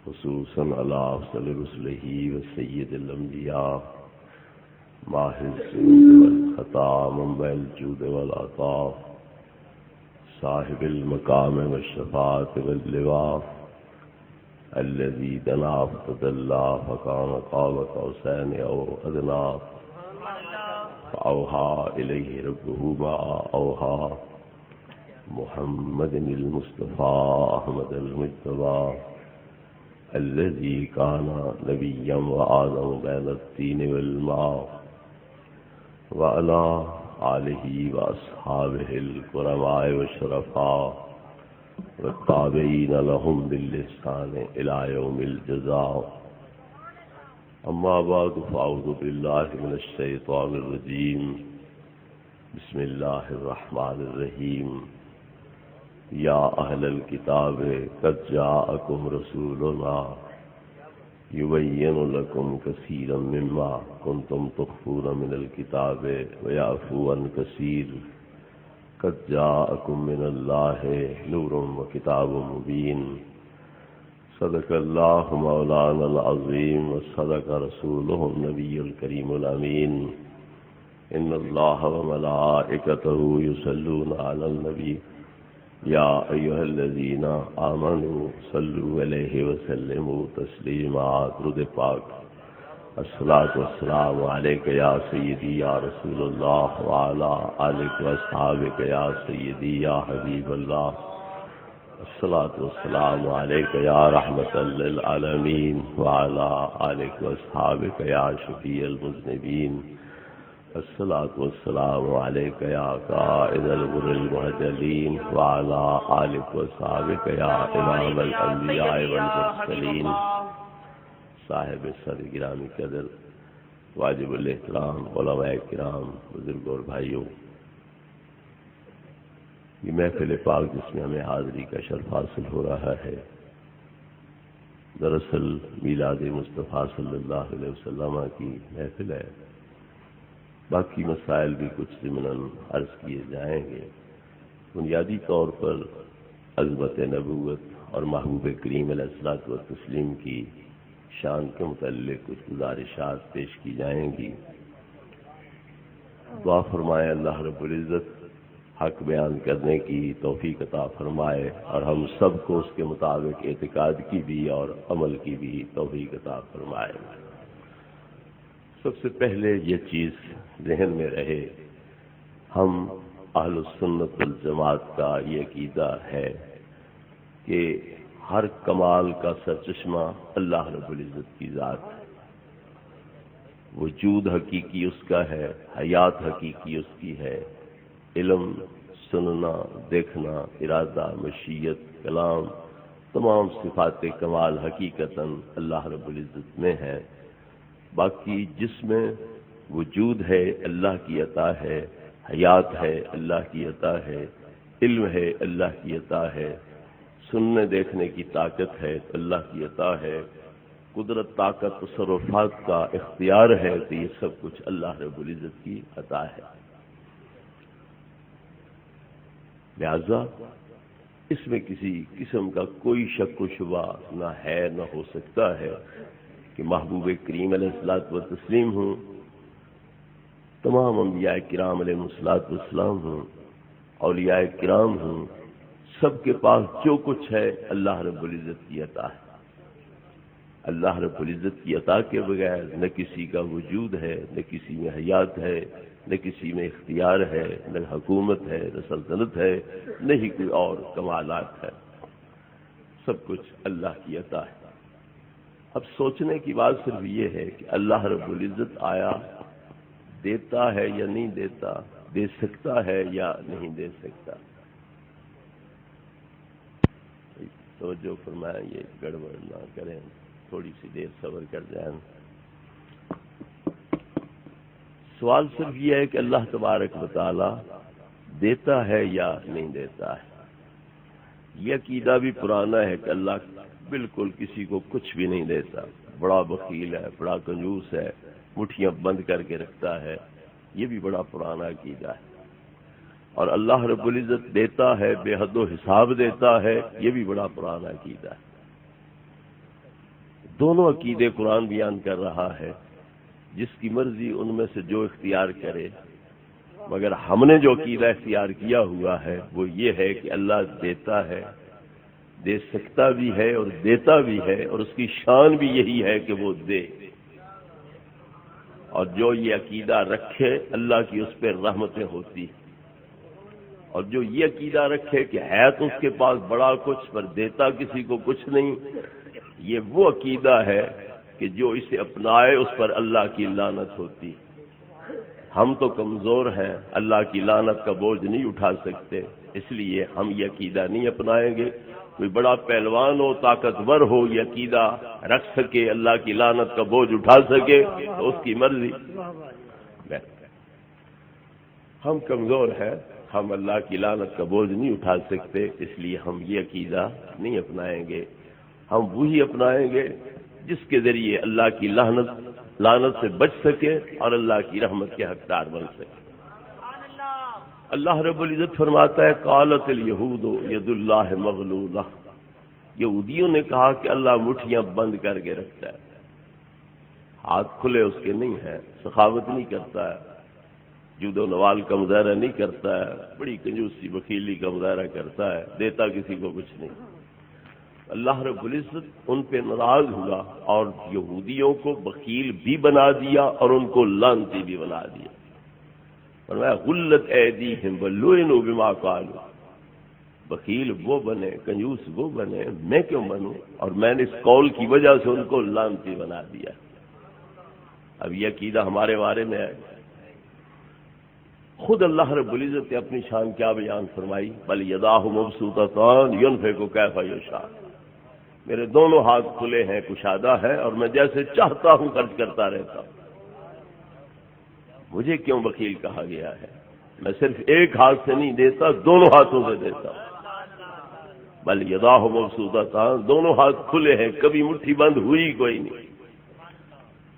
خصوصا على أفضل رسله وسيد الأنبياء ماهر السرور والخطا منبع الجود والعطاء صاحب المقام والشفاعة واللواء الذي دنا فتدلى فكان قاب قوسين أو أدنى فأوحى إليه ربه ما أوحى محمد المصطفى أحمد المجتبى الذي كان نبيا وآدم بين الطين والماء وعلى آله وأصحابه الكرماء والشرفاء والتابعين لهم بالإحسان إلى يوم الجزاء. أما بعد فأعوذ بالله من الشيطان الرجيم. بسم الله الرحمن الرحيم. يا أهل الكتاب قد جاءكم رسولنا يبين لكم كثيرا مما كنتم تخفون من الكتاب ويعفو عن كثير قد جاءكم من الله نور وكتاب مبين. صدق الله مولانا العظيم وصدق رسوله النبي الكريم الأمين. إن الله وملائكته يصلون على النبي يا أيها الذين آمنوا صلوا عليه وسلموا تسليما. درود پاک. الصلاة والسلام عليك يا سيدي يا رسول الله وعلى آلك وأصحابك يا سيدي يا حبيب الله. الصلاة والسلام عليك يا رحمة للعالمين وعلى آلك وأصحابك يا شفيع المذنبين. الصلاة والسلام عليك يا قائد الغر المهجلين وعلى آلك وأصحابك يا إمام الأنبياء والمرسلين. صاحب سر گرامی قدر واجب الاحترام علماء کرام بزرگ اور بھائیوں، یہ محفل پاک جس میں ہمیں حاضری کا شرف حاصل ہو رہا ہے، دراصل میلاد مصطفیٰ صلی اللہ علیہ وسلم کی محفل ہے. باقی مسائل بھی کچھ ضمناً عرض کیے جائیں گے. بنیادی طور پر عظمت نبوت اور محبوب کریم علیہ الصلوۃ والتسلیم کی شان کے متعلق کچھ گزارشات پیش کی جائیں گی. دعا فرمائے اللہ رب العزت حق بیان کرنے کی توفیق عطا فرمائے اور ہم سب کو اس کے مطابق اعتقاد کی بھی اور عمل کی بھی توفیق عطا فرمائے. سب سے پہلے یہ چیز ذہن میں رہے، ہم اہل السنت والجماعت کا یہ عقیدہ ہے کہ ہر کمال کا سرچشمہ اللہ رب العزت کی ذات ہے. وجود حقیقی اس کا ہے، حیات حقیقی اس کی ہے. علم، سننا، دیکھنا، ارادہ، مشیت، کلام، تمام صفات کمال حقیقتاً اللہ رب العزت میں ہے. باقی جس میں وجود ہے اللہ کی عطا ہے، حیات ہے اللہ کی عطا ہے، علم ہے اللہ کی عطا ہے، سننے دیکھنے کی طاقت ہے اللہ کی عطا ہے، قدرت، طاقت، تصرفات کا اختیار ہے، تو یہ سب کچھ اللہ رب العزت کی عطا ہے. لہذا اس میں کسی قسم کا کوئی شک و شبہ نہ ہے نہ ہو سکتا ہے کہ محبوب کریم علیہ الصلوۃ والتسلیم ہوں، تمام انبیاء کرام علیہ الصلوۃ والسلام ہوں، اولیاء کرام ہوں، سب کے پاس جو کچھ ہے اللہ رب العزت کی عطا ہے. اللہ رب العزت کی عطا کے بغیر نہ کسی کا وجود ہے، نہ کسی میں حیات ہے، نہ کسی میں اختیار ہے، نہ حکومت ہے، نہ سلطنت ہے، نہ ہی کوئی اور کمالات ہے. سب کچھ اللہ کی عطا ہے. اب سوچنے کی بات صرف یہ ہے کہ اللہ رب العزت آیا دیتا ہے یا نہیں دیتا، دے سکتا ہے یا نہیں دے سکتا. توجہ فرمائیں، یہ گڑبڑ نہ کریں، تھوڑی سی دیر صبر کر جائیں. سوال صرف یہ ہے کہ اللہ تبارک و تعالی دیتا ہے یا نہیں دیتا ہے. یہ عقیدہ بھی پرانا ہے کہ اللہ بالکل کسی کو کچھ بھی نہیں دیتا، بڑا بخیل ہے، بڑا کنجوس ہے، مٹھیاں بند کر کے رکھتا ہے. یہ بھی بڑا پرانا عقیدہ ہے. اور اللہ رب العزت دیتا ہے، بے حد و حساب دیتا ہے، یہ بھی بڑا پرانا عقیدہ ہے. دونوں عقیدے قرآن بیان کر رہا ہے، جس کی مرضی ان میں سے جو اختیار کرے، مگر ہم نے جو عقیدہ اختیار کیا ہوا ہے وہ یہ ہے کہ اللہ دیتا ہے، دے سکتا بھی ہے اور دیتا بھی ہے، اور اس کی شان بھی یہی ہے کہ وہ دے، اور جو یہ عقیدہ رکھے اللہ کی اس پہ رحمتیں ہوتی ہیں، اور جو یہ عقیدہ رکھے کہ ہے تو اس کے پاس بڑا کچھ پر دیتا کسی کو کچھ نہیں، یہ وہ عقیدہ ہے کہ جو اسے اپنائے اس پر اللہ کی لعنت ہوتی۔ ہم تو کمزور ہیں، اللہ کی لعنت کا بوجھ نہیں اٹھا سکتے، اس لیے ہم یہ عقیدہ نہیں اپنائیں گے۔ کوئی بڑا پہلوان ہو، طاقتور ہو، یہ عقیدہ رکھ سکے، اللہ کی لعنت کا بوجھ اٹھا سکے تو اس کی مرضی۔ ہم کمزور ہیں، ہم اللہ کی لعنت کا بوجھ نہیں اٹھا سکتے، اس لیے ہم یہ عقیدہ نہیں اپنائیں گے۔ ہم وہی اپنائیں گے جس کے ذریعے اللہ کی لعنت سے بچ سکے اور اللہ کی رحمت کے حقدار بن سکے۔ اللہ رب العزت فرماتا ہے قالت الیہود ید اللہ مغلولہ، یہودیوں نے کہا کہ اللہ مٹھیاں بند کر کے رکھتا ہے، ہاتھ کھلے اس کے نہیں ہیں، سخاوت نہیں کرتا ہے، جود و نوال کا مظاہرہ نہیں کرتا ہے، بڑی کنجوسی بخیلی کا مظاہرہ کرتا ہے، دیتا کسی کو کچھ نہیں۔ اللہ رب العزت ان پہ ناراض ہوا اور یہودیوں کو بخیل بھی بنا دیا اور ان کو لعنتی بھی بنا دیا۔ فرمایا غلت ایدیہم ولعنوا بما قالوا، بخیل وہ بنے، کنجوس وہ بنے، میں کیوں بنوں؟ اور میں نے اس قول کی وجہ سے ان کو لعنتی بنا دیا۔ اب یہ عقیدہ ہمارے بارے میں ہے۔ خود اللہ رب العزت نے اپنی شان کیا بیان فرمائی، بل یداہ مبسوطتان ینفق کیف یشاء، میرے دونوں ہاتھ کھلے ہیں، کشادہ ہے، اور میں جیسے چاہتا ہوں خرچ کرتا رہتا ہوں۔ مجھے کیوں بخیل کہا گیا ہے؟ میں صرف ایک ہاتھ سے نہیں دیتا، دونوں ہاتھوں سے دیتا ہوں۔ بل یداہ مبسوطتان، دونوں ہاتھ کھلے ہیں، کبھی مٹھی بند ہوئی کوئی نہیں۔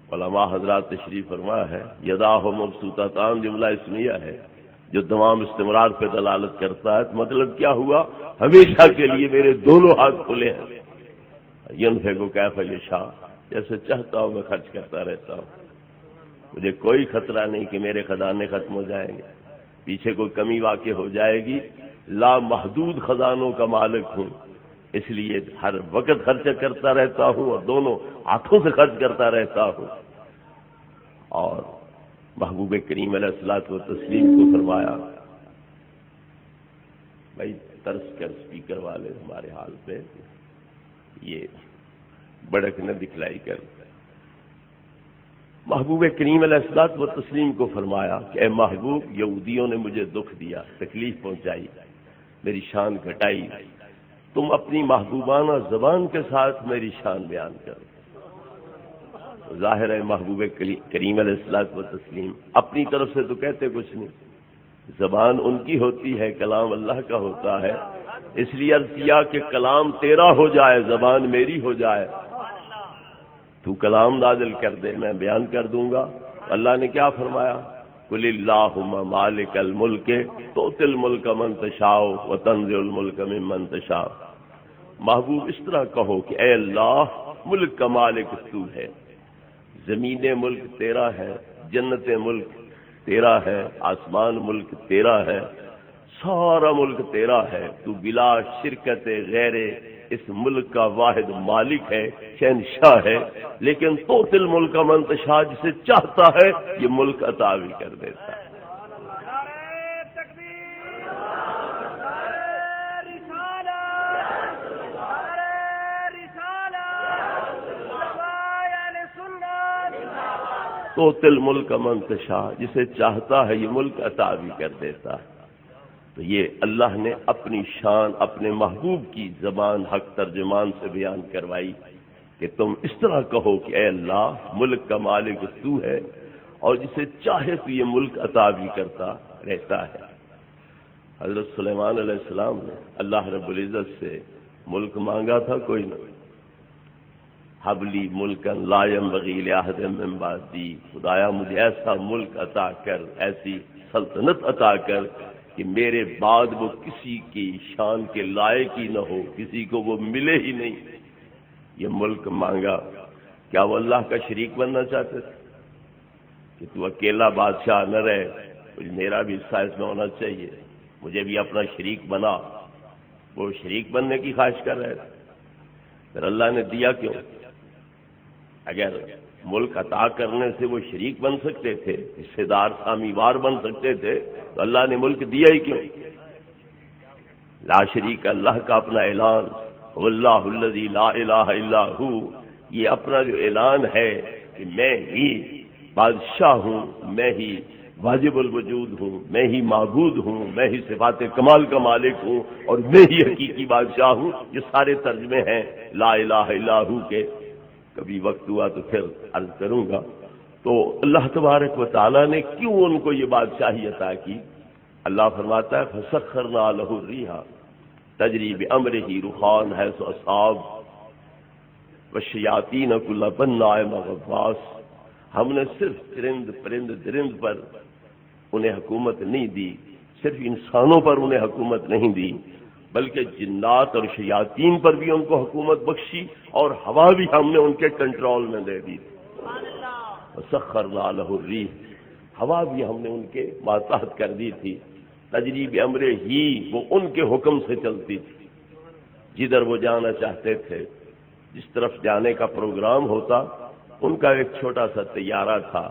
علماء حضرات تشریف فرما ہے یداہ مبسوطتان جملہ اسمیہ ہے جو تمام استمرار پہ دلالت کرتا ہے، تو مطلب کیا ہوا؟ ہمیشہ کے لیے میرے دونوں ہاتھ کھلے ہیں، ینفق کیف یشاء، جیسے چاہتا ہوں میں خرچ کرتا رہتا ہوں۔ مجھے کوئی خطرہ نہیں کہ میرے خزانے ختم ہو جائیں گے، پیچھے کوئی کمی واقع ہو جائے گی، لا محدود خزانوں کا مالک ہوں، اس لیے ہر وقت خرچ کرتا رہتا ہوں اور دونوں ہاتھوں سے خرچ کرتا رہتا ہوں۔ اور محبوب کریم علیہ الصلوۃ والتسلیم کو فرمایا، بھائی ترس کر اسپیکر والے ہمارے حال پہ یہ بڑک نہ دکھلائی کر، محبوب کریم علیہ الصلوۃ والتسلیم کو فرمایا کہ اے محبوب، یہودیوں نے مجھے دکھ دیا، تکلیف پہنچائی، میری شان گھٹائی، تم اپنی محبوبانہ زبان کے ساتھ میری شان بیان کرو۔ ظاہر ہے محبوب کریم علیہ الصلوۃ والتسلیم اپنی طرف سے تو کہتے کچھ نہیں، زبان ان کی ہوتی ہے، کلام اللہ کا ہوتا ہے، اس لیے عرض کیا کہ کلام تیرا ہو جائے، زبان میری ہو جائے، تو کلام نازل کر دے، میں بیان کر دوں گا۔ اللہ نے کیا فرمایا؟ قل اللہم مالک الملک تؤتی الملک من تشاء وتنزع الملک ممن تشاء، محبوب اس طرح کہو کہ اے اللہ، ملک کا مالک تو ہے، زمین ملک تیرا ہے، جنت ملک تیرا ہے، آسمان ملک تیرا ہے، سارا ملک تیرا ہے، تو بلا شرکت غیر اس ملک کا واحد مالک ہے، شہنشاہ ہے، لیکن تؤتی الملک من تشاء، جسے چاہتا ہے یہ ملک عطا بھی کر دیتا ہے۔ تؤتی الملک من تشاء، جسے چاہتا ہے یہ ملک عطا بھی کر دیتا ہے۔ تو یہ اللہ نے اپنی شان اپنے محبوب کی زبان حق ترجمان سے بیان کروائی کہ تم اس طرح کہو کہ اے اللہ، ملک کا مالک تو ہے اور جسے چاہے تو یہ ملک عطا بھی کرتا رہتا ہے۔ حضرت سلیمان علیہ السلام نے اللہ رب العزت سے ملک مانگا تھا، کوئی نہ، حبلی ملکن لا ينبغی لأحد من بعدی، خدایا مجھے ایسا ملک عطا کر، ایسی سلطنت عطا کر کہ میرے بعد وہ کسی کی شان کے لائق ہی نہ ہو، کسی کو وہ ملے ہی نہیں۔ یہ ملک مانگا، کیا وہ اللہ کا شریک بننا چاہتے تھے کہ تو اکیلا بادشاہ نہ رہے، میرا بھی حصہ اس میں ہونا چاہیے، مجھے بھی اپنا شریک بنا؟ وہ شریک بننے کی خواہش کر رہے تھے۔ پھر اللہ نے دیا کیوں؟ اگر ملک عطا کرنے سے وہ شریک بن سکتے تھے، حصے دار سامیوار بن سکتے تھے، تو اللہ نے ملک دیا ہی کیوں؟ لا شریک اللہ کا اپنا اعلان، واللہ الذی لا الہ الا ہو، یہ اپنا جو اعلان ہے کہ میں ہی بادشاہ ہوں، میں ہی واجب الوجود ہوں، میں ہی معبود ہوں، میں ہی صفات کمال کا مالک ہوں، اور میں ہی حقیقی بادشاہ ہوں، یہ سارے ترجمے ہیں لا الہ الا ہو کے۔ کبھی وقت ہوا تو پھر عرض کروں گا۔ تو اللہ تبارک و تعالیٰ نے کیوں ان کو یہ بادشاہی عطا کی؟ اللہ فرماتا ہے فسخرنا لہ الریح تجری بامرہ رخاء حیث اصاب والشیاطین کل بناء وغواص، ہم نے صرف چرند پرند درند پر انہیں حکومت نہیں دی، صرف انسانوں پر انہیں حکومت نہیں دی، بلکہ جنات اور شیاطین پر بھی ان کو حکومت بخشی، اور ہوا بھی ہم نے ان کے کنٹرول میں دے دی۔ وسخرنا لہ الریح، ہوا بھی ہم نے ان کے ماتحت کر دی تھی، تجری بامرہ ہی، وہ ان کے حکم سے چلتی تھی، جدھر وہ جانا چاہتے تھے، جس طرف جانے کا پروگرام ہوتا۔ ان کا ایک چھوٹا سا طیارہ تھا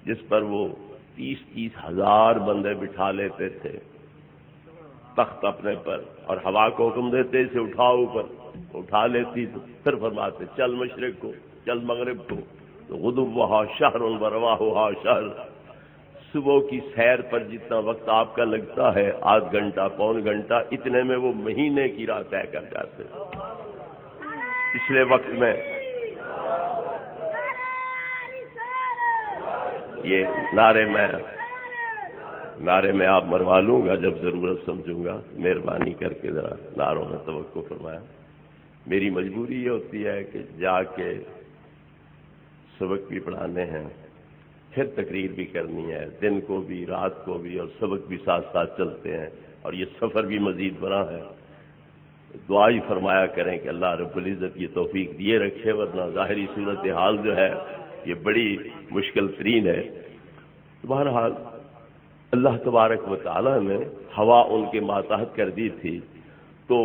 جس پر وہ 30 ہزار بندے بٹھا لیتے تھے تخت اپنے پر، اور ہوا کو حکم دیتے اسے اٹھاؤ اوپر، اٹھا لیتی تو پھر فرماتے چل مشرق کو، چل مغرب کو، تو غدوہا شہر ورواحہا شہر، صبح کی سیر پر جتنا وقت آپ کا لگتا ہے، آدھ گھنٹہ پون گھنٹہ، اتنے میں وہ مہینے کی راہ طے کر جاتے۔ پچھلے وقت میں یہ نعرے میں آپ مروا لوں گا جب ضرورت سمجھوں گا، مہربانی کر کے ذرا نعروں میں توقع فرمایا۔ میری مجبوری یہ ہوتی ہے کہ جا کے سبق بھی پڑھانے ہیں، پھر تقریر بھی کرنی ہے، دن کو بھی رات کو بھی، اور سبق بھی ساتھ ساتھ چلتے ہیں، اور یہ سفر بھی مزید بڑا ہے۔ دعا ہی فرمایا کریں کہ اللہ رب العزت یہ توفیق دیے رکھے، ورنہ ظاہری صورتحال جو ہے یہ بڑی مشکل ترین ہے۔ بہرحال اللہ تبارک و تعالیٰ نے ہوا ان کے ماتحت کر دی تھی، تو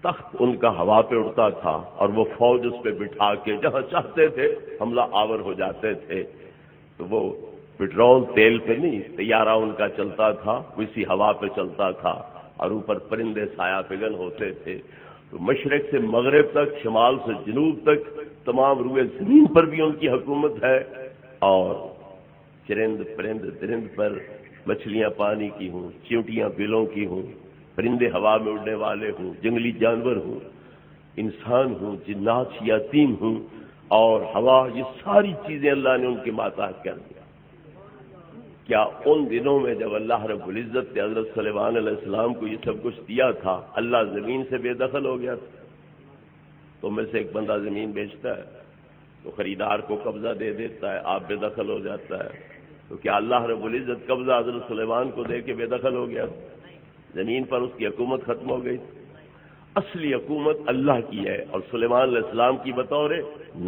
تخت ان کا ہوا پہ اڑتا تھا، اور وہ فوج اس پہ بٹھا کے جہاں چاہتے تھے حملہ آور ہو جاتے تھے۔ تو وہ پٹرول تیل پہ نہیں، طیارہ ان کا چلتا تھا، وہ اسی ہوا پہ چلتا تھا، اور اوپر پرندے سایہ پگن ہوتے تھے۔ تو مشرق سے مغرب تک، شمال سے جنوب تک، تمام روئے زمین پر بھی ان کی حکومت ہے، اور چرند پرند درند پر، مچھلیاں پانی کی ہوں، چیونٹیاں بلوں کی ہوں، پرندے ہوا میں اڑنے والے ہوں، جنگلی جانور ہوں، انسان ہوں، جنات شیاطین ہوں، اور ہوا، یہ ساری چیزیں اللہ نے ان کے ماتحت کر دیا۔ کیا ان دنوں میں جب اللہ رب العزت نے حضرت سلیمان علیہ السلام کو یہ سب کچھ دیا تھا، اللہ زمین سے بے دخل ہو گیا تھا؟ تو میں سے ایک بندہ زمین بیچتا ہے تو خریدار کو قبضہ دے دیتا ہے، آپ بے دخل ہو جاتا ہے، تو کیا اللہ رب العزت قبضہ حضرت سلیمان کو دے کے بے دخل ہو گیا؟ زمین پر اس کی حکومت ختم ہو گئی۔ اصلی حکومت اللہ کی ہے، اور سلیمان علیہ السلام کی بطور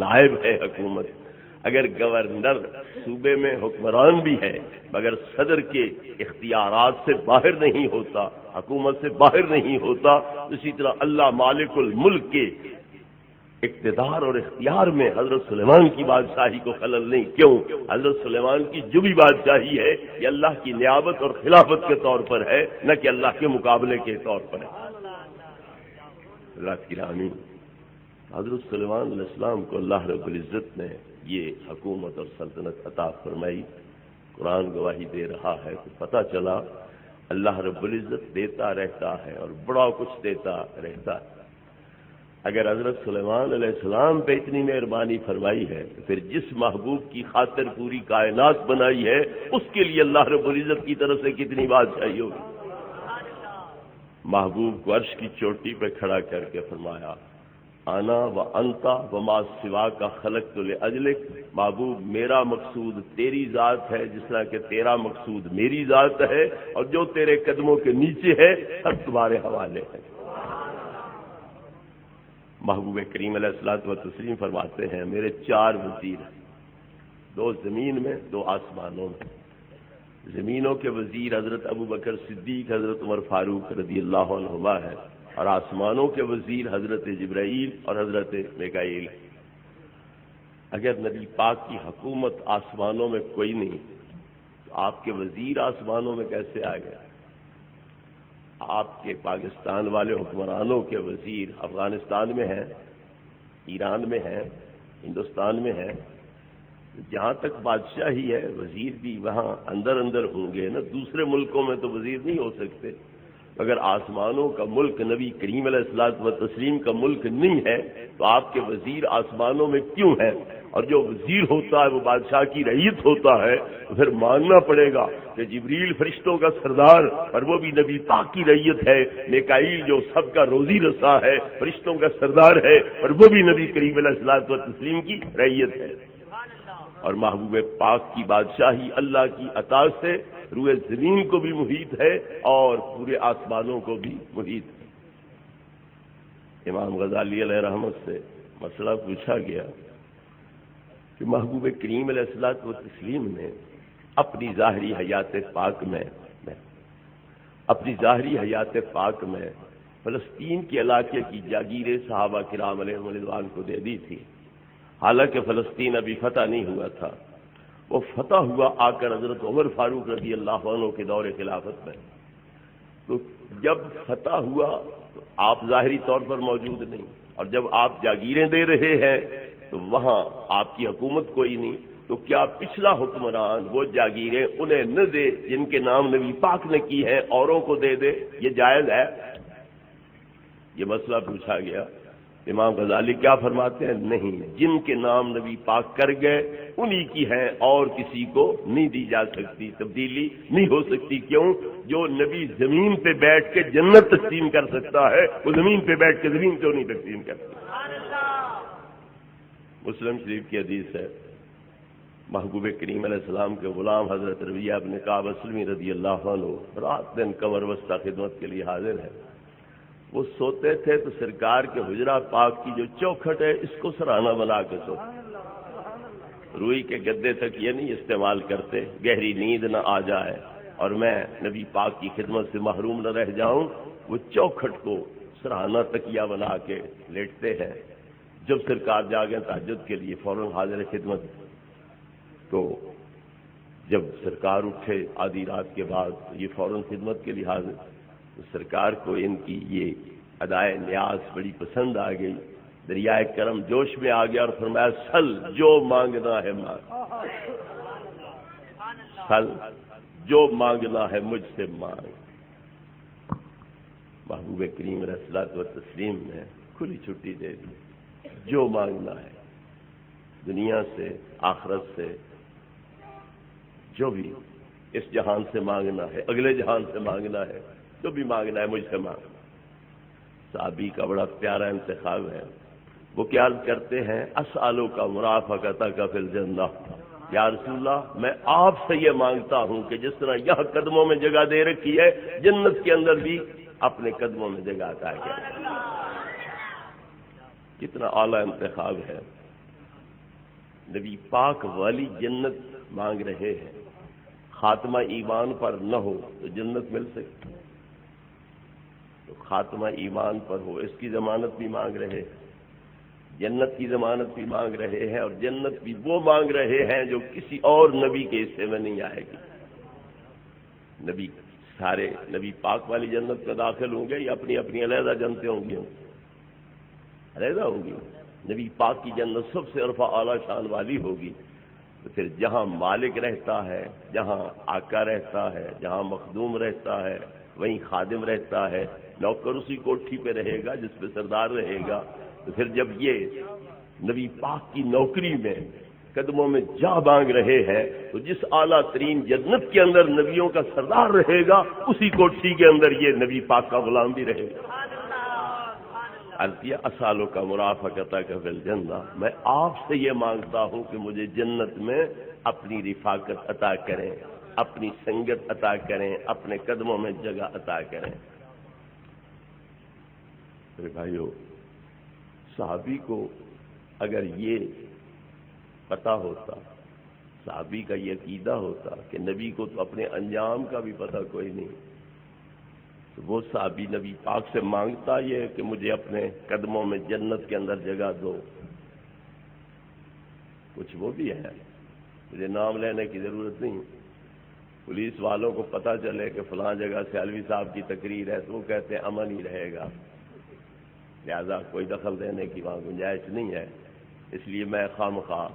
نائب ہے حکومت۔ اگر گورنر صوبے میں حکمران بھی ہے مگر صدر کے اختیارات سے باہر نہیں ہوتا، حکومت سے باہر نہیں ہوتا، اسی طرح اللہ مالک الملک کے اقتدار اور اختیار میں حضرت سلیمان کی بادشاہی کو خلل نہیں۔ کیوں؟ حضرت سلیمان کی جو بھی بادشاہی ہے یہ اللہ کی نیابت اور خلافت کے طور پر ہے، نہ کہ اللہ کے مقابلے کے طور پر ہے۔ اللہ کی رامی حضرت سلیمان علیہ السلام کو اللہ رب العزت نے یہ حکومت اور سلطنت عطا فرمائی۔ قرآن گواہی دے رہا ہے، تو پتہ چلا اللہ رب العزت دیتا رہتا ہے اور بڑا کچھ دیتا رہتا ہے۔ اگر حضرت سلیمان علیہ السلام پہ اتنی مہربانی فرمائی ہے تو پھر جس محبوب کی خاطر پوری کائنات بنائی ہے اس کے لیے اللہ رب العزت کی طرف سے کتنی بادشاہی ہوگی۔ محبوب کو عرش کی چوٹی پہ کھڑا کر کے فرمایا انا و انتا و ما سوا کا خلقت لاجلک، محبوب میرا مقصود تیری ذات ہے جس طرح کہ تیرا مقصود میری ذات ہے، اور جو تیرے قدموں کے نیچے ہے سب تمہارے حوالے ہے۔ محبوب کریم علیہ الصلوۃ والتسلیم فرماتے ہیں میرے 4 وزیر ہیں، 2 زمین میں 2 آسمانوں میں۔ زمینوں کے وزیر حضرت ابو بکر صدیق، حضرت عمر فاروق رضی اللہ عنہما ہے، اور آسمانوں کے وزیر حضرت جبرائیل اور حضرت میکائیل ہے۔ اگر نبی پاک کی حکومت آسمانوں میں کوئی نہیں تو آپ کے وزیر آسمانوں میں کیسے آ گئے؟ آپ کے پاکستان والے حکمرانوں کے وزیر افغانستان میں ہیں، ایران میں ہیں، ہندوستان میں ہیں۔ جہاں تک بادشاہی ہے وزیر بھی وہاں اندر اندر ہوں گے نا، دوسرے ملکوں میں تو وزیر نہیں ہو سکتے۔ اگر آسمانوں کا ملک نبی کریم علیہ الصلوۃ والتسلیم کا ملک نہیں ہے تو آپ کے وزیر آسمانوں میں کیوں ہیں؟ اور جو وزیر ہوتا ہے وہ بادشاہ کی رعیت ہوتا ہے، تو پھر ماننا پڑے گا کہ جبریل فرشتوں کا سردار اور وہ بھی نبی پاک کی رعیت ہے، میکائیل جو سب کا روزی رسا ہے فرشتوں کا سردار ہے اور وہ بھی نبی کریم علیہ الصلوۃ والتسلیم کی رعیت ہے۔ اور محبوب پاک کی بادشاہی اللہ کی عطا سے روئے زمین کو بھی محیط ہے اور پورے آسمانوں کو بھی محیط ہے۔ امام غزالی علیہ رحمت سے مسئلہ پوچھا گیا کہ محبوب کریم علیہ الصلوۃ والتسلیم نے اپنی ظاہری حیات پاک میں فلسطین کے علاقے کی جاگیریں صحابہ کرام علیہم رضوان کو دے دی تھی، حالانکہ فلسطین ابھی فتح نہیں ہوا تھا۔ وہ فتح ہوا آ کر حضرت عمر فاروق رضی اللہ عنہ کے دور خلافت میں۔ تو جب فتح ہوا تو آپ ظاہری طور پر موجود نہیں، اور جب آپ جاگیریں دے رہے ہیں تو وہاں آپ کی حکومت کوئی نہیں، تو کیا پچھلا حکمران وہ جاگیریں انہیں نہ دے جن کے نام نبی پاک نے کی ہیں، اوروں کو دے دے؟ یہ جائز ہے؟ یہ مسئلہ پوچھا گیا۔ امام غزالی کیا فرماتے ہیں؟ نہیں، جن کے نام نبی پاک کر گئے انہی کی ہیں، اور کسی کو نہیں دی جا سکتی، تبدیلی نہیں ہو سکتی۔ کیوں؟ جو نبی زمین پہ بیٹھ کے جنت تقسیم کر سکتا ہے وہ زمین پہ بیٹھ کے زمین کیوں نہیں تقسیم کر سکتا؟ مسلم شریف کی حدیث ہے، محبوب کریم علیہ السلام کے غلام حضرت ربیعہ بن کعب اسلمی رضی اللہ عنہ رات دن کمر بستہ خدمت کے لیے حاضر ہے۔ وہ سوتے تھے تو سرکار کے حجرہ پاک کی جو چوکھٹ ہے اس کو سرہانہ بنا کے سوتے، روئی کے گدے تک یہ نہیں استعمال کرتے گہری نیند نہ آ جائے اور میں نبی پاک کی خدمت سے محروم نہ رہ جاؤں۔ وہ چوکھٹ کو سرہانہ تکیہ بنا کے لیٹتے ہیں۔ جب سرکار جاگیں تہجد کے لیے فوراً حاضر خدمت، تو جب سرکار اٹھے آدھی رات کے بعد یہ فوراً خدمت کے لیے حاضر، تو سرکار کو ان کی یہ ادائے نیاز بڑی پسند آ گئی، دریائے کرم جوش میں آ گیا اور فرمایا سل جو مانگنا ہے مانگ، سل جو مانگنا ہے مجھ سے مانگ۔ محبوب کریم علیہ الصلوۃ والتسلیم نے کھلی چھٹی دے دی، جو مانگنا ہے دنیا سے آخرت سے، جو بھی اس جہان سے مانگنا ہے اگلے جہان سے مانگنا ہے، جو بھی مانگنا ہے مجھ سے مانگ۔ صحابی کا بڑا پیارا انتخاب ہے، وہ کیا کرتے ہیں؟ اسالو کا مرافقتک فی الجنہ، یا رسول اللہ میں آپ سے یہ مانگتا ہوں کہ جس طرح یہاں قدموں میں جگہ دے رکھی ہے جنت کے اندر بھی اپنے قدموں میں جگہ عطا کرے۔ کتنا اعلیٰ انتخاب ہے۔ نبی پاک والی جنت مانگ رہے ہیں، خاتمہ ایمان پر نہ ہو تو جنت مل سکتی، تو خاتمہ ایمان پر ہو اس کی ضمانت بھی مانگ رہے ہیں، جنت کی ضمانت بھی مانگ رہے ہیں، اور جنت بھی وہ مانگ رہے ہیں جو کسی اور نبی کے حصے میں نہیں آئے گی۔ نبی سارے نبی پاک والی جنت میں داخل ہوں گے یا اپنی اپنی علیحدہ جنتیں ہوں گی؟ علیحدہ ہوں گی۔ نبی پاک کی جنت سب سے عرفہ اعلیٰ شان والی ہوگی۔ تو پھر جہاں مالک رہتا ہے، جہاں آقا رہتا ہے، جہاں مخدوم رہتا ہے وہیں خادم رہتا ہے، نوکر اسی کوٹھی پہ رہے گا جس پہ سردار رہے گا۔ تو پھر جب یہ نبی پاک کی نوکری میں قدموں میں جا مانگ رہے ہیں تو جس اعلیٰ ترین جنت کے اندر نبیوں کا سردار رہے گا اسی کوٹھی کے اندر یہ نبی پاک کا غلام بھی رہے گا۔ اسالو کا مرافقتک فی الجنہ، میں آپ سے یہ مانگتا ہوں کہ مجھے جنت میں اپنی رفاقت عطا کریں، اپنی سنگت عطا کریں، اپنے قدموں میں جگہ عطا کریں۔ میرے بھائیو، صحابی کو اگر یہ پتہ ہوتا، صحابی کا یہ عقیدہ ہوتا کہ نبی کو تو اپنے انجام کا بھی پتہ کوئی نہیں، تو وہ صحابی نبی پاک سے مانگتا یہ کہ مجھے اپنے قدموں میں جنت کے اندر جگہ دو۔ کچھ وہ بھی ہے، مجھے نام لینے کی ضرورت نہیں، پولیس والوں کو پتہ چلے کہ فلاں جگہ سے علوی صاحب کی تقریر ہے تو وہ کہتے ہیں امن ہی رہے گا، لہذا کوئی دخل دینے کی وہاں گنجائش نہیں ہے۔ اس لیے میں خواہ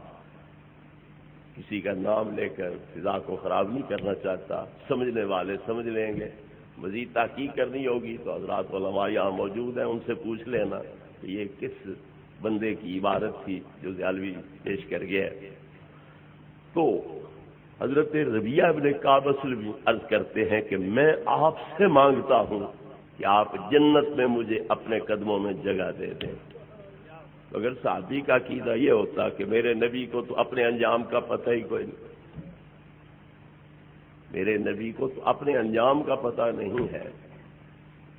کسی کا نام لے کر فضا کو خراب نہیں کرنا چاہتا، سمجھنے والے سمجھ لیں گے۔ مزید تحقیق کرنی ہوگی تو حضرات علماء یہاں موجود ہیں، ان سے پوچھ لینا کہ یہ کس بندے کی عبارت تھی جو دہلوی پیش کر گیا۔ تو حضرت ربیعہ ابن کعب اسلمی عرض کرتے ہیں کہ میں آپ سے مانگتا ہوں کہ آپ جنت میں مجھے اپنے قدموں میں جگہ دے دیں۔ اگر صحابی کا عقیدہ یہ ہوتا کہ میرے نبی کو تو اپنے انجام کا پتہ ہی کوئی نہیں، میرے نبی کو تو اپنے انجام کا پتہ نہیں ہے،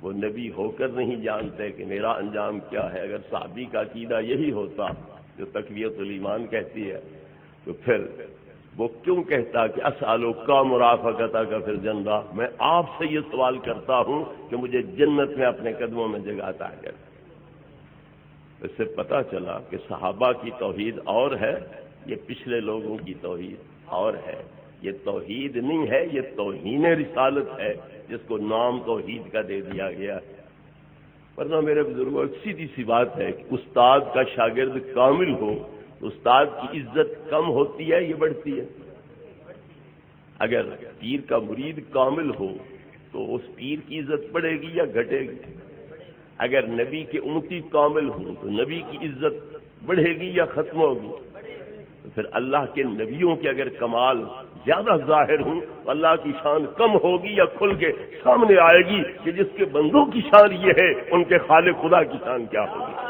وہ نبی ہو کر نہیں جانتے کہ میرا انجام کیا ہے، اگر صحابی کا عقیدہ یہی ہوتا جو تقویۃ الایمان کہتی ہے، تو پھر وہ کیوں کہتا کہ اسالک کا مرافقتک فی الجنہ، میں آپ سے یہ سوال کرتا ہوں کہ مجھے جنت میں اپنے قدموں میں جگہ عطا کر۔ اس سے پتہ چلا کہ صحابہ کی توحید اور ہے، یہ پچھلے لوگوں کی توحید اور ہے۔ یہ توحید نہیں ہے، یہ توہین رسالت ہے جس کو نام توحید کا دے دیا گیا ہے۔ ورنہ میرے بزرگوں ایک سیدھی سی بات ہے کہ استاد کا شاگرد کامل ہو تو استاد کی عزت کم ہوتی ہے یہ بڑھتی ہے؟ اگر پیر کا مرید کامل ہو تو اس پیر کی عزت بڑھے گی یا گھٹے گی؟ اگر نبی کے امتی کامل ہوں تو نبی کی عزت بڑھے گی یا ختم ہوگی؟ تو پھر اللہ کے نبیوں کے اگر کمال زیادہ ظاہر ہوں تو اللہ کی شان کم ہوگی یا کھل کے سامنے آئے گی کہ جس کے بندوں کی شان یہ ہے ان کے خالق خدا کی شان کیا ہوگی؟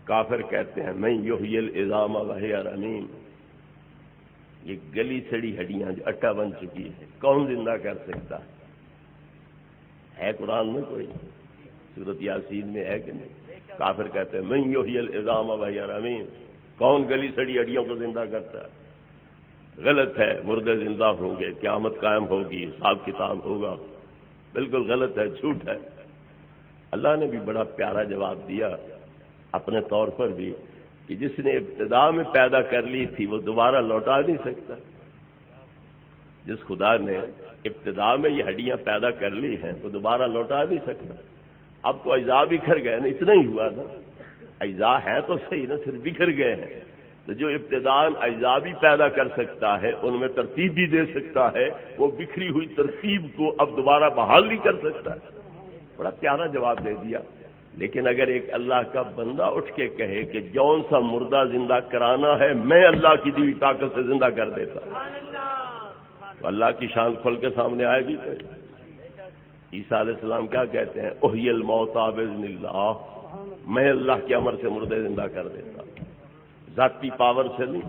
کافر کہتے ہیں میں یحیی العظام وہی رمیم، یہ گلی سڑی ہڈیاں جو اٹا بن چکی ہے کون زندہ کر سکتا ہے قرآن میں کوئی؟ سورۃ یاسین میں ہے کہ نہیں؟ کافر کہتے ہیں من یحیی العظام وہی رمیم، کون گلی سڑی ہڈیوں کو زندہ کرتا ہے؟ غلط ہے، مردے زندہ ہوں گے، قیامت قائم ہوگی، حساب کتاب ہوگا، بالکل غلط ہے، جھوٹ ہے۔ اللہ نے بھی بڑا پیارا جواب دیا اپنے طور پر بھی کہ جس نے ابتدا میں پیدا کر لی تھی وہ دوبارہ لوٹا نہیں سکتا۔ جس خدا نے ابتدا میں یہ ہڈیاں پیدا کر لی ہیں وہ دوبارہ لوٹا نہیں سکتا۔ اب تو اجزاء بکھر گئے نا، اتنا ہی ہوا نا، اجزاء ہیں تو صحیح نا، صرف بکھر گئے ہیں۔ تو جو ابتداءً اجزاء بھی پیدا کر سکتا ہے، ان میں ترتیب بھی دے سکتا ہے، وہ بکھری ہوئی ترتیب کو اب دوبارہ بحال نہیں کر سکتا ہے۔ بڑا پیارا جواب دے دیا۔ لیکن اگر ایک اللہ کا بندہ اٹھ کے کہے کہ جون سا مردہ زندہ کرانا ہے میں اللہ کی دی ہوئی طاقت سے زندہ کر دیتا، تو اللہ کی شان کھل کے سامنے آئے گی۔ عیسیٰ علیہ السلام کیا کہتے ہیں؟ احیی الموتیٰ باذن اللہ، میں اللہ کے امر سے مردے زندہ کر دیتا، ذاتی پاور سے نہیں،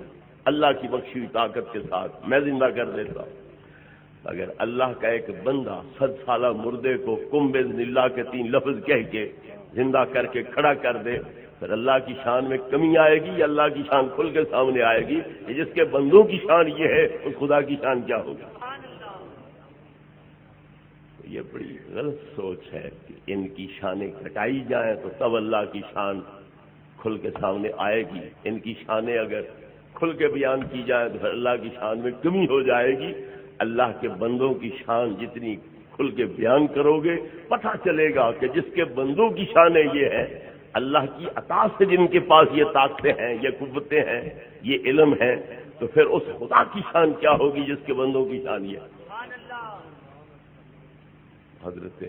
اللہ کی بخشی ہوئی طاقت کے ساتھ میں زندہ کر دیتا۔ اگر اللہ کا ایک بندہ 100 سالہ مردے کو قم باذن اللہ کے 3 لفظ کہہ کے زندہ کر کے کھڑا کر دے، پھر اللہ کی شان میں کمی آئے گی یا اللہ کی شان کھل کے سامنے آئے گی کہ جس کے بندوں کی شان یہ ہے اس خدا کی شان کیا ہوگی؟ تو یہ بڑی غلط سوچ ہے کہ ان کی شانیں گھٹائی جائیں تو تب اللہ کی شان کھل کے سامنے آئے گی، ان کی شانیں اگر کھل کے بیان کی جائیں تو پھر اللہ کی شان میں کمی ہو جائے گی۔ اللہ کے بندوں کی شان جتنی کھل کے بیان کرو گے پتہ چلے گا کہ جس کے بندوں کی شانیں یہ ہے، اللہ کی عطا سے جن کے پاس یہ طاقتیں ہیں، یہ قوتیں ہیں، یہ علم ہے، تو پھر اس خدا کی شان کیا ہوگی جس کے بندوں کی شان یہ ہے۔ حضرت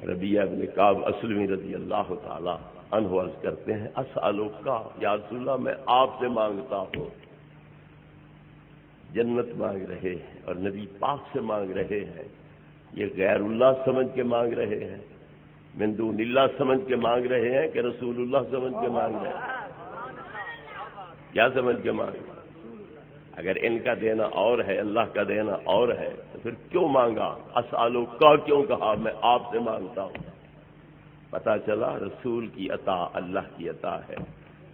ربیعہ بن کعب اسلمی رضی اللہ تعالی عنہ عرض کرتے ہیں اسألک یا رسول اللہ، میں آپ سے مانگتا ہوں، جنت مانگ رہے ہیں اور نبی پاک سے مانگ رہے ہیں، یہ غیر اللہ سمجھ کے مانگ رہے ہیں، من دون اللہ سمجھ کے مانگ رہے ہیں کہ رسول اللہ سمجھ کے مانگ رہے ہیں؟ کیا سمجھ کے مانگ رہے ہیں؟ اگر ان کا دینا اور ہے، اللہ کا دینا اور ہے، تو پھر کیوں مانگا؟ اسألک کیوں کہا؟ میں آپ سے مانگتا ہوں۔ پتہ چلا رسول کی عطا اللہ کی عطا ہے۔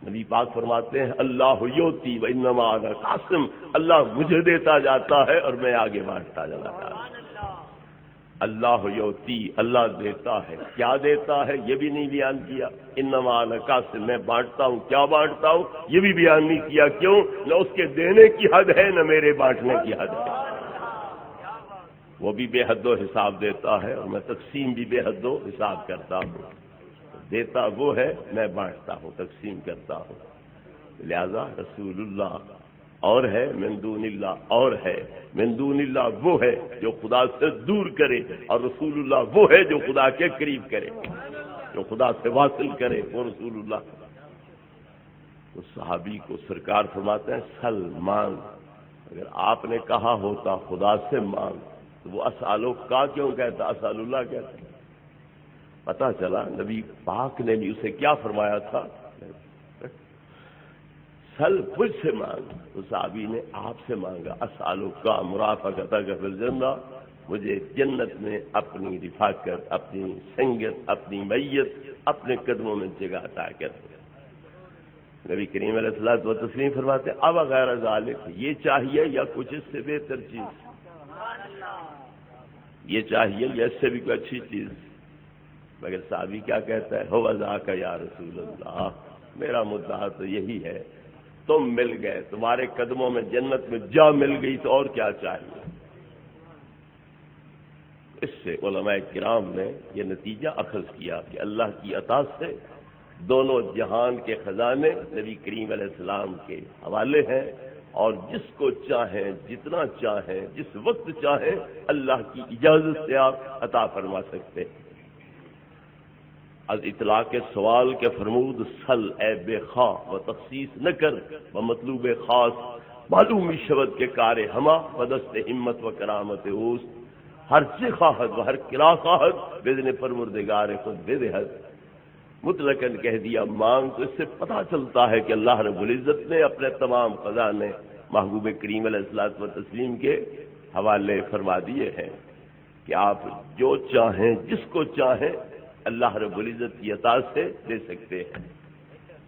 نبی پاک فرماتے ہیں اللہ یوتی و انما انا قاسم، اللہ مجھے دیتا جاتا ہے اور میں آگے بانٹتا جاتا ہوں۔ اللہ یوتی، اللہ دیتا ہے، کیا دیتا ہے یہ بھی نہیں بیان کیا۔ انما انا قاسم، میں بانٹتا ہوں، کیا بانٹتا ہوں یہ بھی بیان نہیں کیا۔ کیوں؟ نہ اس کے دینے کی حد ہے نہ میرے بانٹنے کی حد ہے۔ وہ بھی بے حد و حساب دیتا ہے اور میں تقسیم بھی بے حد و حساب کرتا ہوں۔ دیتا وہ ہے، میں بانٹتا ہوں، تقسیم کرتا ہوں۔ لہذا رسول اللہ اور ہے، من دون اللہ اور ہے۔ من دون اللہ وہ ہے جو خدا سے دور کرے، اور رسول اللہ وہ ہے جو خدا کے قریب کرے، جو خدا سے واصل کرے، وہ رسول اللہ۔ تو صحابی کو سرکار فرماتے ہیں سل مانگ، اگر آپ نے کہا ہوتا خدا سے مانگ تو وہ اسالو کا کیوں کہتا، اسال اللہ کہتا۔ پتہ چلا نبی پاک نے بھی اسے کیا فرمایا تھا، سل مجھ سے مانگ۔ تو صحابی نے آپ سے مانگا، اسالو کا مرافقتک فی الجنہ، مجھے جنت میں اپنی رفاقت، اپنی سنگت، اپنی میت، اپنے قدموں میں جگہ عطا کر۔ نبی کریم علیہ الصلوۃ والتسلیم فرماتے اب غیر ذالک، یہ چاہیے یا کچھ اس سے بہتر چیز، یہ چاہیے یا اس سے بھی کوئی اچھی چیز۔ مگر صحابی کیا کہتا ہے، ہو ذاک یا رسول اللہ، میرا مدعا تو یہی ہے، تم مل گئے، تمہارے قدموں میں جنت میں جا مل گئی تو اور کیا چاہیے۔ اس سے علماء کرام نے یہ نتیجہ اخذ کیا کہ اللہ کی عطا سے دونوں جہان کے خزانے نبی کریم علیہ السلام کے حوالے ہیں، اور جس کو چاہیں، جتنا چاہیں، جس وقت چاہیں، اللہ کی اجازت سے آپ عطا فرما سکتے ہیں۔ از اطلاق سوال کے فرمود سل اے بے خواہ و تخصیص نہ کر و مطلوب خاص، معلومی شبد کے کار ہما و دست ہمت و کرامت اوس، ہر چہ خواہد و ہر کرا خواہد بزن پروردگار خود بدہد۔ مطلقاً کہہ دیا مانگ، تو اس سے پتہ چلتا ہے کہ اللہ رب العزت نے اپنے تمام خزانے محبوب کریم علیہ الصلوۃ والتسلیم کے حوالے فرما دیے ہیں کہ آپ جو چاہیں، جس کو چاہیں، اللہ رب العزت کی عطا سے دے سکتے ہیں۔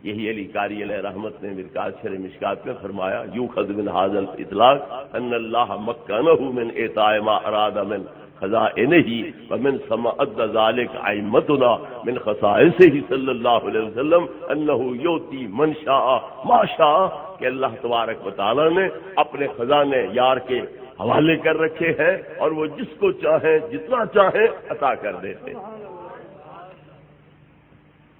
یہی علی قاری علیہ رحمت نے مرکات شرح مشکات میں فرمایا، یوخذ من ھذا الاطلاق ان اللہ مکنہ من اعطاء ما اراد من خزائنہ ومن سمعت ذلك ائمتنا من خصائصہ صلی اللہ علیہ وسلم انہ یؤتی من شاء ما شاء، کہ اللہ تبارک و تعالی نے اپنے خزانے یار کے حوالے کر رکھے ہیں اور وہ جس کو چاہیں، جتنا چاہیں عطا کر دیتے ہیں۔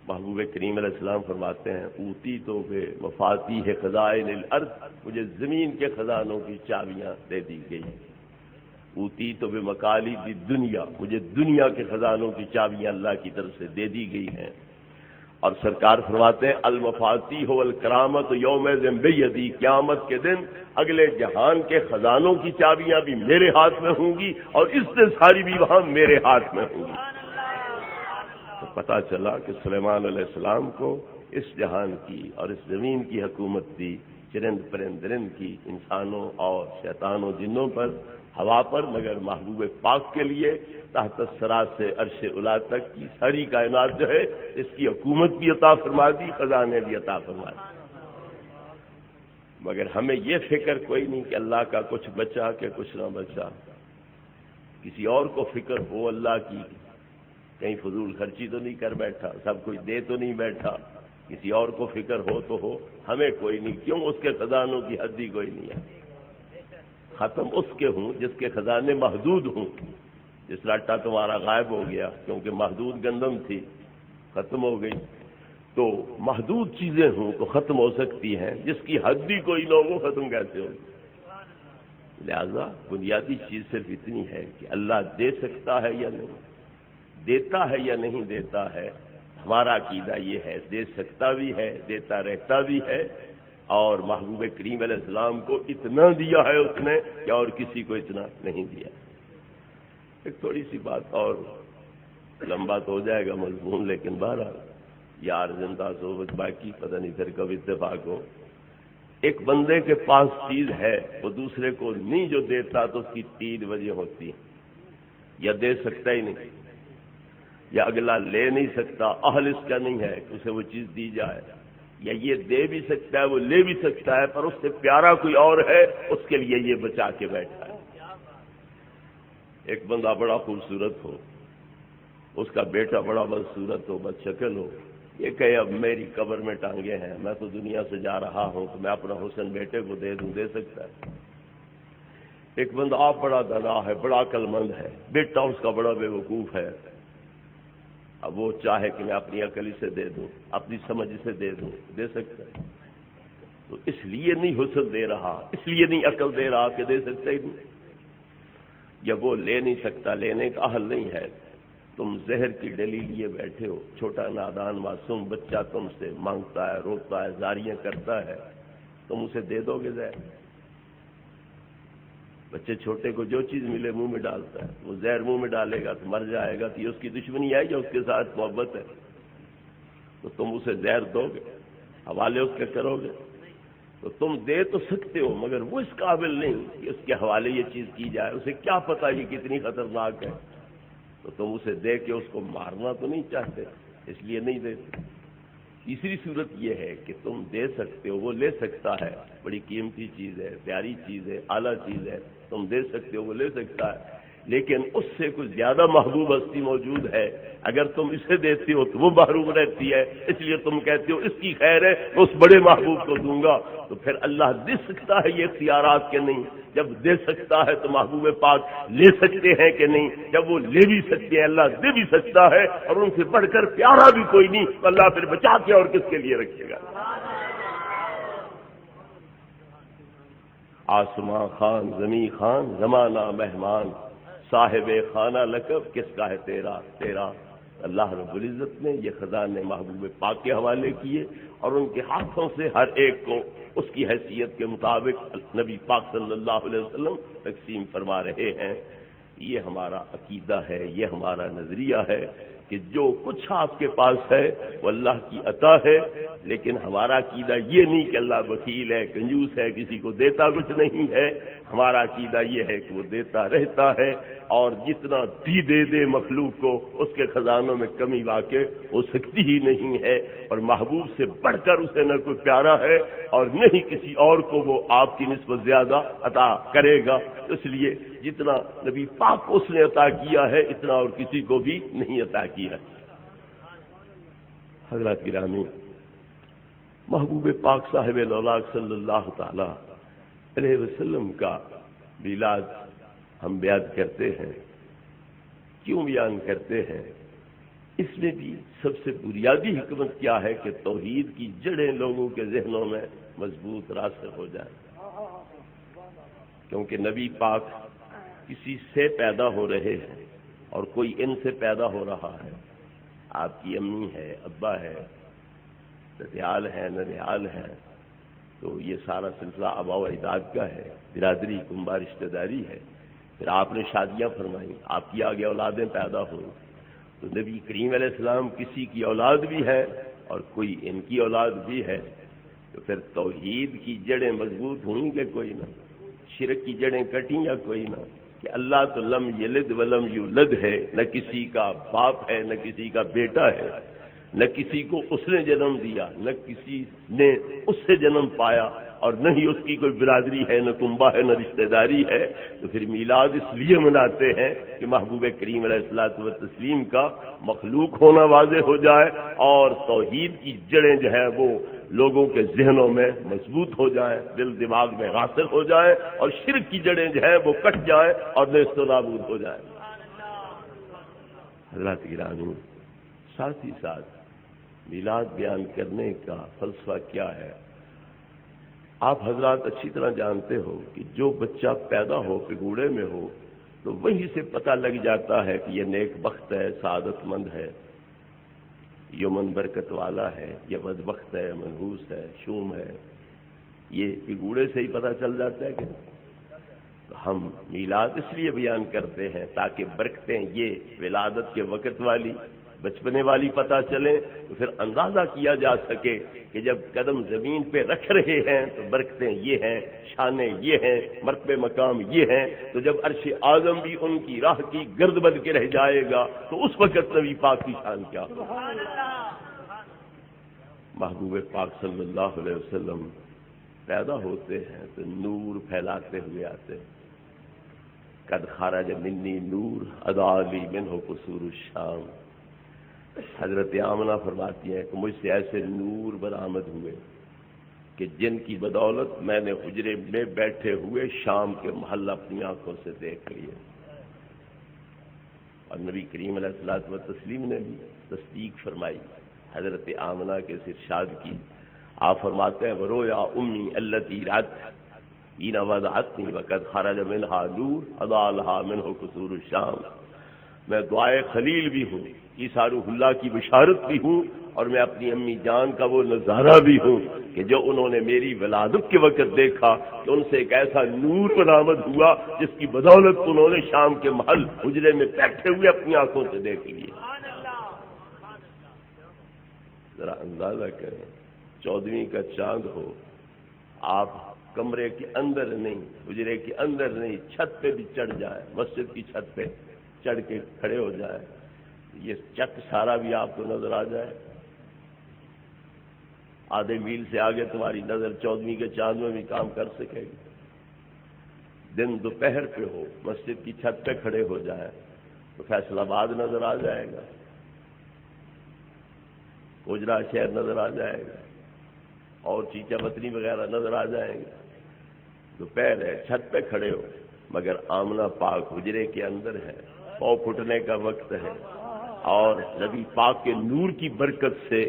محبوب کریم علیہ السلام فرماتے ہیں اوتی تو بے مفاتیح خزائن الارض، مجھے زمین کے خزانوں کی چابیاں دے دی گئی۔ اوتی تو بے مقالید دنیا، مجھے دنیا کے خزانوں کی چابیاں اللہ کی طرف سے دے دی گئی ہیں۔ اور سرکار فرماتے ہیں المفاتیح والکرامت یومئذ بیدی، قیامت کے دن اگلے جہان کے خزانوں کی چابیاں بھی میرے ہاتھ میں ہوں گی اور اس سے ساری بھی وہاں میرے ہاتھ میں ہوں گی۔ تو پتہ چلا کہ سلیمان علیہ السلام کو اس جہان کی اور اس زمین کی حکومت دی، چرند پرندرند کی، انسانوں اور شیطانوں جنوں پر، ہوا پر، مگر محبوب پاک کے لیے تحت الثری سے عرش اعلیٰ تک کی ساری کائنات جو ہے اس کی حکومت بھی عطا فرما دی، خزانے بھی عطا فرما دی۔ مگر ہمیں یہ فکر کوئی نہیں کہ اللہ کا کچھ بچا کہ کچھ نہ بچا، کسی اور کو فکر ہو اللہ کی، کہیں فضول خرچی تو نہیں کر بیٹھا، سب کچھ دے تو نہیں بیٹھا، کسی اور کو فکر ہو تو ہو، ہمیں کوئی نہیں۔ کیوں؟ اس کے خزانوں کی حد ہی کوئی نہیں ہے۔ ختم اس کے ہوں جس کے خزانے محدود ہوں۔ جس لاٹا تمہارا غائب ہو گیا کیونکہ محدود گندم تھی، ختم ہو گئی، تو محدود چیزیں ہوں تو ختم ہو سکتی ہیں، جس کی حد ہی کوئی نہ ہو وہ ختم کیسے ہوگی؟ لہذا بنیادی چیز صرف اتنی ہے کہ اللہ دے سکتا ہے یا نہیں، دیتا ہے یا نہیں دیتا ہے۔ ہمارا عقیدہ یہ ہے دے سکتا بھی ہے، دیتا رہتا بھی ہے، اور محبوب کریم علیہ السلام کو اتنا دیا ہے اس نے کہ اور کسی کو اتنا نہیں دیا۔ ایک تھوڑی سی بات اور، لمبا تو ہو جائے گا مضمون، لیکن بہرحال یار زندہ صحبت باقی، پتہ نہیں پھر کب اتفاق ہو۔ ایک بندے کے پاس چیز ہے، وہ دوسرے کو نہیں جو دیتا تو اس کی 3 وجہ ہوتی ہیں، یا دے سکتا ہی نہیں، یا اگلا لے نہیں سکتا، اہل اس کا نہیں ہے کہ اسے وہ چیز دی جائے، یا یہ دے بھی سکتا ہے، وہ لے بھی سکتا ہے، پر اس سے پیارا کوئی اور ہے، اس کے لیے یہ بچا کے بیٹھا ہے۔ ایک بندہ بڑا خوبصورت ہو، اس کا بیٹا بڑا بدصورت ہو، بد شکل ہو، یہ کہے اب میری قبر میں ٹانگے ہیں، میں تو دنیا سے جا رہا ہوں، تو میں اپنا حسن بیٹے کو دے دوں، دے سکتا ہے۔ ایک بندہ آپ بڑا دانا ہے، بڑا عقل مند ہے، بیٹا اس کا بڑا بے وقوف ہے، اب وہ چاہے کہ میں اپنی عقل اسے دے دوں، اپنی سمجھ اسے دے دوں، دے سکتا ہے۔ تو اس لیے نہیں حسن دے رہا، اس لیے نہیں عقل دے رہا کہ دے سکتا ہی نہیں۔ جب وہ لے نہیں سکتا، لینے کا اہل نہیں ہے، تم زہر کی ڈلی لیے بیٹھے ہو، چھوٹا نادان معصوم بچہ تم سے مانگتا ہے، روتا ہے، زاریاں کرتا ہے، تم اسے دے دو گے زہر؟ بچے چھوٹے کو جو چیز ملے منہ میں ڈالتا ہے، وہ زہر منہ میں ڈالے گا تو مر جائے گا، تو یہ اس کی دشمنی ہے یا اس کے ساتھ محبت ہے؟ تو تم اسے زہر دو گے، حوالے اس کے کرو گے؟ تو تم دے تو سکتے ہو، مگر وہ اس قابل نہیں کہ اس کے حوالے یہ چیز کی جائے، اسے کیا پتا یہ کتنی خطرناک ہے، تو تم اسے دے کے اس کو مارنا تو نہیں چاہتے، اس لیے نہیں دیتے۔ تیسری صورت یہ ہے کہ تم دے سکتے ہو، وہ لے سکتا ہے، بڑی قیمتی چیز ہے، پیاری چیز ہے، اعلیٰ چیز ہے، تم دے سکتے ہو، وہ لے سکتا ہے، لیکن اس سے کچھ زیادہ محبوب ہستی موجود ہے، اگر تم اسے دیتے ہو تو وہ محروم رہتی ہے، اس لیے تم کہتے ہو اس کی خیر ہے میں اس بڑے محبوب کو دوں گا۔ تو پھر اللہ دے سکتا ہے یہ اختیارات کے نہیں؟ جب دے سکتا ہے تو محبوب پاک لے سکتے ہیں کہ نہیں؟ جب وہ لے بھی سکتے ہیں، اللہ دے بھی سکتا ہے، اور ان سے بڑھ کر پیارا بھی کوئی نہیں، تو اللہ پھر بچا کے اور کس کے لیے رکھے گا؟ آسماں خان زمیں خان زمانہ مہمان، صاحب خانہ لقب کس کا ہے تیرا تیرا۔ اللہ رب العزت نے یہ خزانے محبوب پاک کے حوالے کیے، اور ان کے ہاتھوں سے ہر ایک کو اس کی حیثیت کے مطابق نبی پاک صلی اللہ علیہ وسلم تقسیم فرما رہے ہیں۔ یہ ہمارا عقیدہ ہے، یہ ہمارا نظریہ ہے کہ جو کچھ آپ کے پاس ہے وہ اللہ کی عطا ہے، لیکن ہمارا عقیدہ یہ نہیں کہ اللہ بخیل ہے، کنجوس ہے، کسی کو دیتا کچھ نہیں ہے۔ ہمارا عقیدہ یہ ہے کہ وہ دیتا رہتا ہے، اور جتنا بھی دے دے مخلوق کو اس کے خزانوں میں کمی واقع ہو سکتی ہی نہیں ہے، اور محبوب سے بڑھ کر اسے نہ کوئی پیارا ہے اور نہ ہی کسی اور کو وہ آپ کی نسبت زیادہ عطا کرے گا۔ اس لیے جتنا نبی پاک کو اس نے عطا کیا ہے اتنا اور کسی کو بھی نہیں عطا کیا۔ حضرات گرامی، محبوب پاک صاحب الاولاق صلی اللہ تعالی علیہ وسلم کا میلاد ہم بیان کرتے ہیں۔ کیوں بیان کرتے ہیں؟ اس میں بھی سب سے بنیادی حکمت کیا ہے کہ توحید کی جڑیں لوگوں کے ذہنوں میں مضبوط راسخ ہو جائیں، کیونکہ نبی پاک کسی سے پیدا ہو رہے ہیں اور کوئی ان سے پیدا ہو رہا ہے۔ آپ کی امی ہے، ابا ہے، ددیال ہے، ننیال ہے، تو یہ سارا سلسلہ آبا و اجداد کا ہے، برادری کنبہ رشتہ داری ہے۔ پھر آپ نے شادیاں فرمائیں، آپ کی آگے اولادیں پیدا ہوئیں، تو نبی کریم علیہ السلام کسی کی اولاد بھی ہے اور کوئی ان کی اولاد بھی ہے، تو پھر توحید کی جڑیں مضبوط ہوئیں کہ کوئی نہ، شرک کی جڑیں کٹیں یا کوئی نہ، کہ اللہ تو لم یلد ولم یولد ہے، نہ کسی کا باپ ہے، نہ کسی کا بیٹا ہے، نہ کسی کو اس نے جنم دیا، نہ کسی نے اس سے جنم پایا، اور نہ ہی اس کی کوئی برادری ہے، نہ کنبہ ہے، نہ رشتہ داری ہے۔ تو پھر میلاد اس لیے مناتے ہیں کہ محبوب کریم علیہ الصلوۃ والتسلیم کا مخلوق ہونا واضح ہو جائے، اور توحید کی جڑیں جو ہیں وہ لوگوں کے ذہنوں میں مضبوط ہو جائیں، دل دماغ میں راسخ ہو جائیں، اور شرک کی جڑیں جو ہیں وہ کٹ جائیں اور نیست و نابود ہو جائیں۔ حضرات گرامی، ساتھ ہی ساتھ میلاد بیان کرنے کا فلسفہ کیا ہے؟ آپ حضرات اچھی طرح جانتے ہو کہ جو بچہ پیدا ہو کے گوڑے میں ہو تو وہیں سے پتہ لگ جاتا ہے کہ یہ نیک بخت ہے، سعادت مند ہے، یمن برکت والا ہے، یہ بدبخت ہے، منحوس ہے، شوم ہے، یہ گوڑے سے ہی پتہ چل جاتا ہے کہ ہم میلاد اس لیے بیان کرتے ہیں تاکہ برکتیں یہ ولادت کے وقت والی بچپنے والی پتہ چلے تو پھر اندازہ کیا جا سکے کہ جب قدم زمین پہ رکھ رہے ہیں تو برکتیں یہ ہیں، شانیں یہ ہیں، مرتبے مقام یہ ہیں، تو جب عرش اعظم بھی ان کی راہ کی گرد بن کے رہ جائے گا تو اس وقت نبی پاک کی شان کیا ہو۔ محبوب پاک صلی اللہ علیہ وسلم پیدا ہوتے ہیں تو نور پھیلاتے ہوئے آتے ہیں۔ قد خرج منی نور اضاء لی منہ قصور الشام۔ حضرت آمنہ فرماتی ہیں کہ مجھ سے ایسے نور برآمد ہوئے کہ جن کی بدولت میں نے حجرے میں بیٹھے ہوئے شام کے محل اپنی آنکھوں سے دیکھ لیے۔ اور نبی کریم علیہ الصلوۃ والتسلیم نے بھی تصدیق فرمائی، حضرت آمنہ کے ارشاد کی۔ آپ فرماتے ہیں ورویا امی التی رات حین وضعتنی وقد خرج منہا نور اضاء لہا منہ قصور الشام۔ میں دعائے خلیل بھی ہوں، عیسیٰ روح اللہ کی بشارت بھی ہوں، اور میں اپنی امی جان کا وہ نظارہ بھی ہوں کہ جو انہوں نے میری ولادت کے وقت دیکھا کہ ان سے ایک ایسا نور برآمد ہوا جس کی بدولت انہوں نے شام کے محل حجرے میں بیٹھے ہوئے اپنی آنکھوں سے دیکھ لیے۔ ذرا اندازہ کریں، 14ویں کا چاند ہو، آپ کمرے کے اندر نہیں، حجرے کے اندر نہیں، چھت پہ بھی چڑھ جائے، مسجد کی چھت پہ چڑھ کے کھڑے ہو جائے، یہ چک سارا بھی آپ کو نظر آ جائے، آدھے میل سے آگے تمہاری نظر 14ویں کے چاند میں بھی کام کر سکے گی۔ دن دوپہر پہ ہو، مسجد کی چھت پہ کھڑے ہو جائے تو فیصل آباد نظر آ جائے گا، گجرا شہر نظر آ جائے گا، اور چیچا بتنی وغیرہ نظر آ جائیں گے۔ دوپہر ہے، چھت پہ کھڑے ہو، مگر آمنہ پاک حجرے کے اندر ہے، پاؤں پھٹنے کا وقت ہے، اور نبی پاک کے نور کی برکت سے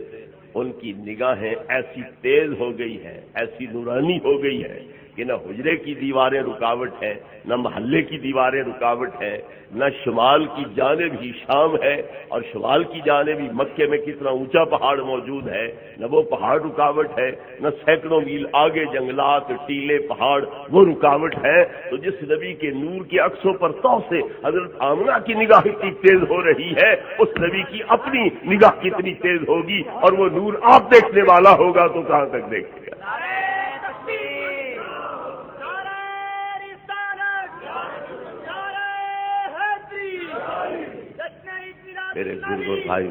ان کی نگاہیں ایسی تیز ہو گئی ہیں، ایسی نورانی ہو گئی ہیں کہ نہ حجرے کی دیواریں رکاوٹ ہیں، نہ محلے کی دیواریں رکاوٹ ہیں، نہ شمال کی جانب ہی شام ہے اور شمال کی جانب ہی مکے میں کتنا اونچا پہاڑ موجود ہے، نہ وہ پہاڑ رکاوٹ ہے، نہ سینکڑوں میل آگے جنگلات، ٹیلے، پہاڑ وہ رکاوٹ ہے۔ تو جس نبی کے نور کے عکسوں پر تو سے حضرت آمنہ کی نگاہ اتنی تیز ہو رہی ہے، اس نبی کی اپنی نگاہ کتنی تیز ہوگی، اور وہ نور آپ دیکھنے والا ہوگا تو کہاں تک دیکھے گا۔ میرے بزرگوں بھائی،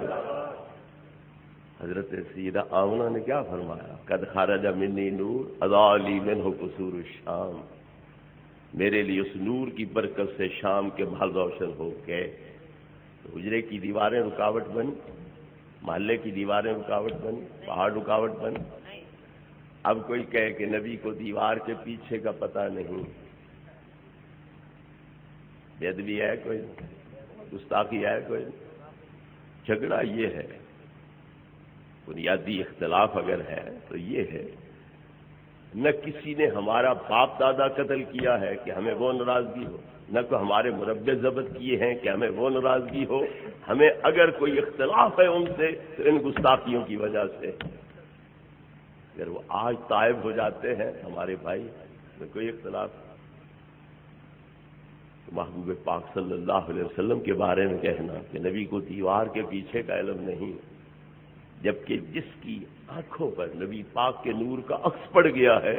حضرت سیدہ آمنہ نے کیا فرمایا؟ قد خرج منی نور اضاء لی منہ قصور الشام۔ میرے لیے اس نور کی برکت سے شام کے محل روشن ہو گئے۔ حجرے کی دیواریں رکاوٹ بنی، محلے کی دیواریں رکاوٹ بنی، پہاڑ رکاوٹ بنی۔ اب کوئی کہے کہ نبی کو دیوار کے پیچھے کا پتہ نہیں، بے ادبی ہے کوئی، گستاخی ہے کوئی؟ جھگڑا یہ ہے، بنیادی اختلاف اگر ہے تو یہ ہے، نہ کسی نے ہمارا باپ دادا قتل کیا ہے کہ ہمیں وہ ناراضگی ہو، نہ کوئی ہمارے مربع ضبط کیے ہیں کہ ہمیں وہ ناراضگی ہو۔ ہمیں اگر کوئی اختلاف ہے ان سے تو ان گستاخیوں کی وجہ سے، اگر وہ آج طائب ہو جاتے ہیں ہمارے بھائی، میں کوئی اختلاف نہیں۔ محبوب پاک صلی اللہ علیہ وسلم کے بارے میں کہنا کہ نبی کو دیوار کے پیچھے کا علم نہیں، جبکہ جس کی آنکھوں پر نبی پاک کے نور کا عکس پڑ گیا ہے،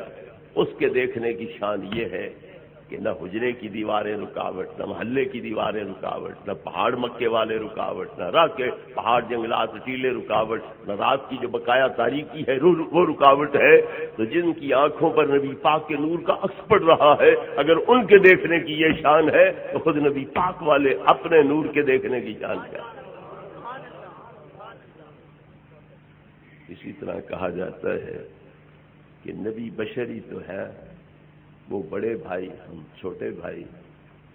اس کے دیکھنے کی شان یہ ہے کہ نہ حجرے کی دیواریں رکاوٹ، نہ محلے کی دیواریں رکاوٹ، نہ پہاڑ مکے والے رکاوٹ، نہ راہ کے پہاڑ جنگلات ٹیلے رکاوٹ، نہ رات کی جو بقایا تاریکی ہے وہ رکاوٹ ہے۔ تو جن کی آنکھوں پر نبی پاک کے نور کا عکس پڑ رہا ہے، اگر ان کے دیکھنے کی یہ شان ہے تو خود نبی پاک والے اپنے نور کے دیکھنے کی شان کیا ہے؟ اسی طرح کہا جاتا ہے کہ نبی بشری تو ہے، وہ بڑے بھائی، ہم چھوٹے بھائی،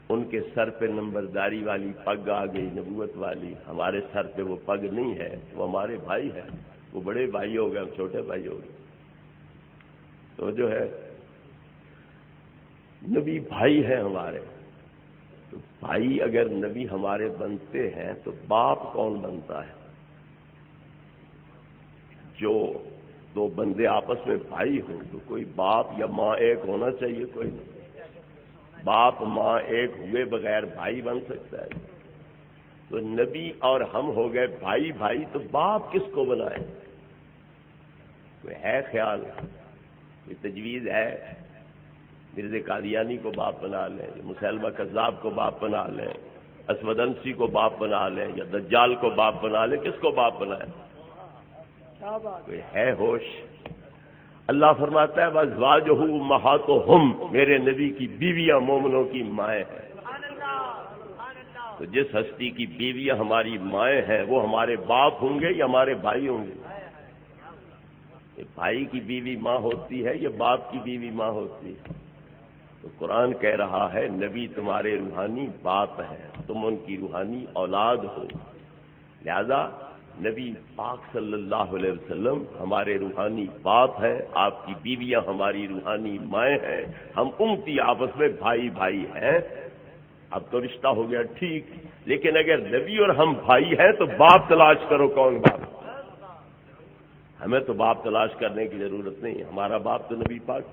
ان کے سر پہ نمبرداری والی پگ آ گئی، نبوت والی، ہمارے سر پہ وہ پگ نہیں ہے، وہ ہمارے بھائی ہے، وہ بڑے بھائی ہو گئے، ہم چھوٹے بھائی ہو گئے۔ تو جو ہے نبی بھائی ہیں ہمارے، تو بھائی اگر نبی ہمارے بنتے ہیں تو باپ کون بنتا ہے؟ جو دو بندے آپس میں بھائی ہوں تو کوئی باپ یا ماں ایک ہونا چاہیے، کوئی نہیں۔ باپ ماں ایک ہوئے بغیر بھائی بن سکتا ہے؟ تو نبی اور ہم ہو گئے بھائی بھائی، تو باپ کس کو بنائے؟ کوئی ہے خیال، کوئی تجویز ہے؟ مرزا قادیانی کو باپ بنا لیں، مسلمہ کذاب کو باپ بنا لیں، اسود انسی کو باپ بنا لیں، یا دجال کو باپ بنا لیں، کس کو باپ بنائے؟ کوئی ہے ہوش؟ اللہ فرماتا ہے وَأَزْوَاجُهُ أُمَّهَاتُهُمْ، میرے نبی کی بیویاں مومنوں کی مائیں ہیں۔ تو جس ہستی کی بیویاں ہماری مائیں ہیں وہ ہمارے باپ ہوں گے یا ہمارے بھائی ہوں گے؟ یہ بھائی کی بیوی ماں ہوتی ہے یا باپ کی بیوی ماں ہوتی ہے؟ تو قرآن کہہ رہا ہے نبی تمہارے روحانی باپ ہیں، تم ان کی روحانی اولاد ہو، لہذا نبی پاک صلی اللہ علیہ وسلم ہمارے روحانی باپ ہیں، آپ کی بیویاں ہماری روحانی مائیں ہیں، ہم امتی آپس میں بھائی بھائی ہیں۔ اب تو رشتہ ہو گیا ٹھیک، لیکن اگر نبی اور ہم بھائی ہیں تو باپ تلاش کرو، کون باپ؟ ہمیں تو باپ تلاش کرنے کی ضرورت نہیں، ہمارا باپ تو نبی پاک۔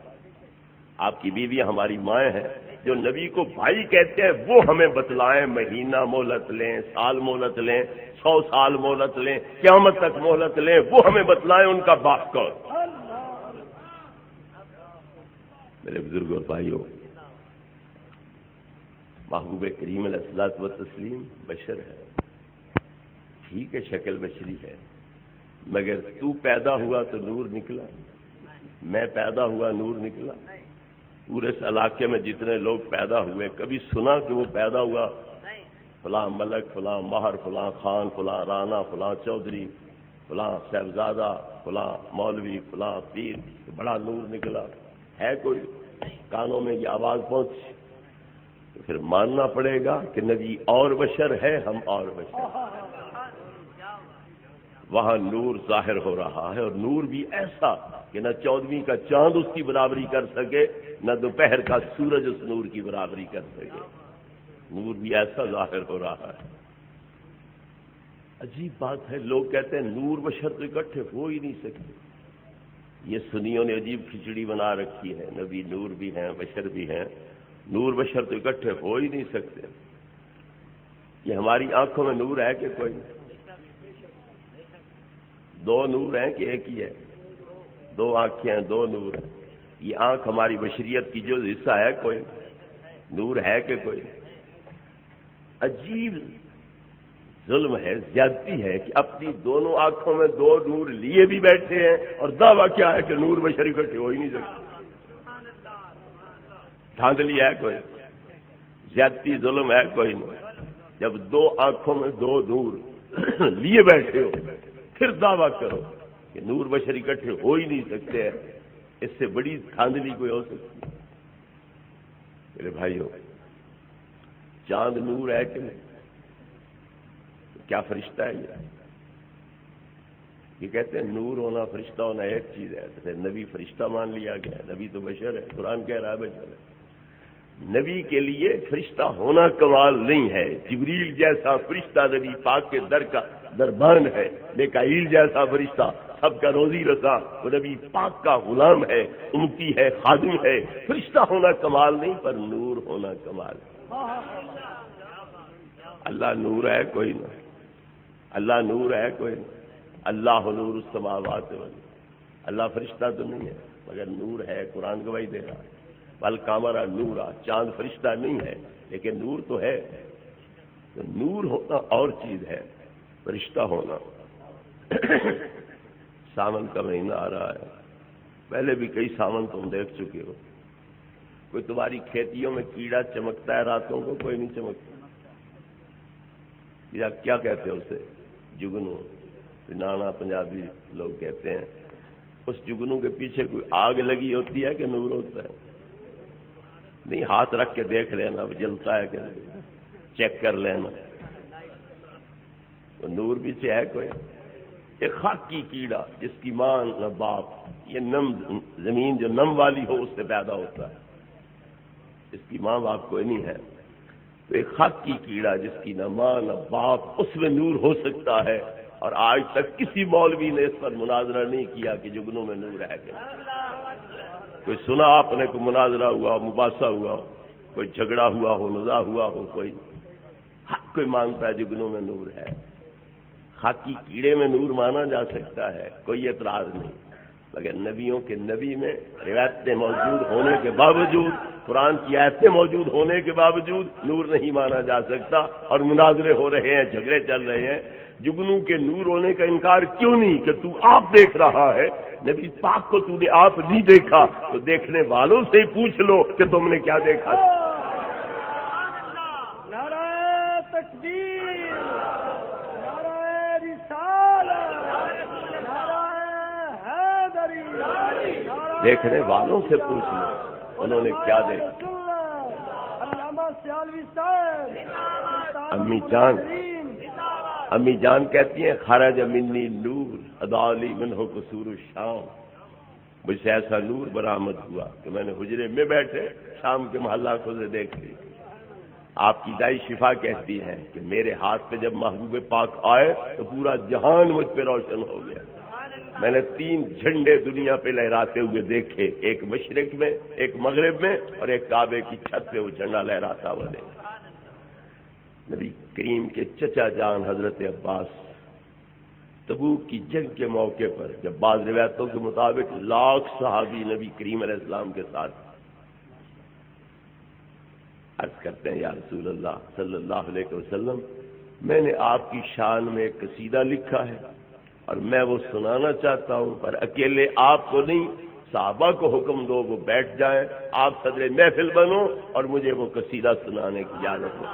آپ کی بیویاں ہماری مائیں ہیں، جو نبی کو بھائی کہتے ہیں وہ ہمیں بتلائیں، مہینہ مہلت لیں، سال مہلت لیں، 100 سال مہلت لیں، قیامت تک مہلت لیں، وہ ہمیں بتلائیں ان کا باپ کون۔ میرے بزرگ اور بھائیوں، محبوب کریم علیہ الصلوۃ والتسلیم بشر ہے، ٹھیک ہے شکل بشری ہے، مگر تو پیدا ہوا تو نور نکلا، میں پیدا ہوا نور نکلا۔ پورے اس علاقے میں جتنے لوگ پیدا ہوئے کبھی سنا کہ وہ پیدا ہوا فلاں ملک، فلاں ماہر، فلاں خان، فلاں رانا، فلاں چودھری، فلاں صاحبزادہ، فلاں مولوی، فلاں پیر، بڑا نور نکلا؟ ہے کوئی؟ کانوں میں یہ آواز پہنچی تو پھر ماننا پڑے گا کہ نبی اور بشر ہے، ہم اور بشر۔ وہاں نور ظاہر ہو رہا ہے، اور نور بھی ایسا کہ نہ 14ویں کا چاند اس کی برابری کر سکے، نہ دوپہر کا سورج اس نور کی برابری کر سکے۔ نور بھی ایسا ظاہر ہو رہا ہے۔ عجیب بات ہے، لوگ کہتے ہیں نور بشر تو اکٹھے ہو ہی نہیں سکتے۔ یہ سنیوں نے عجیب کھچڑی بنا رکھی ہے، نبی نور بھی ہیں بشر بھی ہیں، نور بشر تو اکٹھے ہو ہی نہیں سکتے۔ یہ ہماری آنکھوں میں نور ہے کہ کوئی؟ دو نور ہیں کہ ایک ہی ہے؟ دو آنکھیں ہیں، دو نور ہیں۔ یہ آنکھ ہماری بشریت کی جو حصہ ہے، کوئی نور ہے کہ کوئی؟ عجیب ظلم ہے، زیادتی ہے کہ اپنی دونوں آنکھوں میں دو نور لیے بھی بیٹھے ہیں، اور دعویٰ کیا ہے کہ نور بشر اکٹھے ہو ہی نہیں سکتے۔ دھاندلی ہے کوئی؟ زیادتی ظلم ہے کوئی نہیں؟ جب دو آنکھوں میں دو نور لیے بیٹھے ہو پھر دعویٰ کرو کہ نور بشر اکٹھے ہو ہی نہیں سکتے ہیں، اس سے بڑی دھاندلی کوئی ہو سکتی؟ میرے بھائیوں، چاند نور ہے کہ نہیں؟ کیا فرشتہ ہے یہ کہتے ہیں نور ہونا فرشتہ ہونا ایک چیز ہے، تو نبی فرشتہ مان لیا گیا ہے، نبی تو بشر ہے، قرآن کہہ رہا ہے بشر ہے۔ نبی کے لیے فرشتہ ہونا کمال نہیں ہے، جبریل جیسا فرشتہ نبی پاک کے در کا دربان ہے، میکائیل جیسا فرشتہ سب کا روزی رساں، وہ نبی پاک کا غلام ہے، امتی ہے، خادم ہے۔ فرشتہ ہونا کمال نہیں، پر نور ہونا کمال ہے۔ اللہ نور ہے کوئی نہ، اللہ نور ہے کوئی نہ، اللہ نور السماوات والارض، اللہ فرشتہ تو نہیں ہے مگر نور ہے، قرآن گواہی دے رہا ہے۔ والقمر نورا، چاند فرشتہ نہیں ہے لیکن نور تو ہے۔ تو نور ہونا اور چیز ہے، فرشتہ ہونا۔ ساون کا مہینہ آ رہا ہے، پہلے بھی کئی ساون تم دیکھ چکے ہو۔ کوئی تمہاری کھیتیوں میں کیڑا چمکتا ہے راتوں کو؟ کوئی نہیں چمکتا۔ یا کیا کہتے ہیں اسے؟ جگنو، نانا پنجابی لوگ کہتے ہیں۔ اس جگنو کے پیچھے کوئی آگ لگی ہوتی ہے کہ نور ہوتا ہے؟ نہیں، ہاتھ رکھ کے دیکھ لینا وہ جلتا ہے کہ نہیں، چیک کر لینا۔ تو نور پیچھے ہے کوئی؟ ایک خاکی کیڑا جس کی ماں نہ باپ، یہ نم زمین جو نم والی ہو اس سے پیدا ہوتا ہے، اس کی ماں باپ کوئی نہیں ہے، تو ایک خاکی کیڑا جس کی نہ ماں نہ باپ، اس میں نور ہو سکتا ہے۔ اور آج تک کسی مولوی نے اس پر مناظرہ نہیں کیا کہ جگنوں میں نور ہے کہ کوئی سنا آپ نے؟ کوئی مناظرہ ہوا، مباحثہ ہوا، کوئی جھگڑا ہوا ہو، نزاع ہوا ہو؟ کوئی کوئی مانتا ہے جگنوں میں نور ہے، خاکی کیڑے میں نور مانا جا سکتا ہے، کوئی اعتراض نہیں، مگر نبیوں کے نبی میں روایتیں موجود ہونے کے باوجود، قرآن کی آیتیں موجود ہونے کے باوجود نور نہیں مانا جا سکتا، اور مناظرے ہو رہے ہیں، جھگڑے چل رہے ہیں۔ جگنوں کے نور ہونے کا انکار کیوں نہیں کہ تو آپ دیکھ رہا ہے، نبی پاک کو تو نے آپ نہیں دیکھا، تو دیکھنے والوں سے ہی پوچھ لو کہ تم نے کیا دیکھا۔ نعرہ تکبیر، نعرہ رسالت، نعرہ حیدری، دیکھنے والوں سے پوچھ لو انہوں نے کیا دیکھا۔ علامہ سیالوی صاحب، امی جان کہتی ہیں خرج منی نور ادالی منہ قصور الشام، مجھ سے ایسا نور برآمد ہوا کہ میں نے حجرے میں بیٹھے شام کے محلہ کو سے دیکھ لی۔ آپ کی دائی شفا کہتی ہے کہ میرے ہاتھ پہ جب محبوب پاک آئے تو پورا جہان مجھ پہ روشن ہو گیا۔ میں نے 3 جھنڈے دنیا پہ لہراتے ہوئے دیکھے، ایک مشرق میں، ایک مغرب میں، اور ایک کعبے کی چھت پہ وہ جھنڈا لہراتا ہوا دیکھا۔ نبی کریم کے چچا جان حضرت عباس تبوک کی جنگ کے موقع پر جب بعض روایتوں کے مطابق لاکھ صحابی نبی کریم علیہ السلام کے ساتھ عرض کرتے ہیں، یا رسول اللہ صلی اللہ علیہ وسلم، میں نے آپ کی شان میں ایک قصیدہ لکھا ہے اور میں وہ سنانا چاہتا ہوں، پر اکیلے آپ کو نہیں، صحابہ کو حکم دو وہ بیٹھ جائیں، آپ صدر محفل بنو اور مجھے وہ قصیدہ سنانے کی اجازت دو۔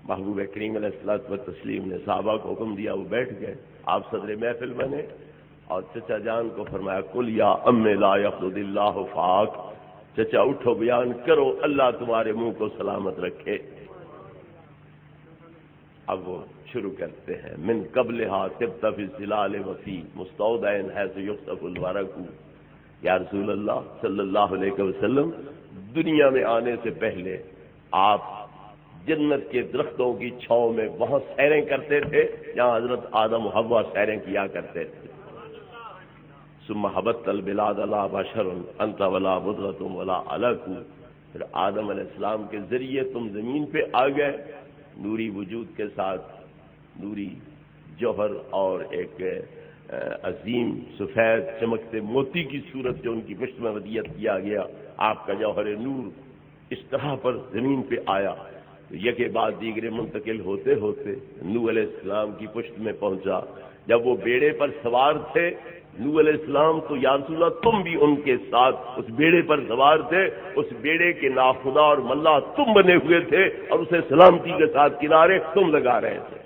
محبوب کریم علیہ الصلوۃ والتسلیم نے صحابہ کو حکم دیا، وہ بیٹھ گئے، آپ صدر محفل بنے اور چچا جان کو فرمایا، قل یا ام لا یخذ اللہ فاک، چچا اٹھو بیان کرو اللہ تمہارے منہ کو سلامت رکھے۔ اب وہ شروع کرتے ہیں، من قبلھا طبت فی الظلال وفی مستودع حیث یخطف الورق، یا رسول اللہ صلی اللہ علیہ وسلم، دنیا میں آنے سے پہلے آپ جنت کے درختوں کی چھاؤں میں وہاں سیریں کرتے تھے جہاں حضرت آدم و حوا سیریں کیا کرتے تھے۔ ثم حبت البلاد لا بشر انت ولا مضغۃ ولا علق، پھر آدم علیہ السلام کے ذریعے تم زمین پہ آ گئے نوری وجود کے ساتھ، نوری جوہر اور ایک عظیم سفید چمکتے موتی کی صورت جو ان کی پشت میں ودیت کیا گیا، آپ کا جوہر نور اس طرح پر زمین پہ آیا، تو یکے بعد دیگرے منتقل ہوتے ہوتے نوح علیہ السلام کی پشت میں پہنچا۔ جب وہ بیڑے پر سوار تھے نوح علیہ السلام، تو یا رسول اللہ تم بھی ان کے ساتھ اس بیڑے پر سوار تھے، اس بیڑے کے ناخدا اور ملا تم بنے ہوئے تھے اور اسے سلامتی کے ساتھ کنارے تم لگا رہے تھے۔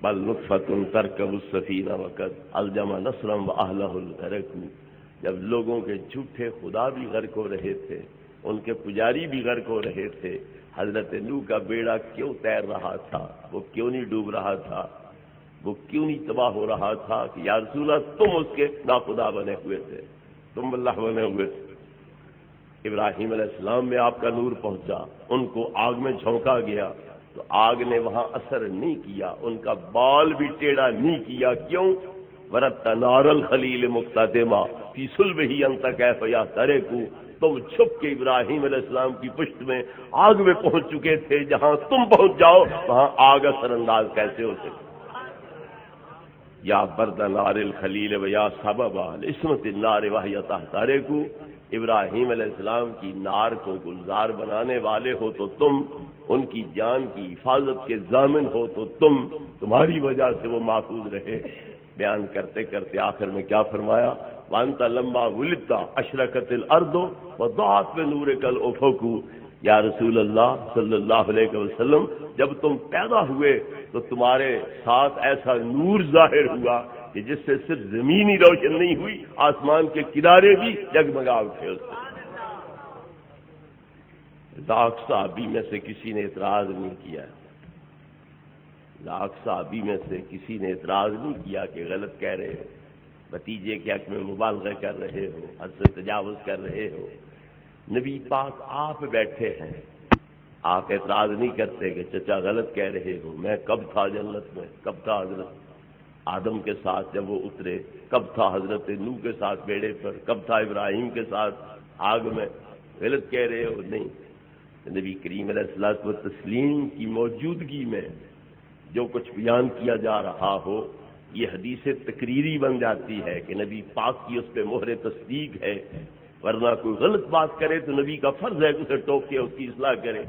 بل نطفۃ ترکب السفینہ وقد الجم نصرا واہلہ الغرق، جب لوگوں کے جھوٹے خدا بھی غرق ہو رہے تھے، ان کے پجاری بھی غرق ہو رہے تھے، حضرت نوح کا بیڑا کیوں تیر رہا تھا، وہ کیوں نہیں ڈوب رہا تھا، وہ کیوں نہیں تباہ ہو رہا تھا کہ یا رسول اللہ تم اس کے ناخدا بنے ہوئے تھے، تم اللہ بنے ہوئے تھے۔ ابراہیم علیہ السلام میں آپ کا نور پہنچا، ان کو آگ میں جھونکا گیا تو آگ نے وہاں اثر نہیں کیا، ان کا بال بھی ٹیڑھا نہیں کیا، کیوں؟ ورت نار الخلیل مقتدما فی صلبہ انت کیف یحترق، تم چھپ کے ابراہیم علیہ السلام کی پشت میں آگ میں پہنچ چکے تھے، جہاں تم پہنچ جاؤ وہاں آگ اثر انداز کیسے ہو سکے؟ یا برد نار الخلیل و یا سبب عصمت النار وہی تحترق، ابراہیم علیہ السلام کی نار کو گلزار بنانے والے ہو تو تم، ان کی جان کی حفاظت کے ضامن ہو تو تم، تمہاری وجہ سے وہ محفوظ رہے۔ بیان کرتے کرتے آخر میں کیا فرمایا؟ وانت لما ولدت اشرقت الارض وضاعت بنورک الافق، یا رسول اللہ صلی اللہ علیہ وسلم، جب تم پیدا ہوئے تو تمہارے ساتھ ایسا نور ظاہر ہوا کہ جس سے صرف زمین ہی روشن نہیں ہوئی، آسمان کے کنارے بھی جگمگا اٹھے اس سے۔ لاکھ صحابی میں سے کسی نے اعتراض نہیں کیا، لاکھ صحابی میں سے کسی نے اعتراض نہیں کیا کہ غلط کہہ رہے ہو، بھتیجے کے حق میں مبالغہ کر رہے ہو، حد سے تجاوز کر رہے ہو۔ نبی پاک آپ بیٹھے ہیں، آپ اعتراض نہیں کرتے کہ چچا غلط کہہ رہے ہو، میں کب تھا جنت میں، کب تھا حضرت آدم کے ساتھ جب وہ اترے، کب تھا حضرت نوح کے ساتھ بیڑے پر، کب تھا ابراہیم کے ساتھ آگ میں، غلط کہہ رہے ہو؟ نہیں، نبی کریم علیہ الصلوۃ والتسلیم کی موجودگی میں جو کچھ بیان کیا جا رہا ہو یہ حدیث تقریری بن جاتی ہے کہ نبی پاک کی اس پہ مہر تصدیق ہے، ورنہ کوئی غلط بات کرے تو نبی کا فرض ہے کہ اسے ٹوک کے اس کی اصلاح کرے،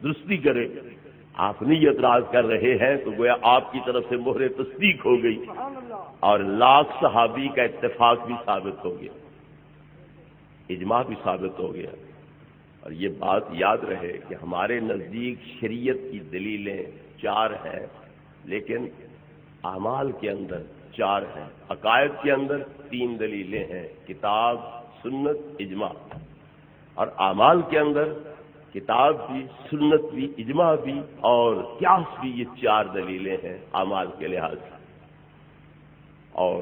درستی کرے۔ آپ نہیں اعتراض کر رہے ہیں تو گویا آپ کی طرف سے مہر تصدیق ہو گئی اور لاکھ صحابی کا اتفاق بھی ثابت ہو گیا، اجماع بھی ثابت ہو گیا۔ اور یہ بات یاد رہے کہ ہمارے نزدیک شریعت کی دلیلیں 4 ہیں، لیکن اعمال کے اندر 4 ہیں، عقائد کے اندر 3 دلیلیں ہیں، کتاب، سنت، اجماع، اور اعمال کے اندر کتاب بھی، سنت بھی، اجماع بھی اور قیاس بھی، یہ 4 دلیلیں ہیں اعمال کے لحاظ سے۔ اور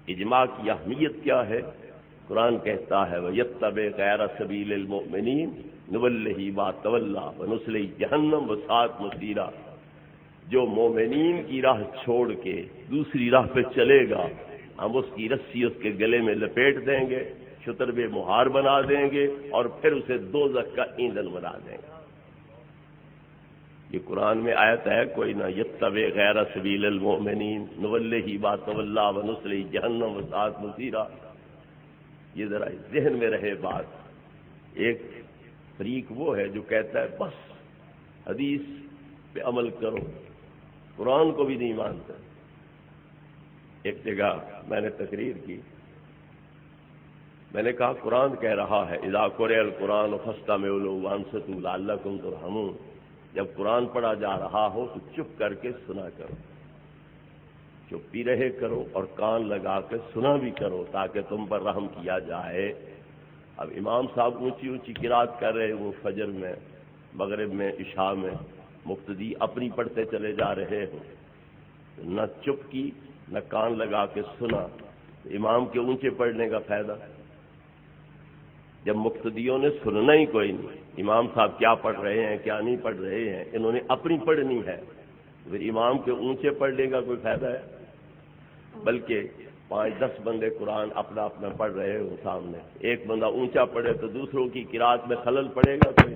اجماع کی اہمیت کیا ہے؟ قرآن کہتا ہے وَيَتَّبِعْ غَيْرَ سَبِيلِ الْمُؤْمِنِينَ نُوَلِّهِ مَا تَوَلَّىٰ وَنُصْلِهِ جَهَنَّمَ وَسَاءَتْ مَصِيرًا، جو مومنین کی راہ چھوڑ کے دوسری راہ پہ چلے گا ہم اس کی رسی اس کے گلے میں لپیٹ دیں گے، شتر بے مہار بنا دیں گے اور پھر اسے دوزخ کا ایندھن بنا دیں گے۔ یہ قرآن میں آیت ہے کوئی نہ، یتبع غیر سبیل المؤمنین نولہ ما تولیٰ ونصلہ جہنم وساءت مصیرا۔ یہ ذرا ذہن میں رہے بات۔ ایک فریق وہ ہے جو کہتا ہے بس حدیث پہ عمل کرو، قرآن کو بھی نہیں مانتا۔ ایک جگہ میں نے تقریر کی، میں نے کہا قرآن کہہ رہا ہے اذا قرئ القرآن فاستمعوا له وانصتوا لعلکم ترحمون، جب قرآن پڑھا جا رہا ہو تو چپ کر کے سنا کرو، چپ بھی رہے کرو اور کان لگا کے سنا بھی کرو تاکہ تم پر رحم کیا جائے۔ اب امام صاحب اونچی اونچی قرات کر رہے وہ فجر میں، مغرب میں، عشاء میں، مقتدی اپنی پڑھتے چلے جا رہے ہو، نہ چپ کی نہ کان لگا کے سنا، امام کے اونچے پڑھنے کا فائدہ؟ جب مقتدیوں نے سننا ہی کوئی نہیں، امام صاحب کیا پڑھ رہے ہیں کیا نہیں پڑھ رہے ہیں، انہوں نے اپنی پڑھنی ہے، پھر امام کے اونچے پڑھنے کا کوئی فائدہ ہے؟ بلکہ 5-10 بندے قرآن اپنا اپنا پڑھ رہے ہو سامنے، ایک بندہ اونچا پڑھے تو دوسروں کی قرات میں خلل پڑے گا کوئی؟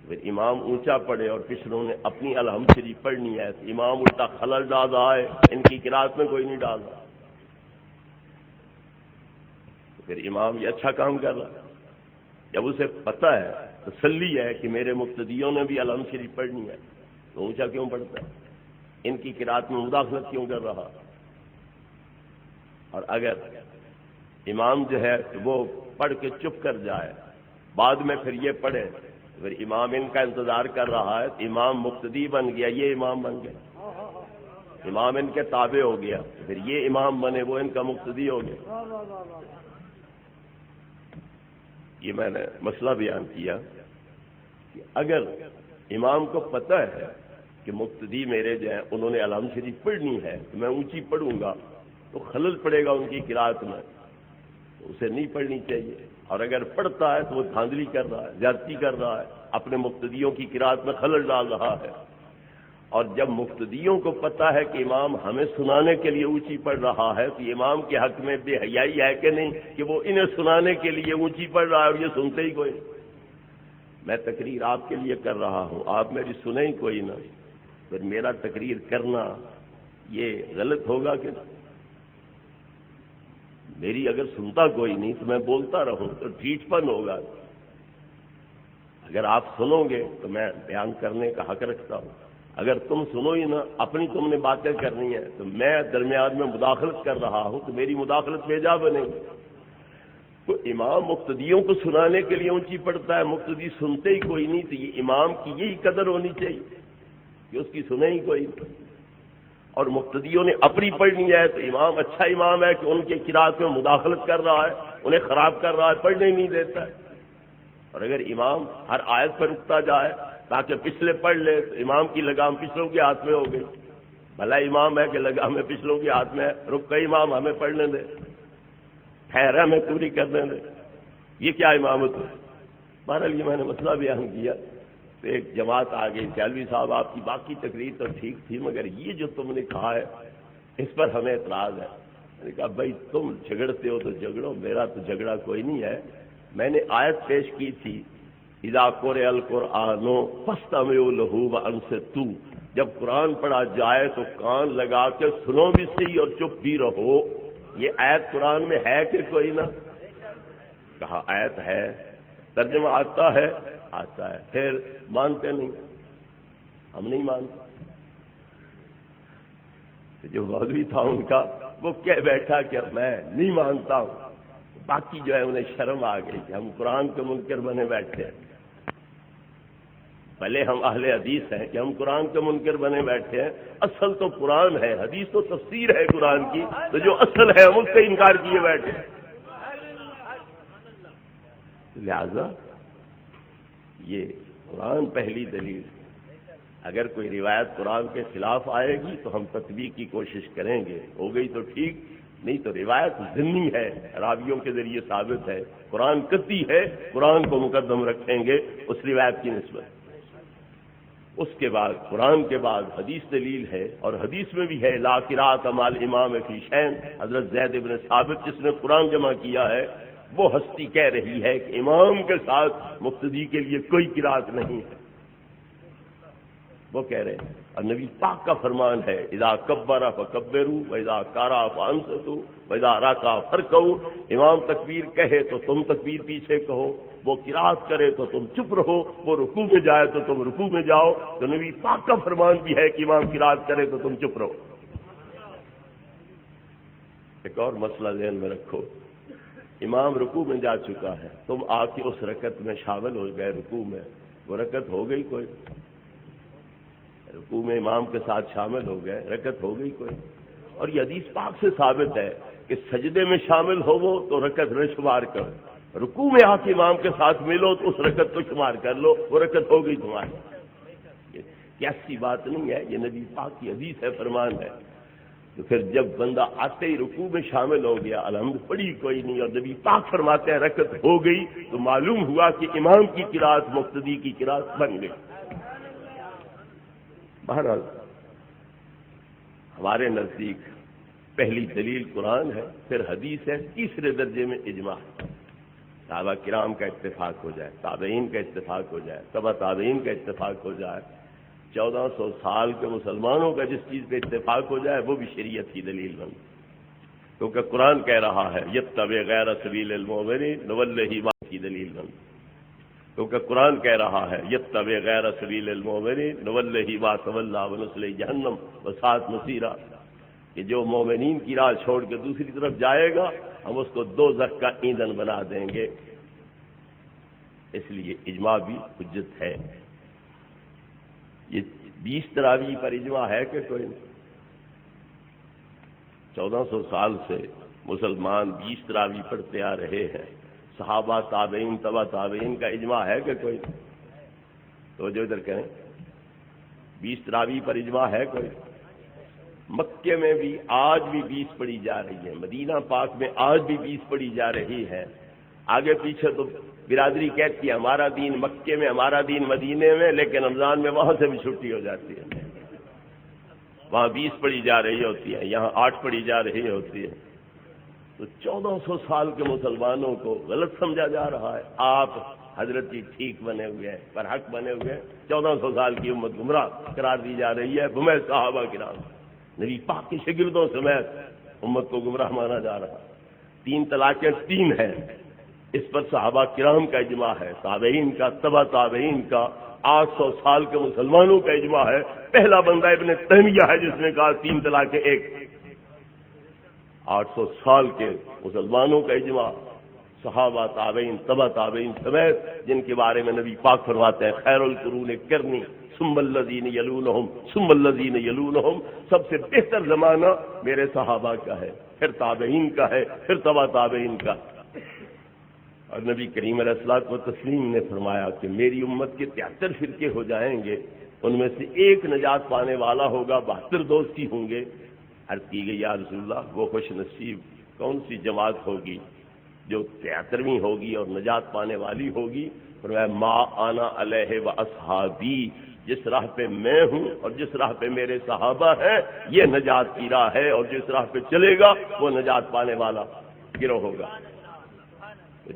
پھر امام اونچا پڑھے اور پچھلوں نے اپنی الحمد شریف پڑھنی ہے تو امام الٹا خلل ڈال رہا ہے، ان کی قرات میں کوئی نہیں ڈال رہا، پھر امام یہ اچھا کام کر رہا ہے۔ جب اسے پتہ ہے، تسلی ہے کہ میرے مقتدیوں نے بھی الحمد شریف پڑھنی ہے تو اونچا کیوں پڑھتا ہے؟ ان کی قرات میں مداخلت کیوں کر رہا؟ اور اگر امام جو ہے وہ پڑھ کے چپ کر جائے، بعد میں پھر یہ پڑھے، پھر امام ان کا انتظار کر رہا ہے، امام مقتدی بن گیا، یہ امام بن گیا، امام ان کے تابع ہو گیا، پھر یہ امام بنے وہ ان کا مقتدی ہو گیا۔ یہ میں نے مسئلہ بیان کیا کہ اگر امام کو پتہ ہے کہ مقتدی میرے جو ہیں انہوں نے الحمد شریف پڑھنی ہے تو میں اونچی پڑھوں گا تو خلل پڑے گا ان کی قرات میں، تو اسے نہیں پڑھنی چاہیے، اور اگر پڑھتا ہے تو وہ دھاندلی کر رہا ہے، زیادتی کر رہا ہے، اپنے مقتدیوں کی قرات میں خلل ڈال رہا ہے۔ اور جب مقتدیوں کو پتہ ہے کہ امام ہمیں سنانے کے لیے اونچی پڑھ رہا ہے تو امام کے حق میں بے حیائی ہے کہ نہیں کہ وہ انہیں سنانے کے لیے اونچی پڑھ رہا ہے اور یہ سنتے ہی کوئی نہیں؟ میں تقریر آپ کے لیے کر رہا ہوں، آپ میری سنیں ہی کوئی نہ، پھر میرا تقریر کرنا یہ غلط ہوگا کہ میری اگر سنتا کوئی نہیں تو میں بولتا رہوں تو ٹھیٹ پن ہوگا۔ اگر آپ سنو گے تو میں بیان کرنے کا حق رکھتا ہوں، اگر تم سنو ہی نہ، اپنی تم نے باتیں کرنی ہیں تو میں درمیان میں مداخلت کر رہا ہوں تو میری مداخلت بے جا بنے گی۔ تو امام مقتدیوں کو سنانے کے لیے اونچی پڑھتا ہے، مقتدی سنتے ہی کوئی نہیں، تو یہ امام کی یہی قدر ہونی چاہیے کہ اس کی سنے ہی کوئی نہیں، اور مقتدیوں نے اپنی پڑھنی ہے تو امام اچھا امام ہے کہ ان کے قرات میں مداخلت کر رہا ہے، انہیں خراب کر رہا ہے، پڑھنے ہی نہیں دیتا ہے۔ اور اگر امام ہر آیت پر رکتا جائے تاکہ پچھلے پڑھ لے تو امام کی لگام پچھلوں کے ہاتھ میں ہو گئی، بھلا امام ہے کہ لگام ہے پچھلوں کے ہاتھ میں ہے، رک گئی امام ہمیں پڑھنے دے، خیر ہمیں پوری کرنے دے، یہ کیا امامت ہے؟ بہرحال یہ میں نے مسئلہ بیان کیا تو ایک جماعت آ گئی، چالوی صاحب آپ کی باقی تقریر تو ٹھیک تھی مگر یہ جو تم نے کہا ہے اس پر ہمیں اعتراض ہے۔ میں نے کہا بھائی تم جھگڑتے ہو تو جھگڑو، میرا تو جھگڑا کوئی نہیں ہے۔ میں نے آیت پیش کی تھی اذا قرئ القرآن فاستمعوا له وانصتوا، جب قرآن پڑھا جائے تو کان لگا کے سنو بھی صحیح اور چپ بھی رہو۔ یہ آیت قرآن میں ہے کہ کوئی نہ؟ کہا آیت ہے۔ ترجمہ آتا ہے؟ آتا ہے۔ پھر مانتے نہیں؟ ہم نہیں مانتے۔ جو مولوی تھا ان کا وہ کہہ بیٹھا کہ میں نہیں مانتا ہوں، باقی جو ہے انہیں شرم آ گئی کہ ہم قرآن کے منکر بنے بیٹھے ہیں۔ پہلے ہم اہل حدیث ہیں کہ ہم قرآن کے منکر بنے بیٹھے ہیں، اصل تو قرآن ہے، حدیث تو تفسیر ہے قرآن کی، تو جو اصل ہے ہم اس سے انکار کیے بیٹھے ہیں۔ لہذا یہ قرآن پہلی دلیل، اگر کوئی روایت قرآن کے خلاف آئے گی تو ہم تطبیق کی کوشش کریں گے، ہو گئی تو ٹھیک، نہیں تو روایت ضمنی ہے، راویوں کے ذریعے ثابت ہے، قرآن قطعی ہے، قرآن کو مقدم رکھیں گے اس روایت کی نسبت۔ اس کے بعد قرآن کے بعد حدیث دلیل ہے، اور حدیث میں بھی ہے لا قراءۃ مع الامام فی شیء، حضرت زید بن ثابت جس نے قرآن جمع کیا ہے وہ ہستی کہہ رہی ہے کہ امام کے ساتھ مقتدی کے لیے کوئی قراءت نہیں ہے، وہ کہہ رہے ہیں۔ اور نبی پاک کا فرمان ہے اذا کبر فکبروا واذا قرأ فانصتوا واذا رکع فارکعوا، امام تکبیر کہے تو تم تکبیر پیچھے کہو، وہ قرأت کرے تو تم چپ رہو، وہ رکوع میں جائے تو تم رکوع میں جاؤ۔ تو نبی پاک کا فرمان بھی ہے کہ امام قرأت کرے تو تم چپ رہو۔ ایک اور مسئلہ ذہن میں رکھو، امام رکوع میں جا چکا ہے، تم آ کے اس رکعت میں شامل ہو گئے، رکوع میں، وہ رکعت ہو گئی کوئی؟ رکوع میں امام کے ساتھ شامل ہو گئے، رکعت ہو گئی کوئی؟ اور یہ حدیث پاک سے ثابت ہے کہ سجدے میں شامل ہو وہ تو رکعت نہ شمار کرو، رکوع میں آ کے امام کے ساتھ ملو تو اس رکعت کو شمار کر لو، وہ رکعت ہو گئی تمہاری۔ یہ ایسی بات نہیں ہے، یہ نبی پاک کی حدیث ہے، فرمان ہے۔ تو پھر جب بندہ آتے ہی رکوع میں شامل ہو گیا، الحمد پڑھی کوئی نہیں، اور نبی پاک فرماتے ہیں رکعت ہو گئی، تو معلوم ہوا کہ امام کی قرأت مقتدی کی قرأت بن گئی۔ بہرحال ہمارے نزدیک پہلی دلیل قرآن ہے، پھر حدیث ہے، تیسرے درجے میں اجماع، صحابہ کرام کا اتفاق ہو جائے، تابعین کا اتفاق ہو جائے، تبع تابعین کا اتفاق ہو جائے، 1400 سال کے مسلمانوں کا جس چیز پہ اتفاق ہو جائے وہ بھی شریعت کی دلیل بن، کیونکہ قرآن کہہ رہا ہے یتبع غیر سبیل المؤمنین نولہ ما کی دلیل بن، کیونکہ قرآن کہہ رہا ہے یتبع غیر سبیل المؤمنین نولہ ما تولی ونصلہ جہنم وساءت مصیرا، کہ جو مومنین کی راہ چھوڑ کے دوسری طرف جائے گا ہم اس کو دوزخ کا ایندھن بنا دیں گے۔ اس لیے اجماع بھی حجت ہے۔ یہ 20 تراویح پر اجماع ہے کہ کوئی نہیں؟ 1400 سال سے مسلمان 20 تراویح پڑھتے آ رہے ہیں، صحابہ تابعین تبع تابعین کا اجماع ہے کہ کوئی؟ تو جو ادھر کہیں 20 تراویح پر اجماع ہے کوئی؟ مکے میں بھی آج بھی 20 پڑھی جا رہی ہے، مدینہ پاک میں آج بھی 20 پڑھی جا رہی ہے۔ آگے پیچھے تو برادری کہتی ہے ہمارا دین مکے میں، ہمارا دین مدینے میں، لیکن رمضان میں وہاں سے بھی چھٹی ہو جاتی ہے، وہاں 20 پڑھی جا رہی ہوتی ہے، یہاں 8 پڑھی جا رہی ہوتی ہے۔ تو 1400 سال کے مسلمانوں کو غلط سمجھا جا رہا ہے، آپ حضرت جی ٹھیک بنے ہوئے ہیں، پر حق بنے ہوئے ہیں، 1400 سال کی امت گمراہ قرار دی جا رہی ہے، بمحض صحابہ کرام، نبی پاک کے شاگردوں سمیت امت کو گمراہ مانا جا رہا۔ 3 طلاقیں 3 ہیں، اس پر صحابہ کرام کا اجماع ہے، تابعین کا، تبع تابعین کا، 800 سال کے مسلمانوں کا اجماع ہے۔ پہلا بندہ ابن تیمیہ ہے جس نے کہا 3 طلاقیں 1۔ 800 سال کے مسلمانوں کا اجماع، صحابہ تابعین تبع تابعین سمیت، جن کے بارے میں نبی پاک فرماتے ہیں خیر القرون قرنی ثم الذین یلونہم ثم الذین یلونہم، سب سے بہتر زمانہ میرے صحابہ کا ہے، پھر تابعین کا ہے، پھر تبع تابعین کا۔ اور نبی کریم علیہ الصلوۃ والتسلیم نے فرمایا کہ میری امت کے 73 فرقے ہو جائیں گے، ان میں سے ایک نجات پانے والا ہوگا، 72 دوستی ہوں گے۔ عرض کی گئی یا رسول اللہ وہ خوش نصیب کون سی جماعت ہوگی جو 73ویں ہوگی اور نجات پانے والی ہوگی؟ فرمایا ما انا علیہ و اصحابی، جس راہ پہ میں ہوں اور جس راہ پہ میرے صحابہ ہیں یہ نجات کی راہ ہے، اور جس راہ پہ چلے گا وہ نجات پانے والا گروہ ہوگا۔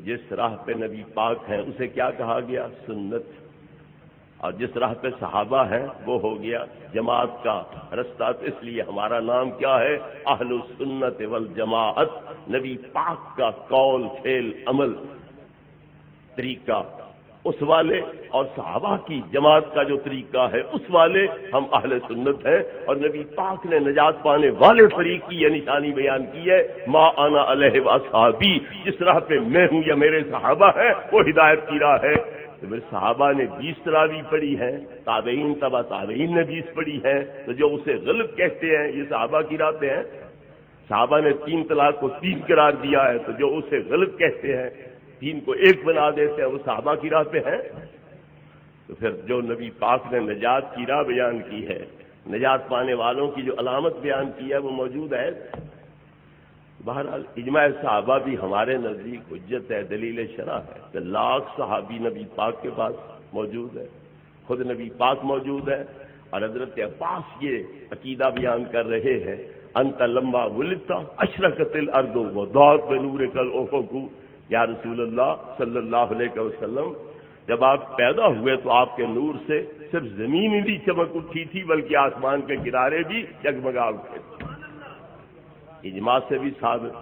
جس راہ پہ نبی پاک ہیں اسے کیا کہا گیا؟ سنت. اور جس راہ پہ صحابہ ہیں وہ ہو گیا جماعت کا رستہ. تو اس لیے ہمارا نام کیا ہے؟ اہل السنت والجماعت. نبی پاک کا قول فعل عمل طریقہ اس والے اور صحابہ کی جماعت کا جو طریقہ ہے اس والے ہم اہل سنت ہیں. اور نبی پاک نے نجات پانے والے فریق کی یہ نشانی بیان کی ہے، ما انا علیہ واصحابی. جس راہ پہ میں ہوں یا میرے صحابہ ہیں وہ ہدایت کی راہ ہے. تو میرے صحابہ نے 20 تراویح پڑھی ہیں، تابعین تبع تابعین نے 20 پڑھی ہیں. تو جو اسے غلط کہتے ہیں یہ صحابہ کی راہ پہ ہیں. صحابہ نے 3 طلاق کو 3 قرار دیا ہے، تو جو اسے غلط کہتے ہیں 3 کو 1 بنا دیتے ہیں وہ صحابہ کی راہ پہ ہیں. تو پھر جو نبی پاک نے نجات کی راہ بیان کی ہے، نجات پانے والوں کی جو علامت بیان کی ہے وہ موجود ہے. بہرحال اجماع صحابہ بھی ہمارے نزدیک حجت ہے، دلیل شرع ہے. تو لاکھ صحابی نبی پاک کے پاس موجود ہے، خود نبی پاک موجود ہے. اور حضرت عباس یہ عقیدہ بیان کر رہے ہیں، انت لما ولدت اشرقت الارض وضاءت بنورک الافق. یا رسول اللہ صلی اللہ علیہ وسلم، جب آپ پیدا ہوئے تو آپ کے نور سے صرف زمین ہی نہیں چمک اٹھی تھی بلکہ آسمان کے کنارے بھی جگمگا اٹھے. اجماع سے بھی ثابت،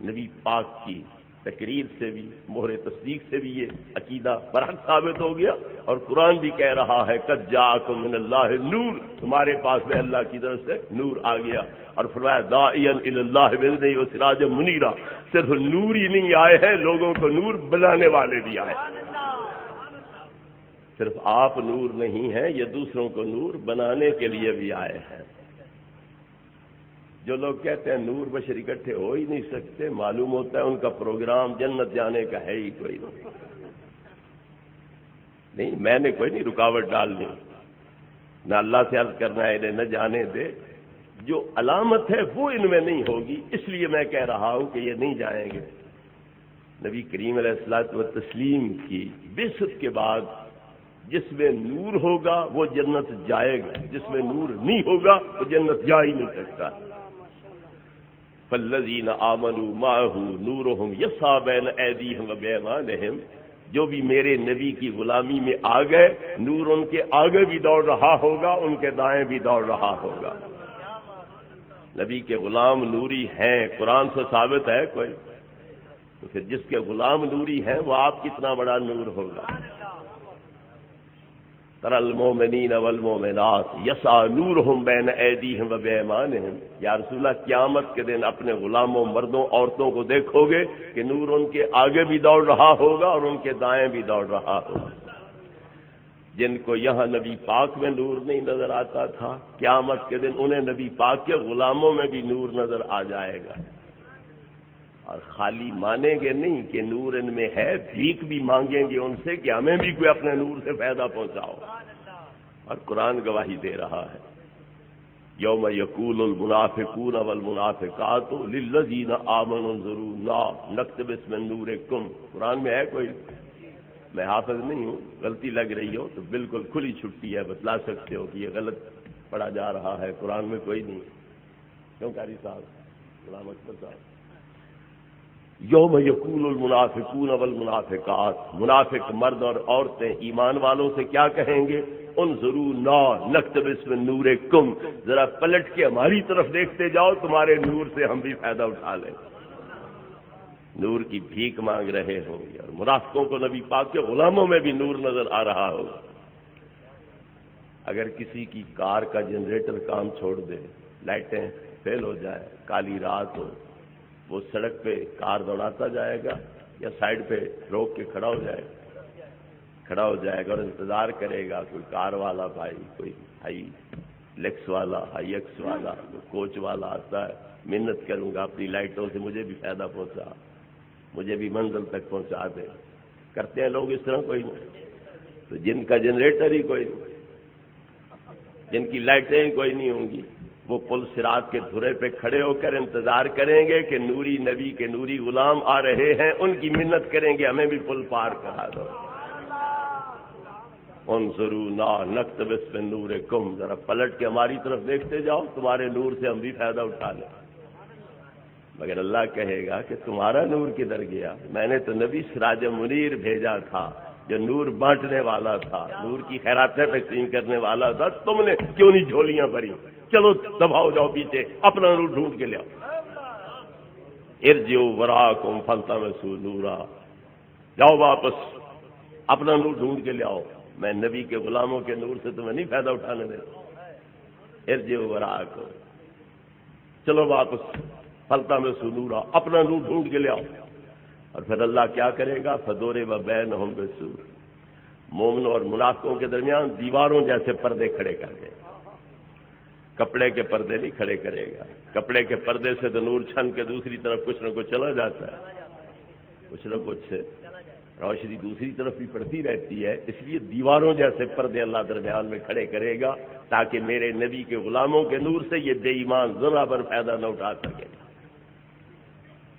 نبی پاک کی تقریر سے بھی، مہر تصدیق سے بھی یہ عقیدہ برحق ثابت ہو گیا. اور قرآن بھی کہہ رہا ہے قد جاءکم من اللہ نور، تمہارے پاس میں اللہ کی طرف سے نور آ گیا. اور فرمایا داعیا الی اللہ باذنہ وسراجا منیرا. صرف نور ہی نہیں آئے ہیں، لوگوں کو نور بنانے والے بھی آئے. صرف آپ نور نہیں ہیں، یہ دوسروں کو نور بنانے کے لیے بھی آئے ہیں. جو لوگ کہتے ہیں نور بشر اکٹھے ہو ہی نہیں سکتے، معلوم ہوتا ہے ان کا پروگرام جنت جانے کا ہے ہی کوئی نہیں. میں نے کوئی نہیں رکاوٹ ڈالنی، نہ اللہ سے عرض کرنا ہے انہیں نہ جانے دے. جو علامت ہے وہ ان میں نہیں ہوگی، اس لیے میں کہہ رہا ہوں کہ یہ نہیں جائیں گے. نبی کریم علیہ الصلوۃ والتسلیم کی بعثت کے بعد جس میں نور ہوگا وہ جنت جائے گا، جس میں نور نہیں ہوگا وہ جنت جا ہی نہیں سکتا. فالذین آمنوا معہ نورہم یسعی بین ایدیہم وبایمانہم. جو بھی میرے نبی کی غلامی میں آ گئے، نور ان کے آگے بھی دوڑ رہا ہوگا، ان کے دائیں بھی دوڑ رہا ہوگا. نبی کے غلام نوری ہیں، قرآن سے ثابت ہے کوئی؟ تو پھر جس کے غلام نوری ہیں وہ آپ کتنا بڑا نور ہوگا. تری المؤمنین والمؤمنات یسعی نورہم بین ایدیہم وبایمانہم. یا رسول اللہ قیامت کے دن اپنے غلاموں، مردوں، عورتوں کو دیکھو گے کہ نور ان کے آگے بھی دوڑ رہا ہوگا اور ان کے دائیں بھی دوڑ رہا ہوگا. جن کو یہاں نبی پاک میں نور نہیں نظر آتا تھا، قیامت کے دن انہیں نبی پاک کے غلاموں میں بھی نور نظر آ جائے گا. اور خالی مانیں گے نہیں کہ نور ان میں ہے، بھیک بھی مانگیں گے ان سے کہ ہمیں بھی کوئی اپنے نور سے فائدہ پہنچاؤ. اور قرآن گواہی دے رہا ہے یوم یقول المنافقون والمنافقات للذین آمنوا انظرونا نقتبس من نورکم. قرآن میں ہے کوئی؟ میں حافظ نہیں ہوں، غلطی لگ رہی ہو تو بالکل کھلی چھٹی ہے، بتلا سکتے ہو کہ یہ غلط پڑھا جا رہا ہے. قرآن میں کوئی نہیں. کیوں قاری صاحب، غلام اکبر صاحب؟ یوم یقول المنافقون والمنافقات، منافق مرد اور عورتیں ایمان والوں سے کیا کہیں گے؟ انظرونا نقتبس من نورکم، ذرا پلٹ کے ہماری طرف دیکھتے جاؤ، تمہارے نور سے ہم بھی فائدہ اٹھا لیں. نور کی بھیک مانگ رہے ہوں گے. اور منافقوں کو نبی پاک کے غلاموں میں بھی نور نظر آ رہا ہوگا. اگر کسی کی کار کا جنریٹر کام چھوڑ دے، لائٹیں فیل ہو جائے، کالی رات ہو، وہ سڑک پہ کار دوڑاتا جائے گا یا سائڈ پہ روک کے کھڑا ہو جائے گا اور انتظار کرے گا کوئی کار والا بھائی، کوئی ہائی لیکس والا، ہائی ایکس والا، کوچ والا آتا ہے، محنت کروں گا اپنی لائٹوں سے مجھے بھی فائدہ پہنچا، مجھے بھی منزل تک پہنچا دے. کرتے ہیں لوگ اس طرح؟ کوئی نہیں. تو جن کا جنریٹر ہی کوئی نہیں، جن کی لائٹیں ہی کوئی نہیں ہوں گی، وہ پل صراط کے دھرے پہ کھڑے ہو کر انتظار کریں گے کہ نوری نبی کے نوری غلام آ رہے ہیں، ان کی منت کریں گے ہمیں بھی پل پار کرا دو. انظرونا نقتبس من نورکم، ذرا پلٹ کے ہماری طرف دیکھتے جاؤ، تمہارے نور سے ہم بھی فائدہ اٹھا لیں. مگر اللہ کہے گا کہ تمہارا نور کدھر گیا؟ میں نے تو نبی سراج منیر بھیجا تھا جو نور بانٹنے والا تھا، نور کی خیراتیں تقسیم کرنے والا تھا، تم نے کیوں نہیں جھولیاں بھری؟ چلو دباؤ جاؤ پیچھے، اپنا نور ڈھونڈ کے لے آؤ۔ ارجعوا وراءکم فالتمسوا نورا، جاؤ واپس اپنا نور ڈھونڈ کے لے آؤ، میں نبی کے غلاموں کے نور سے تمہیں نہیں فائدہ اٹھانے دیتا۔ ارجعوا وراءکم، چلو واپس، فالتمسوا نورا، اپنا نور ڈھونڈ کے لے آؤ۔ اور پھر اللہ کیا کرے گا؟ فضرب بینہم بسور، مومنوں اور منافقوں کے درمیان دیواروں جیسے پردے کھڑے کر دے۔ کپڑے کے پردے نہیں کھڑے کرے گا، کپڑے کے پردے سے تو نور چھن کے دوسری طرف کچھ نہ کچھ چلا جاتا ہے، کچھ نہ کچھ روشنی دوسری طرف بھی پڑتی رہتی ہے، اس لیے دیواروں جیسے پردے اللہ درمیان میں کھڑے کرے گا تاکہ میرے نبی کے غلاموں کے نور سے یہ بے ایمان ذرا بر فائدہ نہ اٹھا سکے۔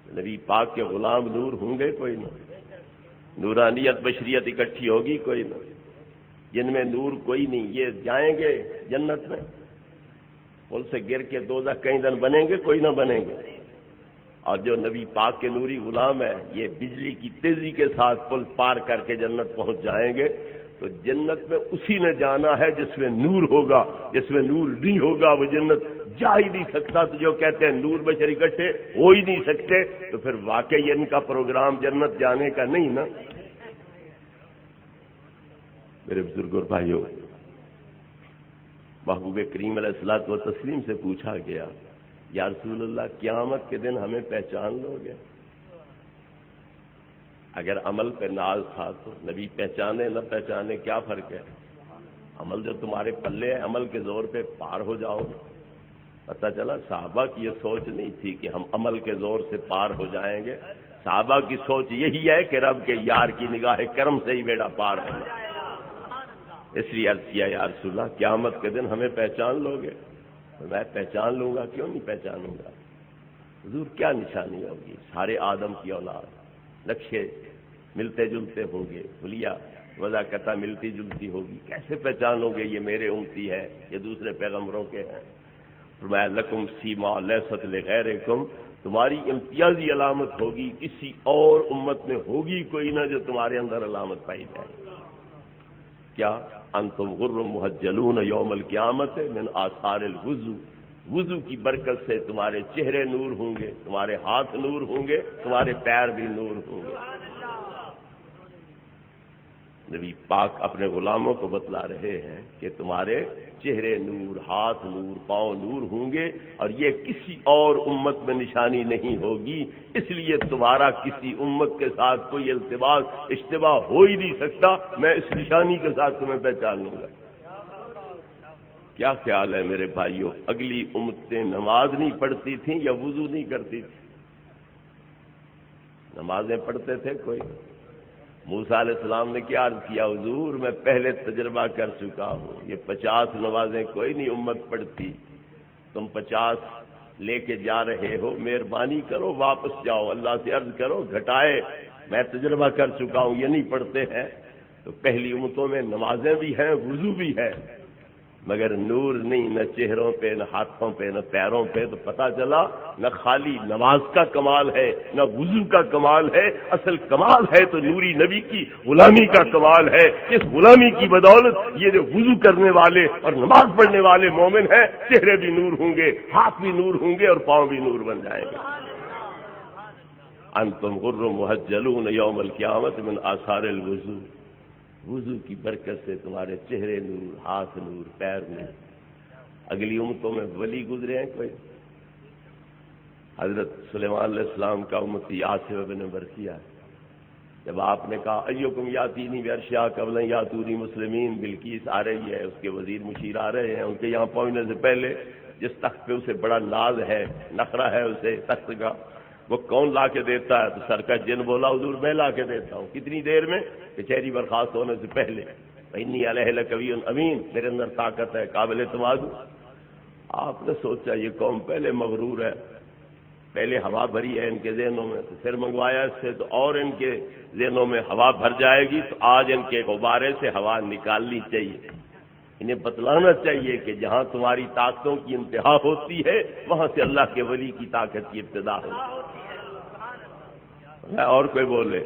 نبی پاک کے غلام نور ہوں گے کوئی نہ، نورانیت بشریت اکٹھی ہوگی کوئی نہ، جن میں نور کوئی نہیں، یہ جائیں گے جنت میں، پل سے گر کے دوزخ کئی دن بنیں گے؟ کوئی نہ بنیں گے۔ اور جو نبی پاک کے نوری غلام ہے یہ بجلی کی تیزی کے ساتھ پل پار کر کے جنت پہنچ جائیں گے۔ تو جنت میں اسی نے جانا ہے جس میں نور ہوگا، جس میں نور نہیں ہوگا وہ جنت جا ہی نہیں سکتا۔ تو جو کہتے ہیں نور بشر اکٹھے ہو ہی نہیں سکتے، تو پھر واقعی ان کا پروگرام جنت جانے کا نہیں نا۔ میرے بزرگ اور بھائیوں، محبوب کریم علیہ الصلوۃ والتسلیم سے پوچھا گیا، یا رسول اللہ قیامت کے دن ہمیں پہچان لو گے؟ اگر عمل پہ ناز تھا تو نبی پہچانے نہ پہچانے کیا فرق ہے؟ عمل جو تمہارے پلے ہے، عمل کے زور پہ پار ہو جاؤ۔ پتہ چلا صحابہ کی یہ سوچ نہیں تھی کہ ہم عمل کے زور سے پار ہو جائیں گے، صحابہ کی سوچ یہی ہے کہ رب کے یار کی نگاہ کرم سے ہی بیڑا پار ہو۔ اس لیے عرض کیا، یا رسول اللہ قیامت کے دن ہمیں پہچان لو گے؟ میں پہچان لوں گا، کیوں نہیں پہچانوں گا؟ حضور کیا نشانی ہوگی؟ سارے آدم کی اولاد، نقشے ملتے جلتے ہوں گے، حلیہ وضاقتہ ملتی جلتی ہوگی، کیسے پہچانو گے یہ میرے امتی ہے، یہ دوسرے پیغمبروں کے ہیں؟ فرمایا لکم سیما لیست لغیرکم، تمہاری امتیازی علامت ہوگی، کسی اور امت میں ہوگی کوئی نہ جو تمہارے اندر علامت پائی جائے۔ کیا؟ انتم غر محجلون یوم القیامت من آثار الوضو، وضو کی برکت سے تمہارے چہرے نور ہوں گے، تمہارے ہاتھ نور ہوں گے، تمہارے پیر بھی نور ہوں گے۔ نبی پاک اپنے غلاموں کو بتلا رہے ہیں کہ تمہارے چہرے نور، ہاتھ نور، پاؤں نور ہوں گے، اور یہ کسی اور امت میں نشانی نہیں ہوگی، اس لیے تمہارا کسی امت کے ساتھ کوئی التباس اشتباہ ہو ہی نہیں سکتا، میں اس نشانی کے ساتھ تمہیں پہچان لوں گا۔ کیا خیال ہے میرے بھائیوں، اگلی امتیں نماز نہیں پڑھتی تھیں یا وضو نہیں کرتی تھیں؟ نمازیں پڑھتے تھے کوئی؟ موسیٰ علیہ السلام نے کیا عرض کیا، حضور میں پہلے تجربہ کر چکا ہوں، یہ 50 نمازیں کوئی نہیں امت پڑھتی، تم 50 لے کے جا رہے ہو، مہربانی کرو واپس جاؤ، اللہ سے عرض کرو گھٹائے، میں تجربہ کر چکا ہوں یہ نہیں پڑھتے ہیں۔ تو پہلی امتوں میں نمازیں بھی ہیں، وضو بھی ہے، مگر نور نہیں، نہ چہروں پہ، نہ ہاتھوں پہ، نہ پیروں پہ۔ تو پتہ چلا نہ خالی نماز کا کمال ہے، نہ وضو کا کمال ہے، اصل کمال ہے تو نوری نبی کی غلامی کا کمال ہے۔ اس غلامی کی بدولت یہ جو وضو کرنے والے اور نماز پڑھنے والے مومن ہیں، چہرے بھی نور ہوں گے، ہاتھ بھی نور ہوں گے، اور پاؤں بھی نور بن جائیں گے۔ انتم غر محجلون یوم القیامت من آثار الوضو، وضو کی برکت سے تمہارے چہرے نور، ہاتھ نور، پیر نور۔ اگلی امتوں میں ولی گزرے ہیں کوئی؟ حضرت سلیمان علیہ السلام کا امتی آصف بن برقیہ، جب آپ نے کہا ایکم یاتینی بعرشہا قبل ان یاتونی مسلمین، بلقیس آ رہی ہے، اس کے وزیر مشیر آ رہے ہیں، ان کے یہاں پہنچنے سے پہلے جس تخت پہ اسے بڑا ناز ہے، نخرہ ہے اسے تخت کا، وہ کون لا کے دیتا ہے؟ تو سرکش جن بولا حضور میں لا کے دیتا ہوں۔ کتنی دیر میں؟ کچہری برخاست ہونے سے پہلے۔ انی علیہ لقوی امین، میرے اندر طاقت ہے، قابل اعتماد ہوں۔ آپ نے سوچا یہ قوم پہلے مغرور ہے، پہلے ہوا بھری ہے ان کے ذہنوں میں، تو پھر منگوایا اس سے تو اور ان کے ذہنوں میں ہوا بھر جائے گی، تو آج ان کے غبارے سے ہوا نکالنی چاہیے۔ انہیں بتلانا چاہیے کہ جہاں تمہاری طاقتوں کی انتہا ہوتی ہے وہاں سے اللہ کے ولی کی طاقت کی ابتدا ہوتی ہے۔ اور کوئی بولے،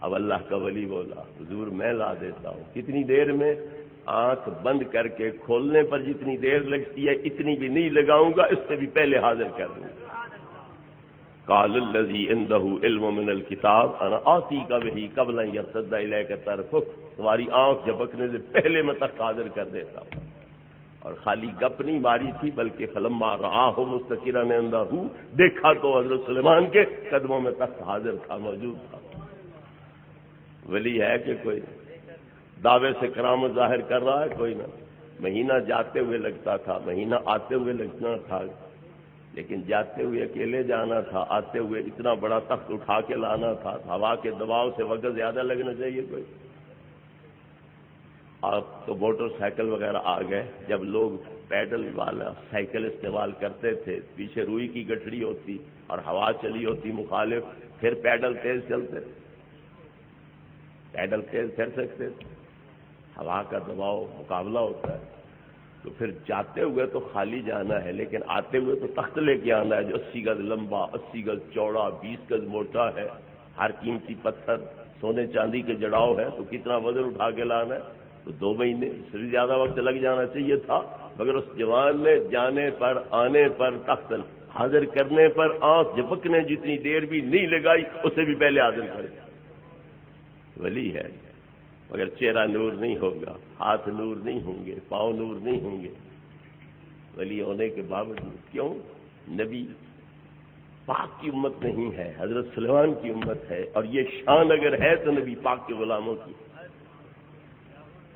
اب اللہ کا ولی بولا، حضور میں لا دیتا ہوں۔ کتنی دیر میں؟ آنکھ بند کر کے کھولنے پر جتنی دیر لگتی ہے اتنی بھی نہیں لگاؤں گا، اس سے بھی پہلے حاضر کر دوں گا۔ قال الذی عنده علم من الکتاب انا آتیک بہ قبل ان یرتد الیک طرفک، تمہاری آنکھ جھپکنے سے پہلے میں تک حاضر کر دیتا ہوں۔ اور خالی گپ نہیں ماری تھی، بلکہ فلما رآہ مستقرا عنده، دیکھا تو حضرت سلیمان کے قدموں میں تک حاضر تھا، موجود تھا۔ ولی ہے کہ کوئی دعوے سے کرامت ظاہر کر رہا ہے؟ کوئی نہ۔ مہینہ جاتے ہوئے لگتا تھا، مہینہ آتے ہوئے لگنا تھا، لیکن جاتے ہوئے اکیلے جانا تھا، آتے ہوئے اتنا بڑا تخت اٹھا کے لانا تھا، ہوا کے دباؤ سے وقت زیادہ لگنا چاہیے کوئی۔ اب تو موٹر سائیکل وغیرہ آ گئے، جب لوگ پیڈل والا سائیکل استعمال کرتے تھے، پیچھے روئی کی گٹھڑی ہوتی اور ہوا چلی ہوتی مخالف، پھر پیڈل تیز چلتے تھے، پیڈل تیز کر سکتے تھے، ہوا کا دباؤ مقابلہ ہوتا ہے۔ تو پھر جاتے ہوئے تو خالی جانا ہے، لیکن آتے ہوئے تو تخت لے کے آنا ہے جو 80 گز لمبا، 80 گز چوڑا، 20 گز موٹا ہے، ہر قیمتی پتھر سونے چاندی کے جڑاؤ ہے، تو کتنا وزن اٹھا کے لانا ہے۔ تو 2 مہینے سے بھی زیادہ وقت لگ جانا چاہیے تھا، مگر اس جوان نے جانے پر، آنے پر، تخت حاضر کرنے پر آنکھ جھپکنے جتنی دیر بھی نہیں لگائی، اسے بھی پہلے حاضر کر دیا۔ ولی ہے، مگر چہرہ نور نہیں ہوگا، ہاتھ نور نہیں ہوں گے، پاؤں نور نہیں ہوں گے، ولی ہونے کے باوجود۔ کیوں؟ نبی پاک کی امت نہیں ہے، حضرت سلیمان کی امت ہے، اور یہ شان اگر ہے تو نبی پاک کے غلاموں کی۔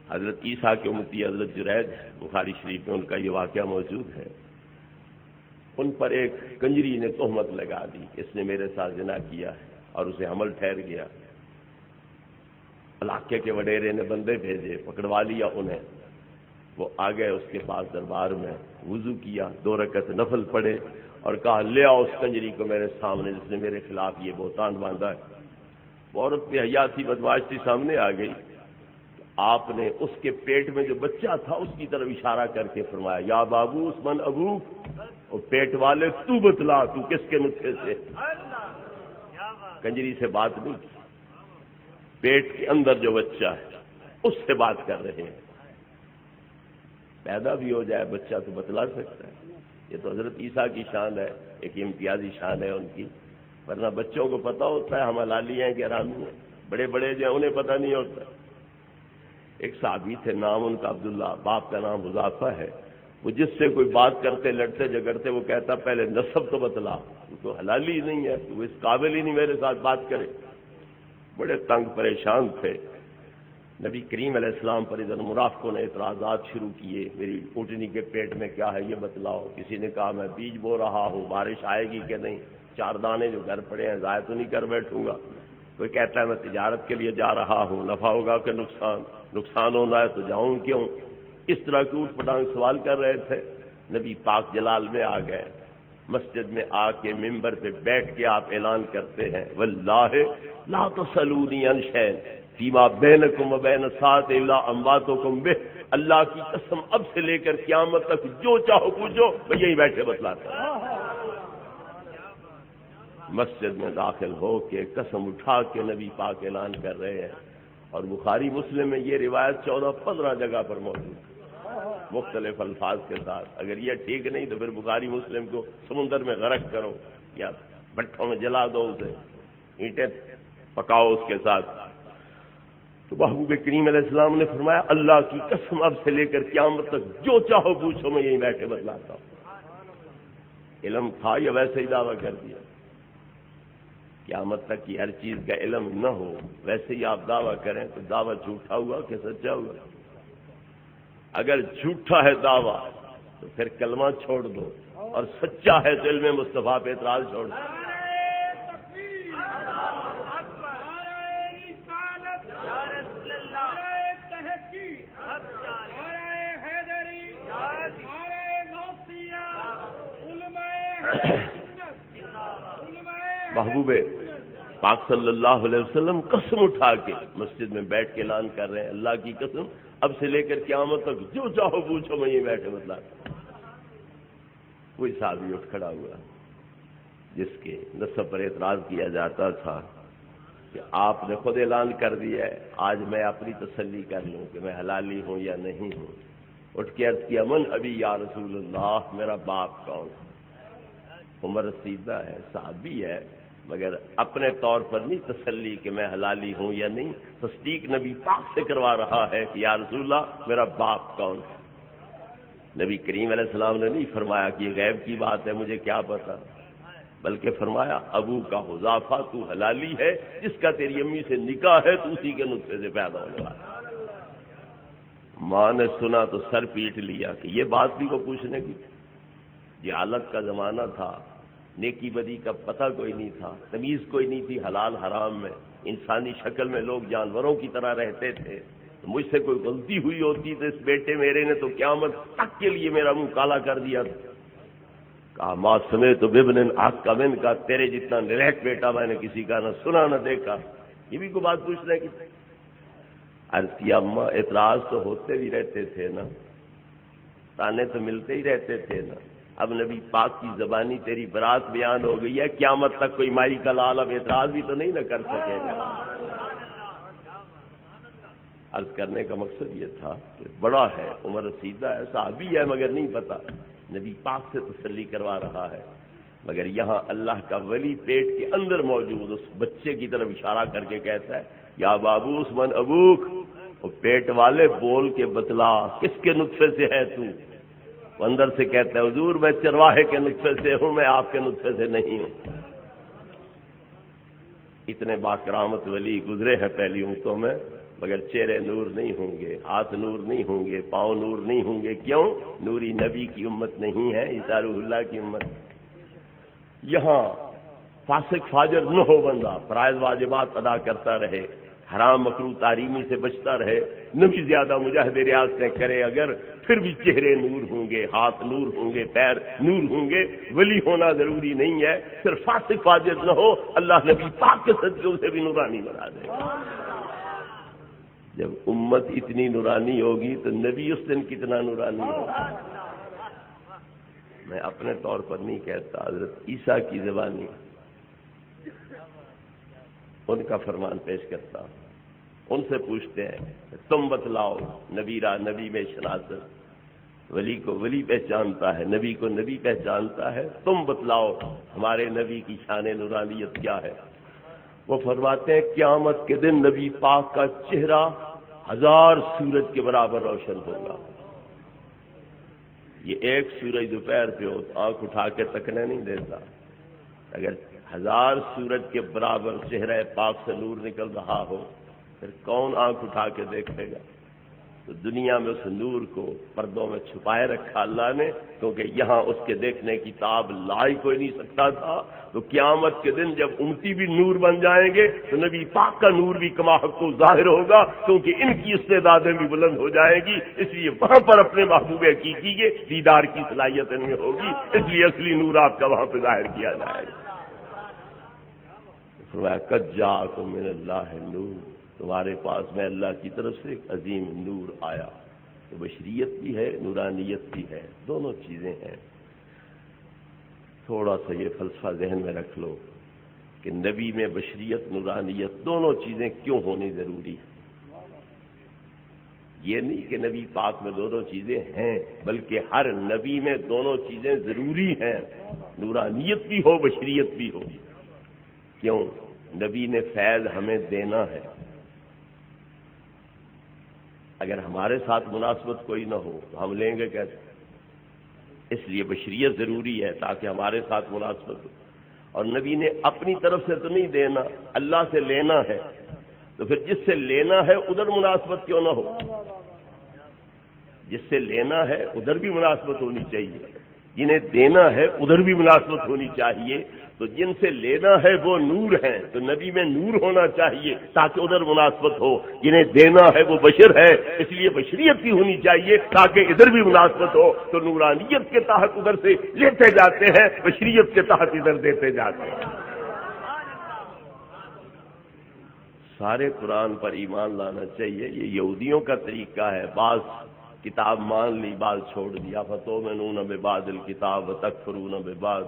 حضرت عیسیٰ کے امتی حضرت جرید، بخاری شریف میں ان کا یہ واقعہ موجود ہے۔ ان پر ایک کنجری نے تہمت لگا دی، اس نے میرے ساتھ زنا کیا ہے، اور اسے حمل ٹھہر گیا۔ علاقے کے وڈیرے نے بندے بھیجے، پکڑوا لیا انہیں۔ وہ آ گئے اس کے پاس دربار میں، وضو کیا، 2 رکعت نفل پڑھے، اور کہا لے آؤ اس کنجری کو میرے سامنے جس نے میرے خلاف یہ بہتان باندھا ہے۔ وہ عورت پہ حیا تھی، بدمعاش تھی، سامنے آ گئی۔ آپ نے اس کے پیٹ میں جو بچہ تھا اس کی طرف اشارہ کر کے فرمایا، یا بابو من ابوک، اور پیٹ والے تو بتلا تو کس کے نطفے سے۔ کنجری سے بات نہیں کی، پیٹ کے اندر جو بچہ ہے اس سے بات کر رہے ہیں۔ پیدا بھی ہو جائے بچہ تو بتلا سکتا ہے، یہ تو حضرت عیسیٰ کی شان ہے، ایک امتیازی شان ہے ان کی، ورنہ بچوں کو پتہ ہوتا ہے ہم حلالی ہیں کہ حرامی ہیں، بڑے بڑے جو ہیں انہیں پتہ نہیں ہوتا۔ ایک صحابی تھے، نام ان کا عبداللہ، باپ کا نام حذیفہ ہے، وہ جس سے کوئی بات کرتے لڑتے جھگڑتے وہ کہتا پہلے نسب تو بتلا، وہ تو حلالی نہیں ہے، وہ اس قابل ہی نہیں میرے ساتھ بات کرے۔ بڑے تنگ پریشان تھے۔ نبی کریم علیہ السلام پر ادھر مرافقوں نے اعتراضات شروع کیے، میری اونٹنی کے پیٹ میں کیا ہے یہ بتلاؤ۔ کسی نے کہا میں بیج بو رہا ہوں، بارش آئے گی کہ نہیں، 4 دانے جو گھر پڑے ہیں ضائع تو نہیں کر بیٹھوں گا۔ کوئی کہتا ہے میں تجارت کے لیے جا رہا ہوں، نفع ہوگا کہ نقصان، نقصان ہونا ہے تو جاؤں کیوں۔ اس طرح کے اوٹ پٹانگ سوال کر رہے تھے۔ نبی پاک جلال میں آ گئے، مسجد میں آ کے ممبر پہ بیٹھ کے آپ اعلان کرتے ہیں، واللہ لا تسألونی عن شیء فیما بینکم وبین الساعۃ الا عن باتکم بہ، اللہ کی قسم اب سے لے کر قیامت تک جو چاہو پوچھو، میں یہیں بیٹھے بتلاتا ہوں۔ مسجد میں داخل ہو کے قسم اٹھا کے نبی پاک اعلان کر رہے ہیں، اور بخاری مسلم میں یہ روایت 14-15 جگہ پر موجود ہے مختلف الفاظ کے ساتھ۔ اگر یہ ٹھیک نہیں تو پھر بخاری مسلم کو سمندر میں غرق کرو یا بھٹوں میں جلا دو، اسے اینٹیں پکاؤ اس کے ساتھ۔ تو محبوب کریم علیہ السلام نے فرمایا اللہ کی قسم اب سے لے کر قیامت تک جو چاہو پوچھو، میں یہیں بیٹھے بتلاتا ہوں۔ علم تھا یا ویسے ہی دعویٰ کر دیا؟ قیامت تک کی ہر چیز کا علم نہ ہو، ویسے ہی آپ دعویٰ کریں تو دعویٰ جھوٹا ہوا کہ سچا ہوا؟ اگر جھوٹا ہے دعویٰ تو پھر کلمہ چھوڑ دو، اور سچا ہے تو علم مصطفیٰ پہ اعتراض چھوڑ دو۔ محبوب پاک صلی اللہ علیہ وسلم قسم اٹھا کے مسجد میں بیٹھ کے اعلان کر رہے ہیں، اللہ کی قسم اب سے لے کر قیامت تک جو چاہو پوچھو میں یہ بیٹھے بتلا۔ کوئی صحابی اٹھ کھڑا ہوا جس کے نسب پر اعتراض کیا جاتا تھا کہ آپ نے خود اعلان کر دیا ہے، آج میں اپنی تسلی کر لوں کہ میں حلالی ہوں یا نہیں ہوں۔ اٹھ کے عرض کیا من ابی یا رسول اللہ، میرا باپ کون؟ عمر رسیدہ ہے، صحابی ہے، مگر اپنے طور پر نہیں تسلی کہ میں حلالی ہوں یا نہیں، تصدیق نبی پاک سے کروا رہا ہے کہ یا رسول اللہ میرا باپ کون ہے۔ نبی کریم علیہ السلام نے نہیں فرمایا کہ یہ غیب کی بات ہے مجھے کیا پتا، بلکہ فرمایا ابو کا حذافہ تو حلالی ہے، جس کا تیری امی سے نکاح ہے تو اسی کے نطفے سے پیدا ہونے والا۔ ماں نے سنا تو سر پیٹ لیا کہ یہ بات بھی کو پوچھنے کی۔ جہالت کا زمانہ تھا، نیکی بدی کا پتہ کوئی نہیں تھا، تمیز کوئی نہیں تھی حلال حرام میں، انسانی شکل میں لوگ جانوروں کی طرح رہتے تھے۔ مجھ سے کوئی غلطی ہوئی ہوتی تو اس بیٹے میرے نے تو قیامت تک کے لیے میرا منہ کالا کر دیا تھا۔ کہا ماں سمیت بابن عاقبن کا، تیرے جتنا نریک بیٹا میں نے کسی کا نہ سنا نہ دیکھا۔ یہ بھی کوئی بات پوچھ رہے کہ عرض کیا اماں اعتراض تو ہوتے بھی رہتے تھے نا، تانے تو ملتے ہی رہتے تھے نا، اب نبی پاک کی زبانی تیری برات بیان ہو گئی ہے، قیامت تک کوئی مائی کا لال اب اعتراض بھی تو نہیں نہ کر سکے گا۔ عرض کرنے کا مقصد یہ تھا کہ بڑا ہے، عمر رسیدہ ہے، صحابی ہے، مگر نہیں پتا، نبی پاک سے تسلی کروا رہا ہے، مگر یہاں اللہ کا ولی پیٹ کے اندر موجود اس بچے کی طرف اشارہ کر کے کہتا ہے یا بابوس من ابوک، وہ پیٹ والے بول کے بتلا کس کے نطفے سے ہے تو؟ وہ اندر سے کہتا ہے حضور میں چرواہے کے نطفے سے ہوں، میں آپ کے نطفے سے نہیں ہوں۔ اتنے باکرامت ولی گزرے ہیں پہلی امتوں میں، مگر چہرے نور نہیں ہوں گے، ہاتھ نور نہیں ہوں گے، پاؤں نور نہیں ہوں گے۔ کیوں؟ نوری نبی کی امت نہیں ہے، عیسیٰ روح اللہ کی امت۔ یہاں فاسق فاجر نہ ہو، بندہ فرائض واجبات ادا کرتا رہے، حرام مکروہ تحریمی سے بچتا رہے، نبی زیادہ مجاہد ریاضتیں کرے، اگر پھر بھی چہرے نور ہوں گے، ہاتھ نور ہوں گے، پیر نور ہوں گے۔ ولی ہونا ضروری نہیں ہے، صرف فاسق فاجر نہ ہو، اللہ نبی پاک کے صدقے اسے بھی نورانی بنا دے گا۔ جب امت اتنی نورانی ہوگی تو نبی اس دن کتنا نورانی ہوگا۔ میں اپنے طور پر نہیں کہتا، حضرت عیسیٰ کی زبانی ان کا فرمان پیش کرتا ہوں۔ ان سے پوچھتے ہیں تم بتلاؤ، نبی را نبی میں شناست، ولی کو ولی پہچانتا ہے، نبی کو نبی پہچانتا ہے، تم بتلاؤ ہمارے نبی کی شان نورانیت کیا ہے؟ وہ فرماتے ہیں قیامت کے دن نبی پاک کا چہرہ 1000 سورج کے برابر روشن ہوگا۔ یہ ایک سورج دوپہر پہ ہو تو آنکھ اٹھا کے تکنے نہیں دیتا، اگر 1000 سورج کے برابر چہرہ پاک سے نور نکل رہا ہو پھر کون آنکھ اٹھا کے دیکھے گا؟ تو دنیا میں اس نور کو پردوں میں چھپائے رکھا اللہ نے، کیونکہ یہاں اس کے دیکھنے کی تاب لا ہی کوئی نہیں سکتا تھا۔ تو قیامت کے دن جب امتی بھی نور بن جائیں گے تو نبی پاک کا نور بھی کما حق کو ظاہر ہوگا، کیونکہ ان کی استعدادیں بھی بلند ہو جائیں گی، اس لیے وہاں پر اپنے محبوب حقیقی کے دیدار کی صلاحیت ان میں ہوگی، اس لیے اصلی نور آپ کا وہاں پہ ظاہر کیا جائے گا۔ فرمایا قد جاءکم من اللہ نور، تمہارے پاس میں اللہ کی طرف سے ایک عظیم نور آیا۔ تو بشریت بھی ہے، نورانیت بھی ہے، دونوں چیزیں ہیں۔ تھوڑا سا یہ فلسفہ ذہن میں رکھ لو کہ نبی میں بشریت نورانیت دونوں چیزیں کیوں ہونی ضروری ہے۔ یہ نہیں کہ نبی پاک میں دونوں چیزیں ہیں، بلکہ ہر نبی میں دونوں چیزیں ضروری ہیں، نورانیت بھی ہو بشریت بھی ہو۔ کیوں؟ نبی نے فیض ہمیں دینا ہے، اگر ہمارے ساتھ مناسبت کوئی نہ ہو تو ہم لیں گے کیسے؟ اس لیے بشریت ضروری ہے تاکہ ہمارے ساتھ مناسبت ہو۔ اور نبی نے اپنی طرف سے تو نہیں دینا، اللہ سے لینا ہے، تو پھر جس سے لینا ہے ادھر مناسبت کیوں نہ ہو؟ جس سے لینا ہے ادھر بھی مناسبت ہونی چاہیے، جنہیں دینا ہے ادھر بھی مناسبت ہونی چاہیے۔ تو جن سے لینا ہے وہ نور ہیں، تو نبی میں نور ہونا چاہیے تاکہ ادھر مناسبت ہو۔ جنہیں دینا ہے وہ بشر ہے، اس لیے بشریت بھی ہونی چاہیے تاکہ ادھر بھی مناسبت ہو۔ تو نورانیت کے تحت ادھر سے لیتے جاتے ہیں، بشریت کے تحت ادھر دیتے جاتے ہیں۔ سارے قرآن پر ایمان لانا چاہیے. یہ یہودیوں کا طریقہ ہے. بعض کتاب مان لی، بعض چھوڑ دیا. فتؤمنون ببعض الکتاب وتکفرون ببعض.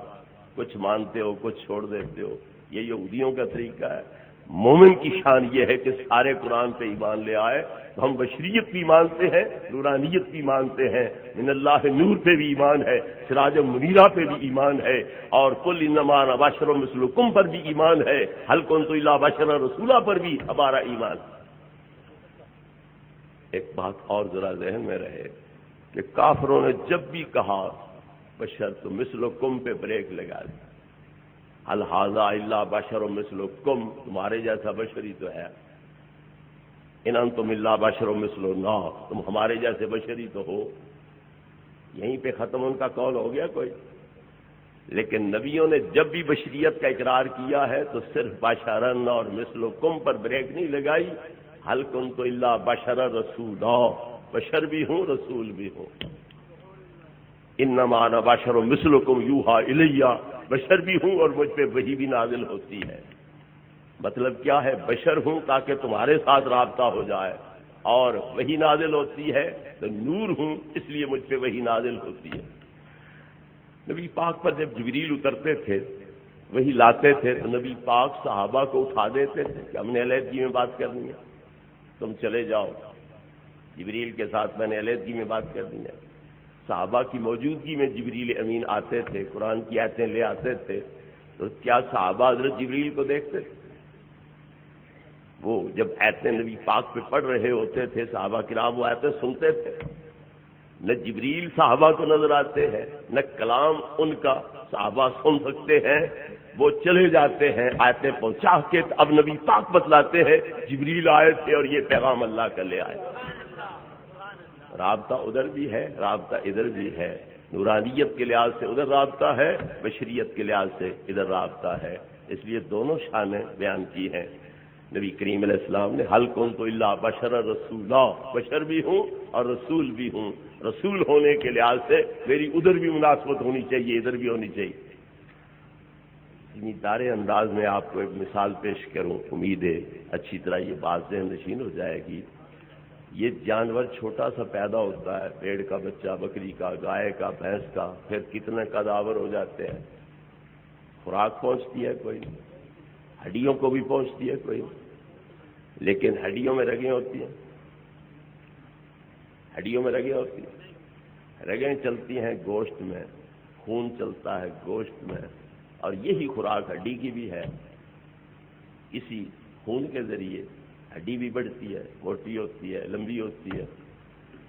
کچھ مانتے ہو کچھ چھوڑ دیتے ہو. یہ یہودیوں کا طریقہ ہے. مومن کی شان یہ ہے کہ سارے قرآن پہ ایمان لے آئے. تو ہم بشریت بھی مانتے ہیں، نورانیت بھی مانتے ہیں، من اللہ نور پہ بھی ایمان ہے، سراج منیرہ پہ بھی ایمان ہے، اور قل انما انا بشر مثلکم پر بھی ایمان ہے، هل کنت الا بشرا رسولا پر بھی ہمارا ایمان. ایک بات اور ذرا ذہن میں رہے کہ کافروں نے جب بھی کہا بشر تو مثلکم پہ بریک لگا دی. هل هذا الا بشر مثلکم، تمہارے جیسا بشر ہی تو ہے. ان انتم الا بشر مثلنا، تم ہمارے جیسے بشر ہی تو ہو. یہیں پہ ختم ان کا قول ہو گیا کوئی. لیکن نبیوں نے جب بھی بشریت کا اقرار کیا ہے تو صرف بشرن اور مثلکم پر بریک نہیں لگائی. هل کنت الا بشر رسولا، بشر بھی ہوں رسول بھی ہوں. انما انا بشر مثلکم یوحى الی، بشر بھی ہوں اور مجھ پہ وحی بھی نازل ہوتی ہے. مطلب کیا ہے؟ بشر ہوں تاکہ تمہارے ساتھ رابطہ ہو جائے، اور وحی نازل ہوتی ہے تو نور ہوں اس لیے مجھ پہ وحی نازل ہوتی ہے. نبی پاک پر جب جبریل اترتے تھے وہی لاتے تھے تو نبی پاک صحابہ کو اٹھا دیتے تھے کہ ہم نے علیحدگی میں بات کرنی ہے، تم چلے جاؤ. جبریل کے ساتھ میں نے علیحدگی میں بات کرنی ہے. صحابہ کی موجودگی میں جبریل امین آتے تھے، قرآن کی آیتیں لے آتے تھے. تو کیا صحابہ حضرت جبریل کو دیکھتے تھے؟ وہ جب آیتیں نبی پاک پہ پڑھ رہے ہوتے تھے صحابہ کرام وہ آیتیں سنتے تھے. نہ جبریل صحابہ کو نظر آتے ہیں نہ کلام ان کا صحابہ سن سکتے ہیں. وہ چلے جاتے ہیں آیتیں پہنچا کے. اب نبی پاک بتلاتے ہیں جبریل آئے تھے اور یہ پیغام اللہ کا لے آئے. رابطہ ادھر بھی ہے، رابطہ ادھر بھی ہے. نورانیت کے لحاظ سے ادھر رابطہ ہے، بشریت کے لحاظ سے ادھر رابطہ ہے. اس لیے دونوں شانیں بیان کی ہیں. نبی کریم علیہ السلام نے حل کنت الا بشر رسولا، بشر بھی ہوں اور رسول بھی ہوں. رسول ہونے کے لحاظ سے میری ادھر بھی مناسبت ہونی چاہیے ادھر بھی ہونی چاہیے. دار انداز میں آپ کو ایک مثال پیش کروں، امید ہے اچھی طرح یہ بات ذہن نشین ہو جائے گی. یہ جانور چھوٹا سا پیدا ہوتا ہے، پیڑ کا بچہ، بکری کا، گائے کا، بھینس کا، پھر کتنے قداور ہو جاتے ہیں. خوراک پہنچتی ہے کوئی، ہڈیوں کو بھی پہنچتی ہے کوئی، لیکن ہڈیوں میں رگیں ہوتی ہیں. ہڈیوں میں رگیں ہوتی ہیں، رگیں چلتی ہیں گوشت میں، خون چلتا ہے گوشت میں، اور یہی خوراک ہڈی کی بھی ہے. اسی خون کے ذریعے ہڈی بھی بڑھتی ہے، موٹی ہوتی ہے، لمبی ہوتی ہے.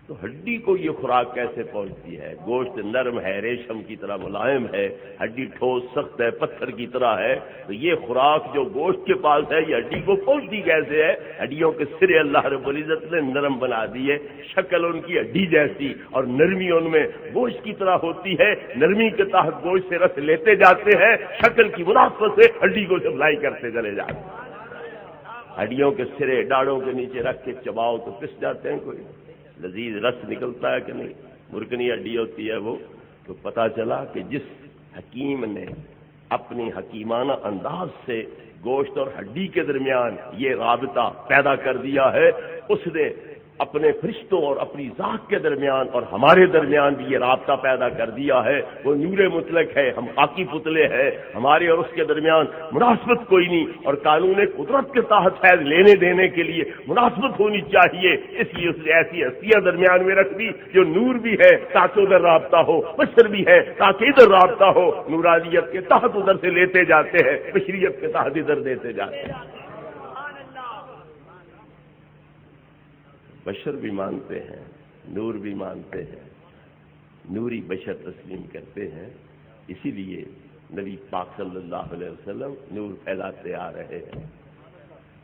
تو ہڈی کو یہ خوراک کیسے پہنچتی ہے؟ گوشت نرم ہے، ریشم کی طرح ملائم ہے، ہڈی ٹھوس سخت ہے، پتھر کی طرح ہے. تو یہ خوراک جو گوشت کے پاس ہے یہ ہڈی کو پہنچتی کیسے ہے؟ ہڈیوں کے سرے اللہ رب العزت نے نرم بنا دیے، شکل ان کی ہڈی جیسی اور نرمی ان میں گوشت کی طرح ہوتی ہے. نرمی کے تحت گوشت سے رس لیتے جاتے ہیں، شکل کی مناسبت سے ہڈی کو سپلائی کرتے چلے جاتے ہیں. ہڈیوں کے سرے ڈاڑوں کے نیچے رکھ کے چباؤ تو پس جاتے ہیں، کوئی لذیذ رس نکلتا ہے کہ نہیں؟ مرکنی ہڈی ہوتی ہے وہ. تو پتہ چلا کہ جس حکیم نے اپنی حکیمانہ انداز سے گوشت اور ہڈی کے درمیان یہ رابطہ پیدا کر دیا ہے، اس نے اپنے فرشتوں اور اپنی ذات کے درمیان اور ہمارے درمیان بھی یہ رابطہ پیدا کر دیا ہے. وہ نور مطلق ہے، ہم خاکی پتلے ہیں، ہمارے اور اس کے درمیان مناسبت کوئی نہیں. اور قانون قدرت کے تحت فیض لینے دینے کے لیے مناسبت ہونی چاہیے. اس لیے اس نے ایسی ہستیاں درمیان میں رکھ دی جو نور بھی ہے تاکہ ادھر رابطہ ہو، بشر بھی ہے تاکہ ادھر رابطہ ہو. نورانیت کے تحت ادھر سے لیتے جاتے ہیں، بشریت کے تحت ادھر دیتے جاتے ہیں. بشر بھی مانتے ہیں، نور بھی مانتے ہیں، نوری بشر تسلیم کرتے ہیں. اسی لیے نبی پاک صلی اللہ علیہ وسلم نور پھیلاتے آ رہے ہیں.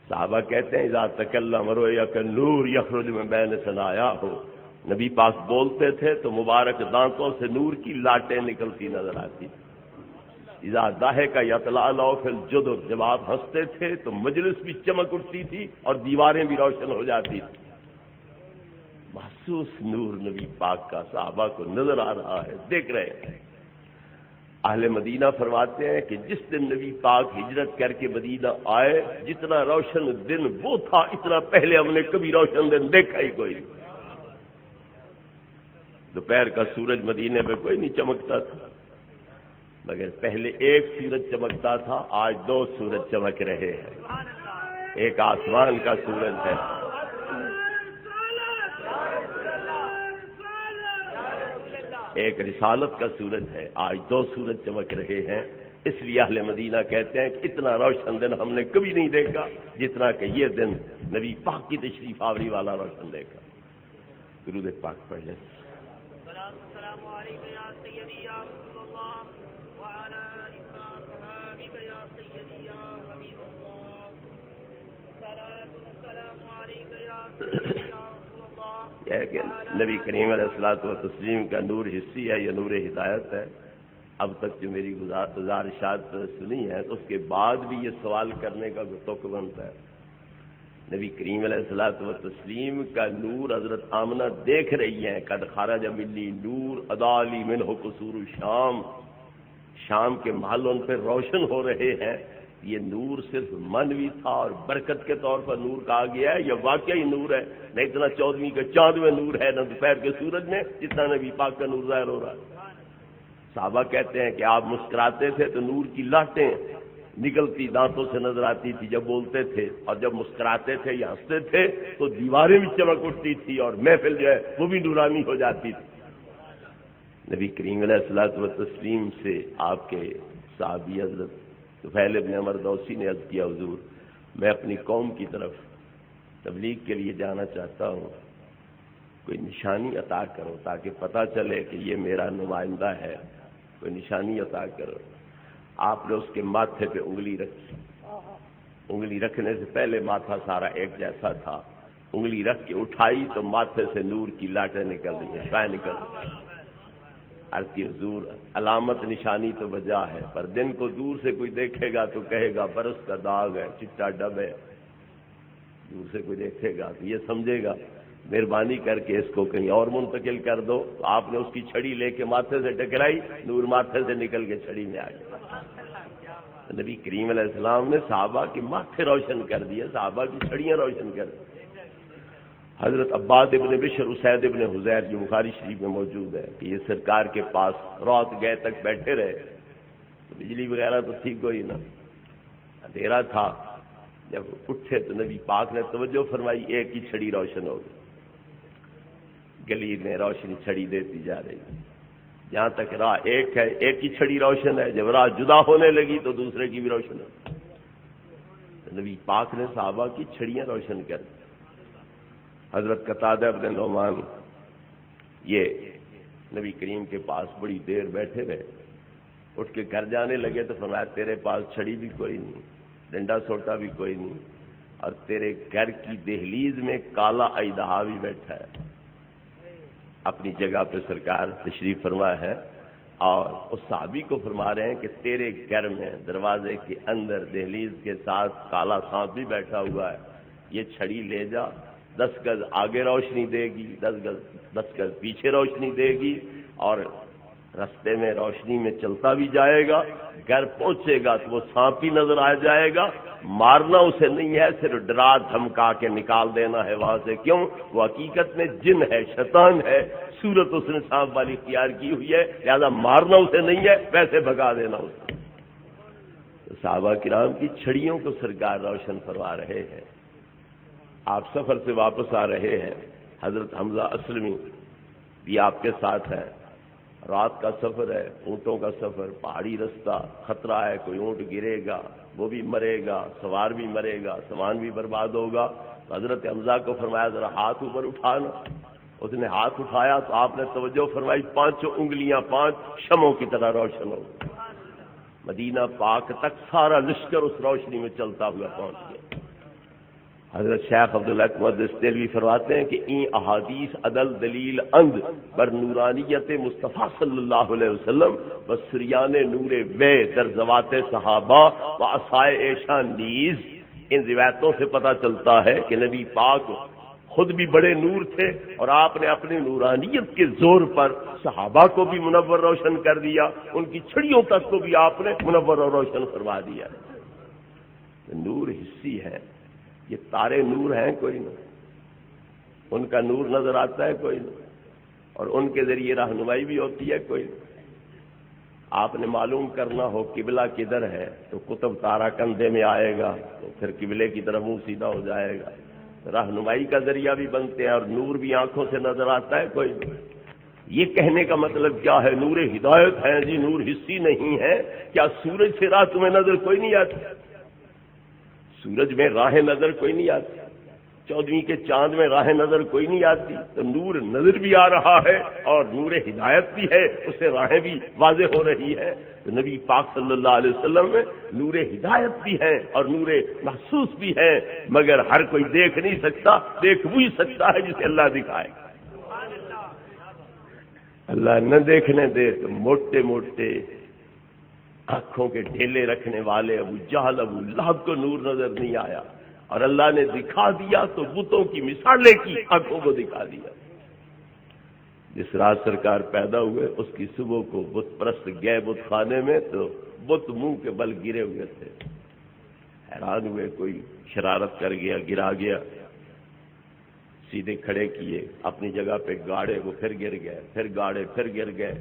صحابہ کہتے ہیں اذا تکلم رؤیا کالنور یخرج من بین ثنایاہ. نبی پاک بولتے تھے تو مبارک دانتوں سے نور کی لاٹیں نکلتی نظر آتی. اذا ضحک یتلألأ فی الجدر. جب آپ ہنستے تھے تو مجلس بھی چمک اٹھتی تھی اور دیواریں بھی روشن ہو جاتی تھی. محسوس نور نبی پاک کا صحابہ کو نظر آ رہا ہے، دیکھ رہے ہیں. اہل مدینہ فرماتے ہیں کہ جس دن نبی پاک ہجرت کر کے مدینہ آئے، جتنا روشن دن وہ تھا اتنا پہلے ہم نے کبھی روشن دن دیکھا ہی کوئی نہیں۔ دوپہر کا سورج مدینے میں کوئی نہیں چمکتا تھا، مگر پہلے ایک سورج چمکتا تھا، آج 2 سورج چمک رہے ہیں۔ ایک آسمان کا سورج ہے، ایک رسالت کا سورج ہے، آج 2 سورج چمک رہے ہیں۔ اس لیے اہل مدینہ کہتے ہیں کہ اتنا روشن دن ہم نے کبھی نہیں دیکھا جتنا کہ یہ دن نبی پاک کی تشریف آوری والا روشن دیکھا۔ درود پاک پڑھ لیں۔ السلام علیکم یا سیدی یا رسول اللہ وعلی اصحابک یا سیدی یا حبیب اللہ، السلام علیکم یا سیدی یا رسول اللہ۔ یہ کہ نبی کریم علیہ الصلوۃ والتسلیم کا نور حصی ہے، یہ نور ہدایت ہے۔ اب تک جو میری گزارشات سنی ہے تو اس کے بعد بھی یہ سوال کرنے کا توقع بنتا ہے۔ نبی کریم علیہ الصلوۃ والتسلیم کا نور حضرت آمنہ دیکھ رہی ہیں، قد خرج منی نور ادالی منہ قصور الشام، شام کے محل ان پہ روشن ہو رہے ہیں۔ یہ نور صرف منوی تھا اور برکت کے طور پر نور کہا گیا ہے، یہ واقعی نور ہے، نہ اتنا 14ویں کا چاند میں نور ہے، نہ دوپہر کے سورج میں جتنا نبی پاک کا نور ظاہر ہو رہا ہے۔ صحابہ کہتے ہیں کہ آپ مسکراتے تھے تو نور کی لاٹیں نکلتی دانتوں سے نظر آتی تھی جب بولتے تھے، اور جب مسکراتے تھے یا ہنستے تھے تو دیواریں بھی چمک اٹھتی تھی اور محفل جو ہے وہ بھی نورانی ہو جاتی تھی۔ نبی کریم علیہ الصلوۃ والتسلیم سے آپ کے صحابی حضرت طفیل ابن عمر دوسی نے عرض کیا، حضور میں اپنی قوم کی طرف تبلیغ کے لیے جانا چاہتا ہوں، کوئی نشانی عطا کرو تاکہ پتہ چلے کہ یہ میرا نمائندہ ہے، کوئی نشانی عطا کرو۔ آپ نے اس کے ماتھے پہ انگلی رکھی، انگلی رکھنے سے پہلے ماتھا سارا ایک جیسا تھا، انگلی رکھ کے اٹھائی تو ماتھے سے نور کی لاٹیں نکل رہی ہیں، شعاع نکل رہی ہیں۔ عرض کی حضور علامت نشانی تو بجا ہے، پر دن کو دور سے کوئی دیکھے گا تو کہے گا برس کا داغ ہے، چٹا ڈب ہے، دور سے کوئی دیکھے گا تو یہ سمجھے گا مہربانی کر کے اس کو کہیں اور منتقل کر دو۔ تو آپ نے اس کی چھڑی لے کے ماتھے سے ٹکرائی، نور ماتھے سے نکل کے چھڑی میں آ گیا۔ نبی کریم علیہ السلام نے صحابہ کے ماتھے روشن کر دیے، صحابہ کی چھڑیاں روشن کر دی۔ حضرت عباد ابن بشر اسید ابن حذیر جو بخاری شریف میں موجود ہے کہ یہ سرکار کے پاس رات گئے تک بیٹھے رہے، تو بجلی وغیرہ تو تھی کوئی نہ، اندھیرا تھا، جب اٹھے تو نبی پاک نے توجہ فرمائی، ایک ہی چھڑی روشن ہو گئی، گلی میں روشنی چھڑی دیتی جا رہی، جہاں تک راہ ایک ہے ایک ہی چھڑی روشن ہے، جب راہ جدا ہونے لگی تو دوسرے کی بھی روشن ہے۔ نبی پاک نے صحابہ کی چھڑیاں روشن کر دی۔ حضرت قتادہ ابن نعمان یہ نبی کریم کے پاس بڑی دیر بیٹھے رہے، اٹھ کے گھر جانے لگے تو فرمایا تیرے پاس چھڑی بھی کوئی نہیں، ڈنڈا سوٹا بھی کوئی نہیں، اور تیرے گھر کی دہلیز میں کالا اژدہا بھی بیٹھا ہے۔ اپنی جگہ پہ سرکار تشریف فرما ہے اور اس صحابی کو فرما رہے ہیں کہ تیرے گھر میں دروازے کے اندر دہلیز کے ساتھ کالا سانپ بھی بیٹھا ہوا ہے، یہ چھڑی لے جا، 10 گز آگے روشنی دے گی، 10 گز پیچھے روشنی دے گی، اور رستے میں روشنی میں چلتا بھی جائے گا، گھر پہنچے گا تو وہ سانپ ہی نظر آ جائے گا، مارنا اسے نہیں ہے، صرف ڈرا دھمکا کے نکال دینا ہے وہاں سے۔ کیوں؟ وہ حقیقت میں جن ہے، شیطان ہے، صورت اس نے سانپ والی اختیار کی ہوئی ہے، لہذا مارنا اسے نہیں ہے، ویسے بھگا دینا اسے۔ تو صحابہ کرام کی چھڑیوں کو سرکار روشن فرما رہے ہیں۔ آپ سفر سے واپس آ رہے ہیں، حضرت حمزہ اسلمی بھی آپ کے ساتھ ہے، رات کا سفر ہے، اونٹوں کا سفر، پہاڑی رستہ، خطرہ ہے کوئی اونٹ گرے گا، وہ بھی مرے گا، سوار بھی مرے گا، سامان بھی برباد ہوگا۔ تو حضرت حمزہ کو فرمایا ذرا ہاتھ اوپر اٹھانا، اس نے ہاتھ اٹھایا تو آپ نے توجہ فرمائی، 5 انگلیاں 5 شمعوں کی طرح روشن ہو گئی۔ مدینہ پاک تک سارا لشکر اس روشنی میں چلتا ہوا پہنچ گیا۔ حضرت شیخ عبداللہ محدث دہلوی فرماتے ہیں کہ این احادیث عدل دلیل اند بر نورانیت مصطفیٰ صلی اللہ علیہ وسلم و سریان نور وے در زوات صحابہ و عصائے ایشان نیز، ان روایتوں سے پتہ چلتا ہے کہ نبی پاک خود بھی بڑے نور تھے اور آپ نے اپنی نورانیت کے زور پر صحابہ کو بھی منور روشن کر دیا، ان کی چھڑیوں تک کو بھی آپ نے منور اور روشن فرما دیا۔ نور حصی ہے، یہ تارے نور ہیں کوئی نہیں، ان کا نور نظر آتا ہے کوئی نہیں، اور ان کے ذریعے رہنمائی بھی ہوتی ہے کوئی نہیں۔ آپ نے معلوم کرنا ہو قبلہ کدھر ہے تو قطب تارہ کندھے میں آئے گا تو پھر قبلے کی طرف منہ سیدھا ہو جائے گا۔ رہنمائی کا ذریعہ بھی بنتے ہیں اور نور بھی آنکھوں سے نظر آتا ہے کوئی نہیں۔ یہ کہنے کا مطلب کیا ہے؟ نور ہدایت ہے جی، نور حصی نہیں ہے۔ کیا سورج سے راہ تمہیں نظر کوئی نہیں آتی؟ سورج میں راہ نظر کوئی نہیں آتی، 14ویں کے چاند میں راہ نظر کوئی نہیں آتی، تو نور نظر بھی آ رہا ہے اور نور ہدایت بھی ہے، اس سے راہیں بھی واضح ہو رہی ہے۔ تو نبی پاک صلی اللہ علیہ وسلم میں نور ہدایت بھی ہے اور نور محسوس بھی ہے، مگر ہر کوئی دیکھ نہیں سکتا، دیکھ وہی سکتا ہے جسے اللہ دکھائے۔ اللہ نہ دیکھنے دے تو موٹے موٹے آنکھوں کے ڈھیلے رکھنے والے ابو جہل ابو لہب کو نور نظر نہیں آیا، اور اللہ نے دکھا دیا تو بتوں کی مثالیں کی، آنکھوں کو دکھا دیا۔ جس رات سرکار پیدا ہوئے اس کی صبح کو بت پرست گئے بت خانے میں تو بت منہ کے بل گرے ہوئے تھے، حیران ہوئے، کوئی شرارت کر گیا، گرا گیا، سیدھے کھڑے کیے، اپنی جگہ پہ گاڑے، وہ پھر گر گئے، پھر گاڑے، پھر گر گئے،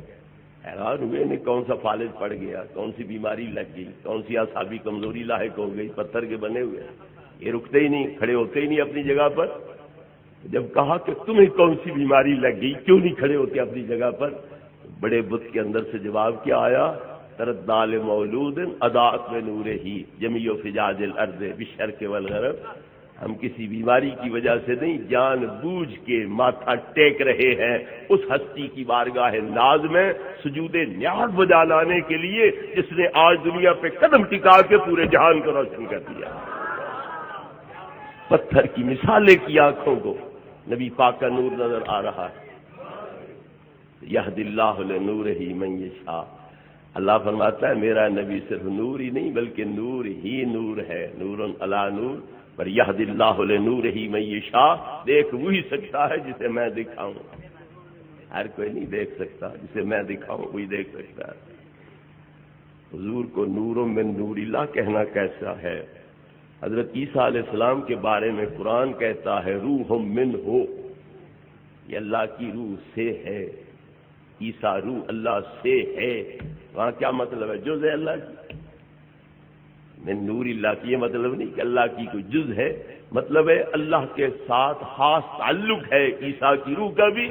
حیران ہوئے نہیں کون سا فالج پڑ گیا، کون سی بیماری لگ گئی، کون سی اعصابی کمزوری لاحق ہو گئی، پتھر کے بنے ہوئے، یہ رکتے ہی نہیں، کھڑے ہوتے ہی نہیں اپنی جگہ پر۔ جب کہا کہ تمہیں کون سی بیماری لگ گئی، کیوں نہیں کھڑے ہوتے اپنی جگہ پر، بڑے بت کے اندر سے جواب کیا آیا، تردال مولود اضاءت میں نور ہی جمیع فجاج الارض بالشرق والغرب، ہم کسی بیماری کی وجہ سے نہیں، جان بوجھ کے ماتھا ٹیک رہے ہیں اس ہستی کی بارگاہ ناز میں سجود نیاز بجا لانے کے لیے جس نے آج دنیا پہ قدم ٹکا کے پورے جہان کو روشن کر دیا۔ پتھر کی مثالیں کی آنکھوں کو، نبی پاک کا نور نظر آ رہا ہے۔ یہد اللہ لنورہ من یشاء، اللہ فرماتا ہے میرا نبی صرف نور ہی نہیں بلکہ نور ہی نور ہے، نور علی نور، پر یہد اللہ لنورہ من یشاء، دیکھ وہی سکتا ہے جسے میں دکھاؤں، ہر کوئی نہیں دیکھ سکتا، جسے میں دکھاؤں وہی دیکھ سکتا ہے۔ حضور کو نور من نور اللہ کہنا کیسا ہے؟ حضرت عیسیٰ علیہ السلام کے بارے میں قرآن کہتا ہے روح من ہو، یہ اللہ کی روح سے ہے، عیسیٰ روح اللہ سے ہے، وہاں کیا مطلب ہے؟ جز ہے اللہ کی، من نور اللہ کی یہ مطلب نہیں کہ اللہ کی کوئی جز ہے، مطلب ہے اللہ کے ساتھ خاص تعلق ہے عیسیٰ کی روح کا بھی،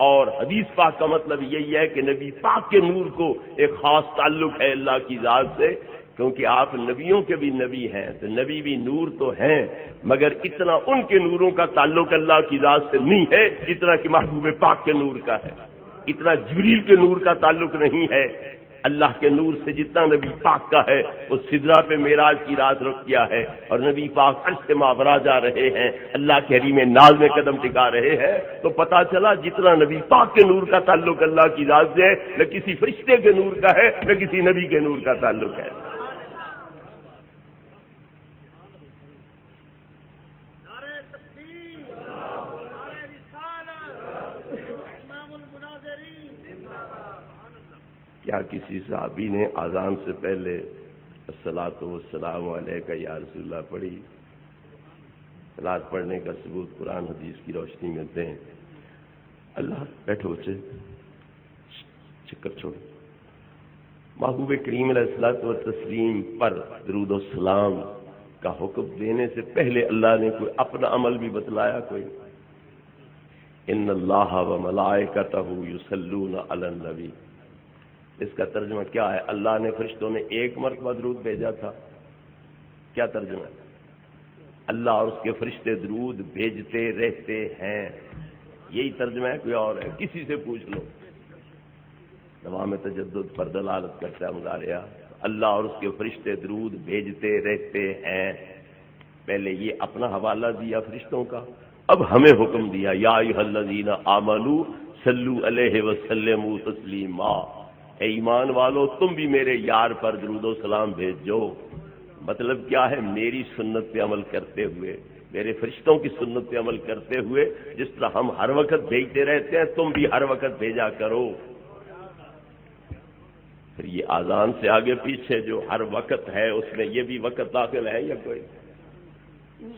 اور حدیث پاک کا مطلب یہی ہے کہ نبی پاک کے نور کو ایک خاص تعلق ہے اللہ کی ذات سے، کیونکہ آپ نبیوں کے بھی نبی ہیں تو نبی بھی نور تو ہیں، مگر اتنا ان کے نوروں کا تعلق اللہ کی ذات سے نہیں ہے جتنا کہ محبوب پاک کے نور کا ہے، اتنا جبریل کے نور کا تعلق نہیں ہے۔ اللہ کے نور سے جتنا نبی پاک کا ہے، وہ سدرہ پہ معراج کی رات رک گیا ہے، اور نبی پاک عرش سے ماورا جا رہے ہیں، اللہ کے حریم ناز میں قدم ٹکا رہے ہیں، تو پتہ چلا جتنا نبی پاک کے نور کا تعلق اللہ کی ذات سے ہے، نہ کسی فرشتے کے نور کا ہے، نہ کسی نبی کے نور کا تعلق ہے۔ کیا کسی صحابی نے اذان سے پہلے الصلاۃ والسلام علیک یا رسول اللہ پڑھی؟ صلاۃ پڑھنے کا ثبوت قرآن حدیث کی روشنی میں دیں۔ اللہ بیٹھو بچے، چکر چھوڑو۔ محبوب کریم علیہ الصلاۃ والتسلیم پر درود و سلام کا حکم دینے سے پہلے اللہ نے کوئی اپنا عمل بھی بتلایا؟ کوئی؟ ان اللہ وملائکتہ یصلون علی النبی، اس کا ترجمہ کیا ہے؟ اللہ نے فرشتوں نے ایک مرتبہ درود بھیجا تھا، کیا ترجمہ ہے؟ اللہ اور اس کے فرشتے درود بھیجتے رہتے ہیں، یہی ترجمہ ہے؟ کوئی اور ہے؟ کسی سے پوچھ لو، دوام تجدد پر دلالت کرتا ہے مضارعہ، اللہ اور اس کے فرشتے درود بھیجتے رہتے ہیں۔ پہلے یہ اپنا حوالہ دیا فرشتوں کا، اب ہمیں حکم دیا یا ایھا الذین آمنوا صلوا علیہ وسلموا تسلیما، اے ایمان والو تم بھی میرے یار پر درود و سلام بھیجو۔ مطلب کیا ہے؟ میری سنت پہ عمل کرتے ہوئے میرے فرشتوں کی سنت پہ عمل کرتے ہوئے جس طرح ہم ہر وقت بھیجتے رہتے ہیں تم بھی ہر وقت بھیجا کرو۔ پھر یہ اذان سے آگے پیچھے جو ہر وقت ہے اس میں یہ بھی وقت داخل ہے یا کوئی؟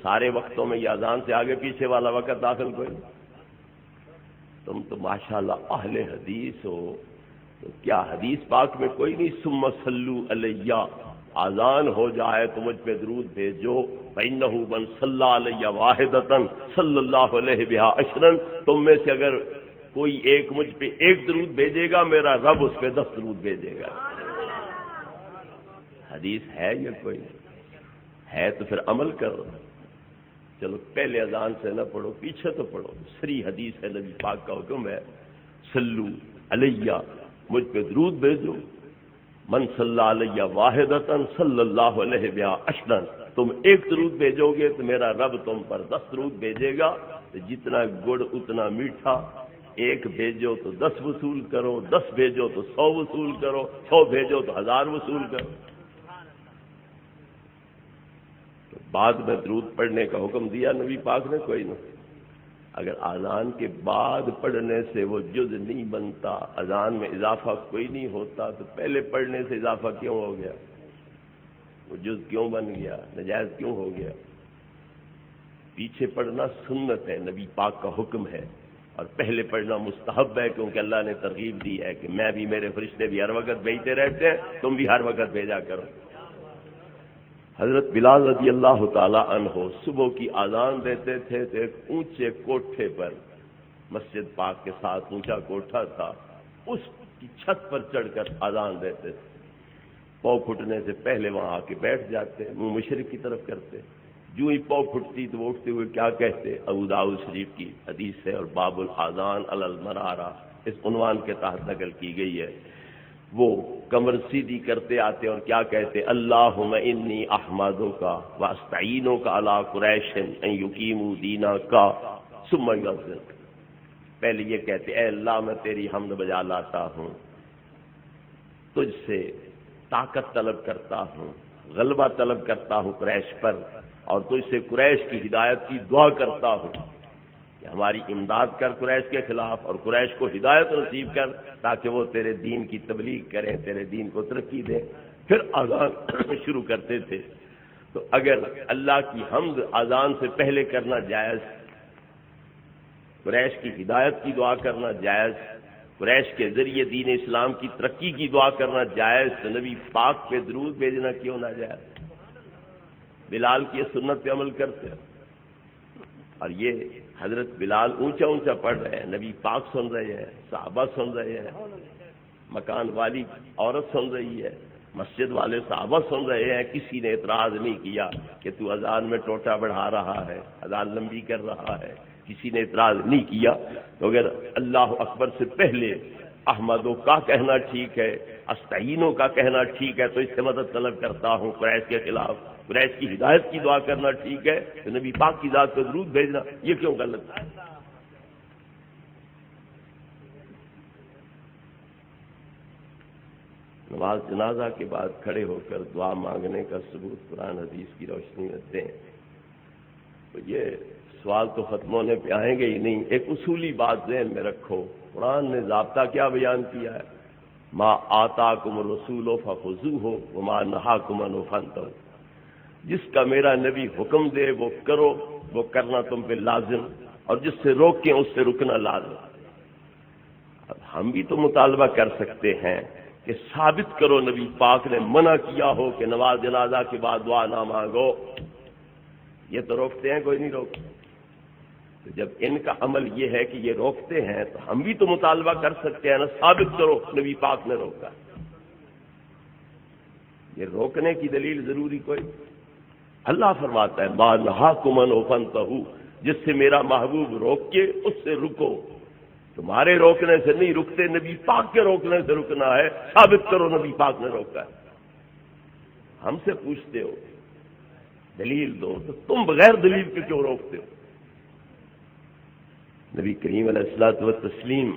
سارے وقتوں میں یہ اذان سے آگے پیچھے والا وقت داخل کوئی؟ تم تو ماشاءاللہ اہل حدیث ہو، تو کیا حدیث پاک میں کوئی نہیں ثم صلو علیہ، اذان ہو جائے تو مجھ پہ درود بھیجو، فإنہ من صلی علیہ واحدۃ صلی اللہ علیہ بہا عشرا، تم میں سے اگر کوئی ایک مجھ پہ ایک درود بھیجے گا میرا رب اس پہ 10 درود بھیجے گا۔ حدیث ہے یا کوئی؟ ہے تو پھر عمل کرو۔ چلو پہلے اذان سے نہ پڑھو، پیچھے تو پڑھو، صریح حدیث ہے، نبی پاک کا حکم ہے صلو علیہ، مجھ پہ درود بھیجو، من صلی علیہ واحدۃ صلی اللہ علیہ بہا عشرا، تم ایک درود بھیجو گے تو میرا رب تم پر 10 درود بھیجے گا، تو جتنا گڑ اتنا میٹھا، ایک بھیجو تو 10 وصول کرو، 10 بھیجو تو 100 وصول کرو، 100 بھیجو تو 1000 وصول کرو۔ تو بعد میں درود پڑھنے کا حکم دیا نبی پاک نے؟ کوئی نہیں۔ اگر اذان کے بعد پڑھنے سے وہ جز نہیں بنتا، اذان میں اضافہ کوئی نہیں ہوتا، تو پہلے پڑھنے سے اضافہ کیوں ہو گیا؟ وہ جز کیوں بن گیا؟ نجائز کیوں ہو گیا؟ پیچھے پڑھنا سنت ہے، نبی پاک کا حکم ہے، اور پہلے پڑھنا مستحب ہے، کیونکہ اللہ نے ترغیب دی ہے کہ میں بھی، میرے فرشتے بھی ہر وقت بھیجتے رہتے ہیں، تم بھی ہر وقت بھیجا کرو۔ حضرت بلال رضی اللہ تعالی عنہ صبح کی اذان دیتے تھے تو ایک اونچے کوٹھے پر، مسجد پاک کے ساتھ اونچا کوٹھا تھا، اس کی چھت پر چڑھ کر اذان دیتے تھے، پاؤں پھٹنے سے پہلے وہاں آ کے بیٹھ جاتے، منہ مشرق کی طرف کرتے، جو ہی پاؤں پھٹتی تو وہ اٹھتے ہوئے کیا کہتے؟ ابو داؤد شریف کی حدیث ہے اور باب الاذان علی المنارہ اس عنوان کے تحت نقل کی گئی ہے۔ وہ کمر سیدھی کرتے آتے اور کیا کہتے؟ اللہم انی احمدک واستعینک علی قریش ان یقیموا دینک ثم یؤذن۔ پہلے یہ کہتے اے اللہ میں تیری حمد بجا لاتا ہوں، تجھ سے طاقت طلب کرتا ہوں، غلبہ طلب کرتا ہوں قریش پر، اور تجھ سے قریش کی ہدایت کی دعا کرتا ہوں کہ ہماری امداد کر قریش کے خلاف، اور قریش کو ہدایت نصیب کر تاکہ وہ تیرے دین کی تبلیغ کریں، تیرے دین کو ترقی دیں۔ پھر اذان شروع کرتے تھے۔ تو اگر اللہ کی حمد اذان سے پہلے کرنا جائز، قریش کی ہدایت کی دعا کرنا جائز، قریش کے ذریعے دین اسلام کی ترقی کی دعا کرنا جائز، تو نبی پاک پہ درود بھیجنا کیوں نہ جائز؟ بلال کی سنت پہ عمل کرتے ہیں، اور یہ حضرت بلال اونچا اونچا پڑھ رہے ہیں، نبی پاک سن رہے ہیں، صحابہ سن رہے ہیں، مکان والی عورت سن رہی ہے، مسجد والے صحابہ سن رہے ہیں، کسی نے اعتراض نہیں کیا کہ تو اذان میں ٹوٹا بڑھا رہا ہے، اذان لمبی کر رہا ہے، کسی نے اعتراض نہیں کیا۔ تو اگر اللہ اکبر سے پہلے احمدوں کا کہنا ٹھیک ہے، استعینوں کا کہنا ٹھیک ہے، تو اس سے مدد طلب کرتا ہوں قریش کے خلاف، قریش کی ہدایت کی دعا کرنا ٹھیک ہے، تو نبی پاک کی ذات پہ درود بھیجنا یہ کیوں غلط ہے؟ نماز جنازہ کے بعد کھڑے ہو کر دعا مانگنے کا ثبوت قرآن حدیث کی روشنی میں دیں۔ تو یہ سوال تو ختم ہونے پہ آئیں گے ہی نہیں، ایک اصولی بات ذہن میں رکھو، قرآن نے ضابطہ کیا بیان کیا ہے؟ ما آتاکم الرسول فخذوہ وما نہاکم عنہ فانتہوا، جس کا میرا نبی حکم دے وہ کرو، وہ کرنا تم پہ لازم، اور جس سے روکیں اس سے رکنا لازم۔ اب ہم بھی تو مطالبہ کر سکتے ہیں کہ ثابت کرو نبی پاک نے منع کیا ہو کہ نماز جنازہ کے بعد دعا نہ مانگو، یہ تو روکتے ہیں؟ کوئی نہیں روکتے۔ تو جب ان کا عمل یہ ہے کہ یہ روکتے ہیں تو ہم بھی تو مطالبہ کر سکتے ہیں نا، ثابت کرو نبی پاک نے روکا۔ یہ روکنے کی دلیل ضروری کوئی؟ اللہ فرماتا ہے ما نہاکم عنہ فانتہوا، جس سے میرا محبوب روک کے اس سے رکو، تمہارے روکنے سے نہیں رکتے، نبی پاک کے روکنے سے رکنا ہے، ثابت کرو نبی پاک نے روکا ہے۔ ہم سے پوچھتے ہو دلیل دو، تو تم بغیر دلیل کے کیوں روکتے ہو؟ نبی کریم علیہ الصلوۃ والتسلیم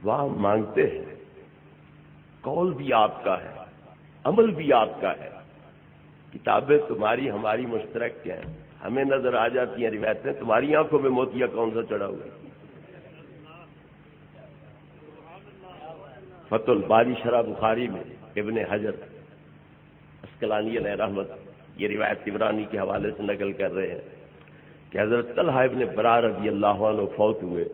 دعا مانگتے ہیں، قول بھی آپ کا ہے، عمل بھی آپ کا ہے، کتابیں تمہاری ہماری مشترک ہیں، ہمیں نظر آ جاتی ہیں روایتیں، تمہاری آنکھوں میں موتیا کون سا چڑھا ہوا ہے؟ فتح الباری شرح بخاری میں ابن حجر اسقلانی علیہ رحمت یہ روایت طبرانی کے حوالے سے نقل کر رہے ہیں کہ حضرت طلحہ ابن برا رضی اللہ عنہ فوت ہوئے،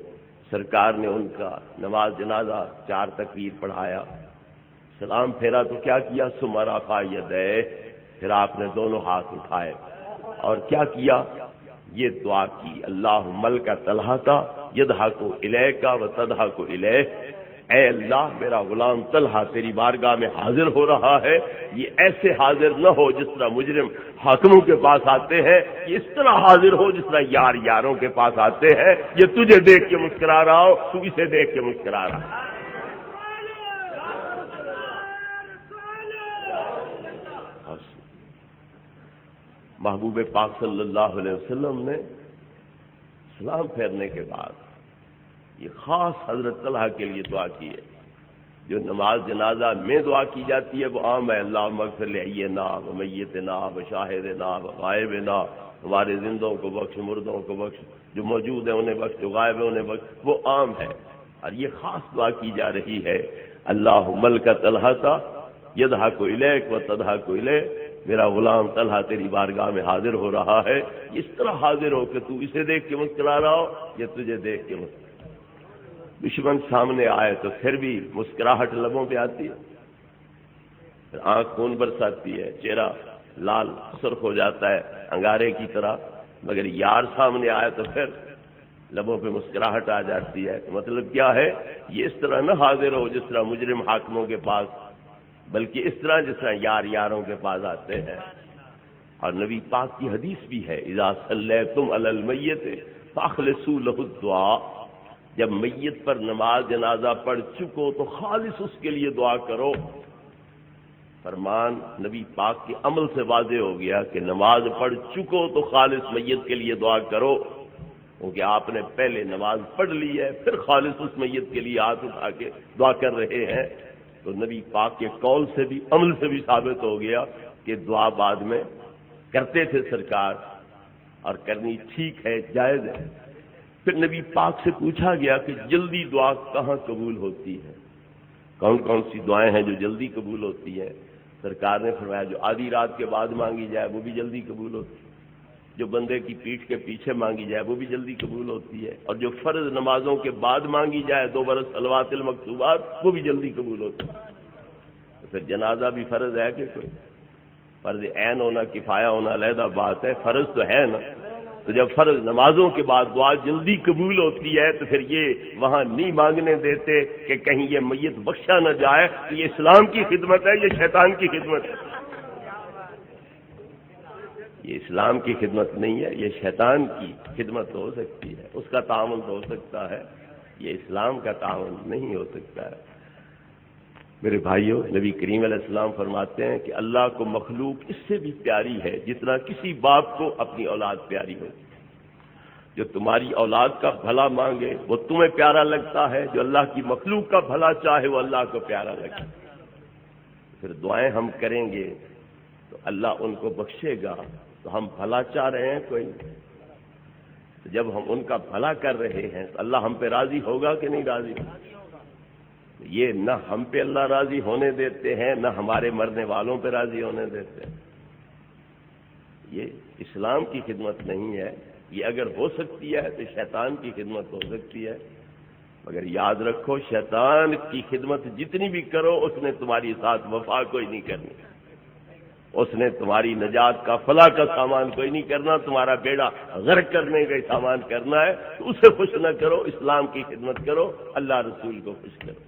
سرکار نے ان کا نماز جنازہ 4 تکبیر پڑھایا، سلام پھیرا تو کیا کیا، ثم رفع یدیہ، پھر آپ نے دونوں ہاتھ اٹھائے اور کیا کیا، یہ دعا کی، اللہم ملک طلحہ یضحک الیک و تضحک الیہ، اے اللہ میرا غلام طلحہ تیری بارگاہ میں حاضر ہو رہا ہے، یہ ایسے حاضر نہ ہو جس طرح مجرم حاکموں کے پاس آتے ہیں، یہ اس طرح حاضر ہو جس طرح یار یاروں کے پاس آتے ہیں، یہ تجھے دیکھ کے مسکرا رہا ہو، تو اسے دیکھ کے مسکرا رہا ہے۔ محبوب پاک صلی اللہ علیہ وسلم نے سلام پھیرنے کے بعد یہ خاص حضرت طلحہ کے لیے دعا کی ہے۔ جو نماز جنازہ میں دعا کی جاتی ہے وہ عام ہے، اللہم اغفر لحینا و میتنا و شاہدنا و غائبنا، ہمارے زندوں کو بخش، مردوں کو بخش، جو موجود ہیں انہیں بخش، جو غائب ہیں انہیں بخش، وہ عام ہے۔ اور یہ خاص دعا کی جا رہی ہے، اللہم ملک طلحہ یضحک الیک و تضحک الیہ، میرا غلام طلحہ تیری بارگاہ میں حاضر ہو رہا ہے، اس طرح حاضر ہو کہ تو اسے دیکھ کے مسکرا رہا ہو، یہ تجھے دیکھ کے مسکرا۔ دشمن سامنے آئے تو پھر بھی مسکراہٹ لبوں پہ آتی ہے، آنکھ خون برساتی ہے، چہرہ لال سرخ ہو جاتا ہے انگارے کی طرح، مگر یار سامنے آئے تو پھر لبوں پہ مسکراہٹ آ جاتی ہے۔ مطلب کیا ہے، یہ اس طرح نہ حاضر ہو جس طرح مجرم حاکموں کے پاس، بلکہ اس طرح جس طرح یار یاروں کے پاس آتے ہیں۔ اور نبی پاک کی حدیث بھی ہے، اذا صلیتم علی المیت فاخلصوا له الدعاء، جب میت پر نماز جنازہ پڑھ چکو تو خالص اس کے لیے دعا کرو۔ فرمان نبی پاک کے عمل سے واضح ہو گیا کہ نماز پڑھ چکو تو خالص میت کے لیے دعا کرو، کیونکہ آپ نے پہلے نماز پڑھ لی ہے، پھر خالص اس میت کے لیے ہاتھ اٹھا کے دعا کر رہے ہیں، تو نبی پاک کے قول سے بھی عمل سے بھی ثابت ہو گیا کہ دعا بعد میں کرتے تھے سرکار، اور کرنی ٹھیک ہے، جائز ہے۔ پھر نبی پاک سے پوچھا گیا کہ جلدی دعا کہاں قبول ہوتی ہے، کون کون سی دعائیں ہیں جو جلدی قبول ہوتی ہیں؟ سرکار نے فرمایا جو آدھی رات کے بعد مانگی جائے وہ بھی جلدی قبول ہوتی ہے، جو بندے کی پیٹھ کے پیچھے مانگی جائے وہ بھی جلدی قبول ہوتی ہے، اور جو فرض نمازوں کے بعد مانگی جائے 2 برس صلوات المکتوبات وہ بھی جلدی قبول ہوتی ہے۔ تو پھر جنازہ بھی فرض ہے کہ کوئی فرض عین ہونا، کفایہ ہونا علیحدہ بات ہے، فرض تو ہے نا۔ تو جب فرض نمازوں کے بعد دعا جلدی قبول ہوتی ہے تو پھر یہ وہاں نہیں مانگنے دیتے کہ کہیں یہ میت بخشا نہ جائے، تو یہ اسلام کی خدمت ہے، یہ شیطان کی خدمت ہے، یہ اسلام کی خدمت نہیں ہے، یہ شیطان کی خدمت ہو سکتی ہے، اس کا تعاون ہو سکتا ہے، یہ اسلام کا تعاون نہیں ہو سکتا ہے۔ میرے بھائیوں، نبی کریم علیہ السلام فرماتے ہیں کہ اللہ کو مخلوق اس سے بھی پیاری ہے جتنا کسی باپ کو اپنی اولاد پیاری ہو۔ جو تمہاری اولاد کا بھلا مانگے وہ تمہیں پیارا لگتا ہے، جو اللہ کی مخلوق کا بھلا چاہے وہ اللہ کو پیارا لگے۔ پھر دعائیں ہم کریں گے تو اللہ ان کو بخشے گا، تو ہم بھلا چاہ رہے ہیں کوئی، تو جب ہم ان کا بھلا کر رہے ہیں تو اللہ ہم پہ راضی ہوگا کہ نہیں راضی ہوگا؟ یہ نہ ہم پہ اللہ راضی ہونے دیتے ہیں، نہ ہمارے مرنے والوں پہ راضی ہونے دیتے ہیں۔ یہ اسلام کی خدمت نہیں ہے، یہ اگر ہو سکتی ہے تو شیطان کی خدمت ہو سکتی ہے، مگر یاد رکھو شیطان کی خدمت جتنی بھی کرو اس نے تمہاری ساتھ وفا کوئی نہیں کرنی، اس نے تمہاری نجات کا فلاح کا سامان کوئی نہیں کرنا، تمہارا بیڑا غرق کرنے کا سامان کرنا ہے، تو اسے خوش نہ کرو، اسلام کی خدمت کرو، اللہ رسول کو خوش کرو۔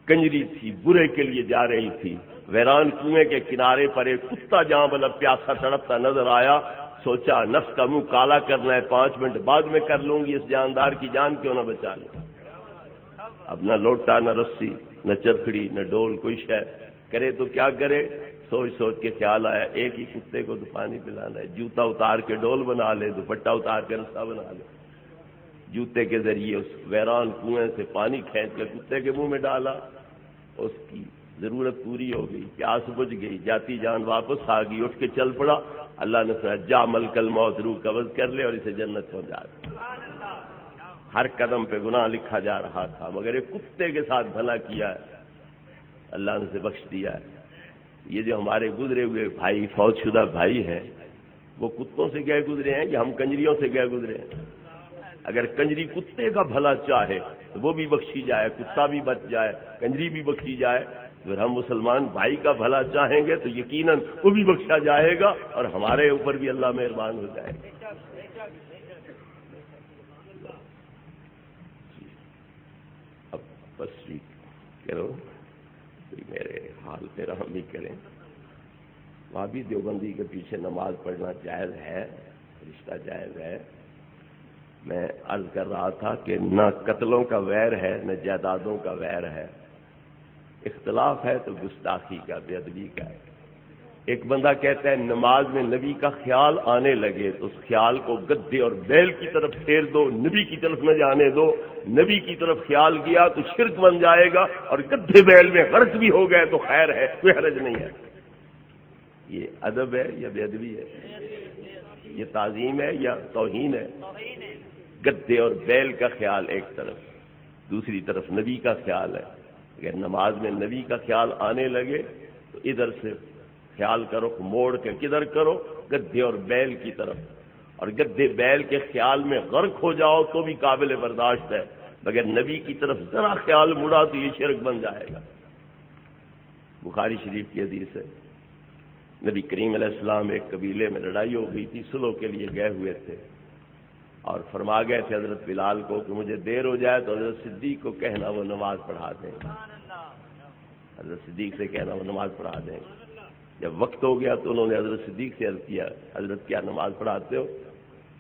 کنجری تھی، برے کے لیے جا رہی تھی، ویران کنویں کے کنارے پر ایک کتا جہاں بلب پیاسا تڑپتا نظر آیا، سوچا نفس کا منہ کالا کرنا ہے، 5 منٹ بعد میں کر لوں گی، اس جاندار کی جان کیوں نہ بچا لوں۔ اب نہ لوٹا، نہ رسی، نہ چرکھڑی، نہ ڈول، کوئی شے کرے تو کیا کرے، سوچ سوچ کے خیال آیا ایک ہی کتے کو تو پانی پلانا ہے، جوتا اتار کے ڈول بنا لے، دوپٹہ اتار کے رسا بنا لے، جوتے کے ذریعے اس ویران کنویں سے پانی کھینچ کے کتے کے منہ میں ڈالا، اس کی ضرورت پوری ہو گئی، پیاس بجھ گئی، جاتی جان واپس آ گئی، اٹھ کے چل پڑا، اللہ نے فرمایا جا ملک الموت روح قبض کر لے اور اسے جنت پہنچا دے۔ ہر قدم پہ گناہ لکھا جا رہا تھا، مگر ایک کتے کے ساتھ بھلا کیا ہے، اللہ نے اسے بخش دیا ہے۔ یہ جو ہمارے گزرے ہوئے بھائی، فوت شدہ بھائی ہیں، وہ کتوں سے گئے گزرے ہیں یا ہم کنجریوں سے گئے گزرے ہیں؟ اگر کنجری کتے کا بھلا چاہے تو وہ بھی بخشی جائے، کتا بھی بچ جائے، کنجری بھی بخشی جائے، اگر ہم مسلمان بھائی کا بھلا چاہیں گے تو یقیناً وہ بھی بخشا جائے گا اور ہمارے اوپر بھی اللہ مہربان ہو جائے گا۔ اب بس کرو، میرے حال پہ رحم بھی کریں۔ وہاں بھی دیوبندی کے پیچھے نماز پڑھنا جائز ہے، رشتہ جائز ہے۔ میں عرض کر رہا تھا کہ نہ قتلوں کا ویر ہے نہ جائیدادوں کا ویر ہے، اختلاف ہے تو گستاخی کا، بے ادبی کا ہے۔ ایک بندہ کہتا ہے نماز میں نبی کا خیال آنے لگے تو اس خیال کو گدھے اور بیل کی طرف پھیر دو، نبی کی طرف نہ جانے دو۔ نبی کی طرف خیال کیا تو شرک بن جائے گا، اور گدھے بیل میں غرق بھی ہو گئے تو خیر ہے، کوئی حرج نہیں ہے۔ یہ ادب ہے یا بے ادبی ہے؟ یہ تعظیم ہے یا توہین ہے؟ گدھے اور بیل کا خیال ایک طرف، دوسری طرف نبی کا خیال ہے۔ اگر نماز میں نبی کا خیال آنے لگے تو ادھر سے خیال کرو، موڑ کے کدھر کرو؟ گدھے اور بیل کی طرف، اور گدھے بیل کے خیال میں غرق ہو جاؤ تو بھی قابل برداشت ہے، مگر نبی کی طرف ذرا خیال مڑا تو یہ شرک بن جائے گا۔ بخاری شریف کی حدیث ہے، نبی کریم علیہ السلام ایک قبیلے میں لڑائی ہو گئی تھی، صلح کے لیے گئے ہوئے تھے، اور فرما گئے تھے حضرت بلال کو کہ مجھے دیر ہو جائے تو حضرت صدیق کو کہنا وہ نماز پڑھا دیں۔ حضرت صدیق سے کہنا وہ نماز پڑھا دیں۔ جب وقت ہو گیا تو انہوں نے حضرت صدیق سے عرض کیا، حضرت کیا نماز پڑھاتے ہو؟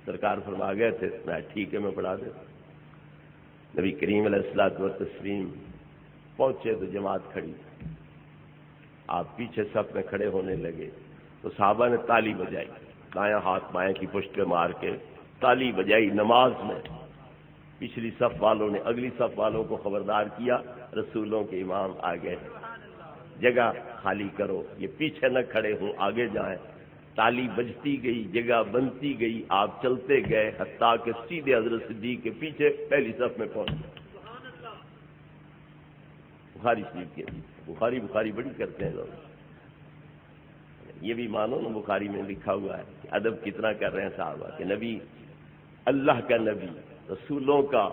سرکار فرما گئے تھے میں ٹھیک ہے میں پڑھا دیں۔ نبی کریم علیہ الصلوۃ والتسلیم پہنچے تو جماعت کھڑی، آپ پیچھے صف میں کھڑے ہونے لگے تو صحابہ نے تالی بجائی، دایاں ہاتھ بائیں کی پشت پہ مار کے تالی بجائی نماز میں۔ پچھلی صف والوں نے اگلی صف والوں کو خبردار کیا، رسولوں کے امام آگے ہیں، جگہ خالی کرو، یہ پیچھے نہ کھڑے ہوں، آگے جائیں۔ تالی بجتی گئی، جگہ بنتی گئی، آپ چلتے گئے حتیٰ کہ سیدھے حضرت صدیق کے پیچھے پہلی صف میں پہنچ گئے۔ بخاری شریف کی حدیث، بخاری بڑی کرتے ہیں لوگ، یہ بھی مانو نا بخاری میں لکھا ہوا ہے کہ ادب کتنا کر رہے ہیں صحابہ کہ نبی، اللہ کا نبی، رسولوں کا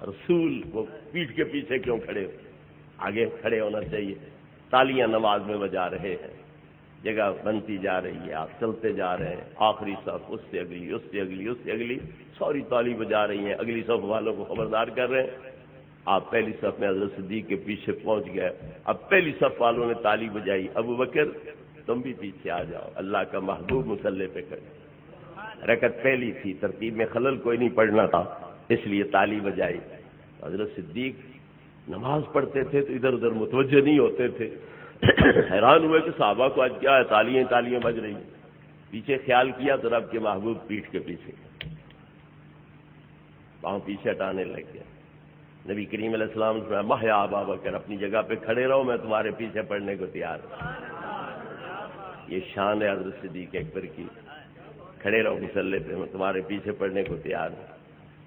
رسول، وہ پیٹھ کے پیچھے کیوں کھڑے ہو؟ آگے کھڑے ہونا چاہیے۔ تالیاں نماز میں بجا رہے ہیں، جگہ بنتی جا رہی ہے، آپ چلتے جا رہے ہیں، آخری صف، اس سے اگلی، اس سے اگلی، اس سے اگلی، سوری تالی بجا رہی ہیں، اگلی صف والوں کو خبردار کر رہے ہیں۔ آپ پہلی صف میں حضرت صدیق کے پیچھے پہنچ گئے، اب پہلی صف والوں نے تالی بجائی، ابو بکر تم بھی پیچھے آ جاؤ، اللہ کا محبوب مصلی پہ کھڑے۔ رکعت پہلی تھی، ترتیب میں خلل کوئی نہیں پڑھنا تھا، اس لیے تالی بجائی۔ حضرت صدیق نماز پڑھتے تھے تو ادھر ادھر متوجہ نہیں ہوتے تھے، حیران ہوئے کہ صحابہ کو آج کیا ہے، تالیاں بج رہی ہیں۔ پیچھے خیال کیا تو رب کے محبوب پیٹھ کے پیچھے، پاؤں پیچھے ہٹانے لگ گیا۔ نبی کریم علیہ السلام نے فرمایا مہ یا ابا بکر، اپنی جگہ پہ کھڑے رہو، میں تمہارے پیچھے پڑھنے کو تیار ہوں۔ یہ شان ہے حضرت صدیق اکبر کی، کھڑے رہو مصلی پہ، میں تمہارے پیچھے پڑھنے کو تیار ہوں۔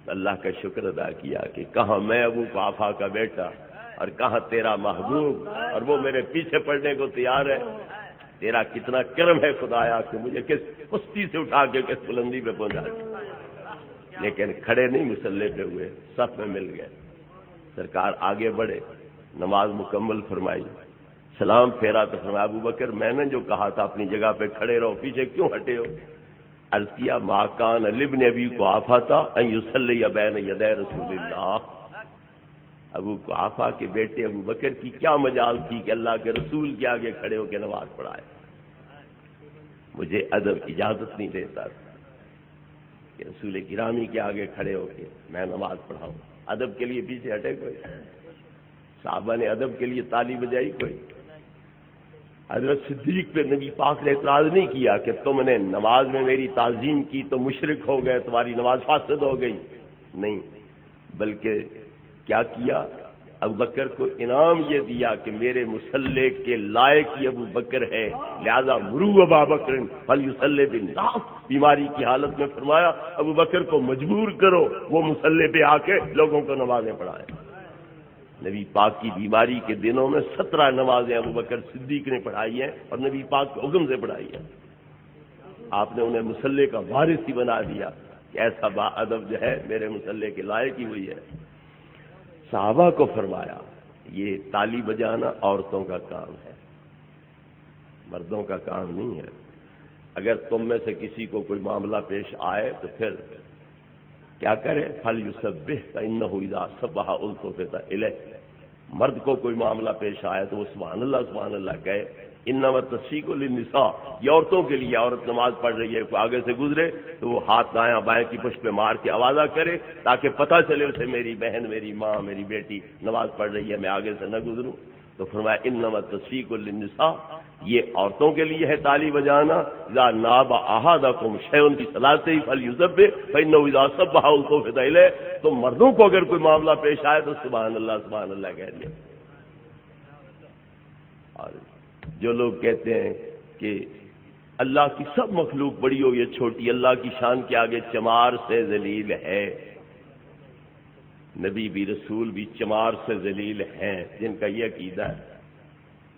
اللہ کا شکر ادا کیا کہ کہاں میں ابو قحافہ کا بیٹا اور کہاں تیرا محبوب، اور وہ میرے پیچھے پڑھنے کو تیار ہے۔ تیرا کتنا کرم ہے خدایا کہ مجھے کس پستی سے اٹھا کے کس بلندی پہ پہنچا دیا۔ لیکن کھڑے نہیں مصلی پہ ہوئے، صف میں مل گئے۔ سرکار آگے بڑھے، نماز مکمل فرمائی، سلام پھیرا تو فرمایا ابو بکر میں نے جو کہا تھا اپنی جگہ پہ کھڑے رہو، پیچھے کیوں ہٹے ہو؟ عرض کیا ما کان لابن ابی قحافہ ان یصلی بین یدی رسول اللہ، ابو قحافہ کے بیٹے ابو بکر کی کیا مجال تھی کہ اللہ کے رسول کے آگے کھڑے ہو کے نماز پڑھائے؟ مجھے ادب اجازت نہیں دیتا کہ رسول گرامی کے آگے کھڑے ہو کے میں نماز پڑھاؤں۔ ادب کے لیے پیچھے ہٹے کوئی؟ صحابہ نے ادب کے لیے تالی بجائی کوئی؟ حضرت صدیق پہ نبی پاک نے اعتراض نہیں کیا کہ تم نے نماز میں میری تعظیم کی تو مشرک ہو گئے، تمہاری نماز فاسد ہو گئی، نہیں، بلکہ کیا کیا؟ ابو بکر کو انعام یہ دیا کہ میرے مصلی کے لائق یہ ابو بکر ہے، لہذا مرو ابا بکر فلیصلی بالناس، بیماری کی حالت میں فرمایا ابو بکر کو مجبور کرو وہ مصلی پہ آ کے لوگوں کو نمازیں پڑھائیں۔ نبی پاک کی بیماری کے دنوں میں 17 نمازیں ابو بکر صدیق نے پڑھائی ہیں اور نبی پاک کے حکم سے پڑھائی ہیں۔ آپ نے انہیں مصلی کا وارث ہی بنا دیا کہ ایسا با ادب جو ہے میرے مصلی کے لائق ہی ہوئی ہے۔ صحابہ کو فرمایا یہ تالی بجانا عورتوں کا کام ہے، مردوں کا کام نہیں ہے۔ اگر تم میں سے کسی کو کوئی معاملہ پیش آئے تو پھر کیا کرے؟ فَلْيُسَبِّحْ فَإِنَّهُ إِذَا سَبَّحَ أُلْتُفِتَ إِلَيْهِ، مرد کو کوئی معاملہ پیش آئے تو وہ سبحان اللہ کہے۔ انما التصفیق للنساء، یہ عورتوں کے لیے، عورت نماز پڑھ رہی ہے، کوئی آگے سے گزرے تو وہ ہاتھ دایاں بائیں کی پشت پہ مار کے آوازہ کرے تاکہ پتہ چلے اسے میری بہن، میری ماں، میری بیٹی نماز پڑھ رہی ہے، میں آگے سے نہ گزروں۔ تو فرمایا انما التصفیق للنساء، یہ عورتوں کے لیے ہے تالی بجانا۔ اذا ناب احدکم شیء فی صلاته فلیسبح فانه اذا سبح التفت الیہ، تو مردوں کو اگر کوئی معاملہ پیش آئے تو سبحان اللہ کہہ دیا۔ اور جو لوگ کہتے ہیں کہ اللہ کی سب مخلوق بڑی ہو یہ چھوٹی، اللہ کی شان کے آگے چمار سے ذلیل ہے، نبی بھی رسول بھی چمار سے ذلیل ہیں، جن کا یہ عقیدہ ہے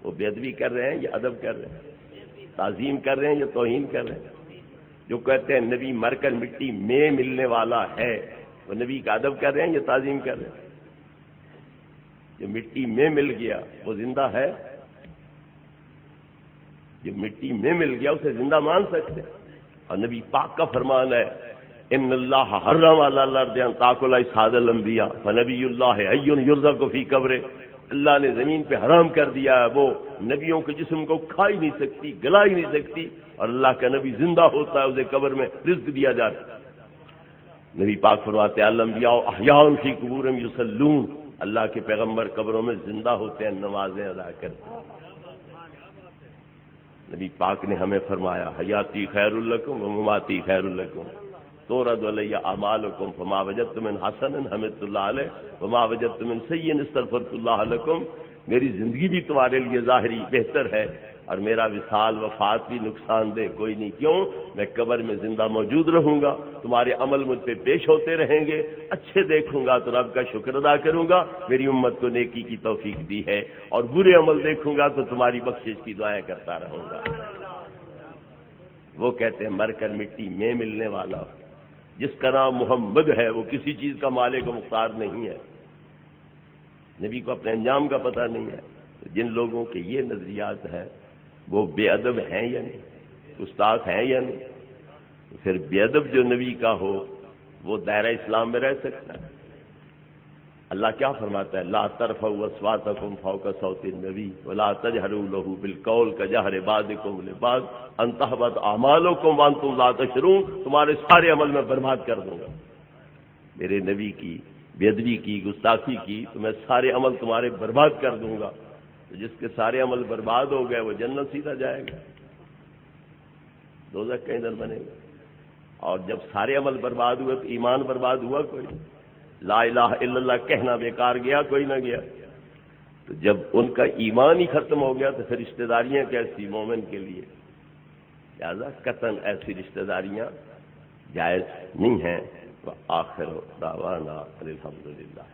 وہ بے ادبی کر رہے ہیں یا ادب کر رہے ہیں، تعظیم کر رہے ہیں یا توہین کر رہے ہیں۔ جو کہتے ہیں نبی مر کر مٹی میں ملنے والا ہے، وہ نبی کا ادب کر رہے ہیں یا تعظیم کر رہے ہیں؟ جو مٹی میں مل گیا وہ زندہ ہے؟ جو مٹی میں مل گیا اسے زندہ مان سکتے ہیں؟ اور نبی پاک کا فرمان ہے ان اللہ حرم علی الارض ان تاکل اجساد الانبیاء فنبی اللہ حی یرزق فی قبرہ، اللہ نے زمین پہ حرام کر دیا ہے وہ نبیوں کے جسم کو کھا ہی نہیں سکتی، گلا ہی نہیں سکتی، اور اللہ کا نبی زندہ ہوتا ہے اسے قبر میں رزق دیا جاتا ہے۔ نبی پاک فرماتے ہیں الانبیاء احیاء فی قبورہم یصلون، اللہ کے پیغمبر قبروں میں زندہ ہوتے ہیں، نمازیں ادا کرتے ہیں۔ نبی پاک نے ہمیں فرمایا حیاتی خیر لکم و مماتی خیر لکم تورد علی اعمالکم فما وجدتم من حسن حمدت اللہ علیہ وما وجدتم من سیء استغفرت اللہ لکم، میری زندگی بھی تمہارے لیے ظاہری بہتر ہے اور میرا وصال وفات بھی نقصان دہ کوئی نہیں، کیوں؟ میں قبر میں زندہ موجود رہوں گا، تمہارے عمل مجھ پہ پیش ہوتے رہیں گے، اچھے دیکھوں گا تو رب کا شکر ادا کروں گا میری امت کو نیکی کی توفیق دی ہے، اور برے عمل دیکھوں گا تو تمہاری بخشش کی دعائیں کرتا رہوں گا۔ وہ کہتے ہیں مر کر مٹی میں ملنے والا جس کا نام محمد ہے وہ کسی چیز کا مالک و مختار نہیں ہے، نبی کو اپنے انجام کا پتہ نہیں ہے۔ جن لوگوں کے یہ نظریات ہیں وہ بے ادب ہیں یا نہیں، استاد ہیں یا نہیں؟ پھر بے ادب جو نبی کا ہو وہ دائرہ اسلام میں رہ سکتا ہے؟ اللہ کیا فرماتا ہے لا ترفعوا اصواتکم فوق صوت النبی ولا تجهروا له بالقول كجهر بعضکم لبعض ان تحبط اعمالکم وانتم لا تشعرون، تمہارے سارے عمل میں برباد کر دوں گا۔ میرے نبی کی بے ادبی کی، گستاخی کی تو میں سارے عمل تمہارے برباد کر دوں گا۔ تو جس کے سارے عمل برباد ہو گئے وہ جنت سیدھا جائے گا، دوزخ کا ایندھن بنے گا۔ اور جب سارے عمل برباد ہوئے تو ایمان برباد ہوا کوئی؟ لا الہ الا اللہ کہنا بیکار گیا؟ کوئی نہ گیا۔ تو جب ان کا ایمان ہی ختم ہو گیا تو پھر رشتہ داریاں کیسی مومن کے لیے؟ لہذا قطعاً ایسی رشتہ داریاں جائز نہیں ہیں۔ وآخر دعوانا الحمدللہ۔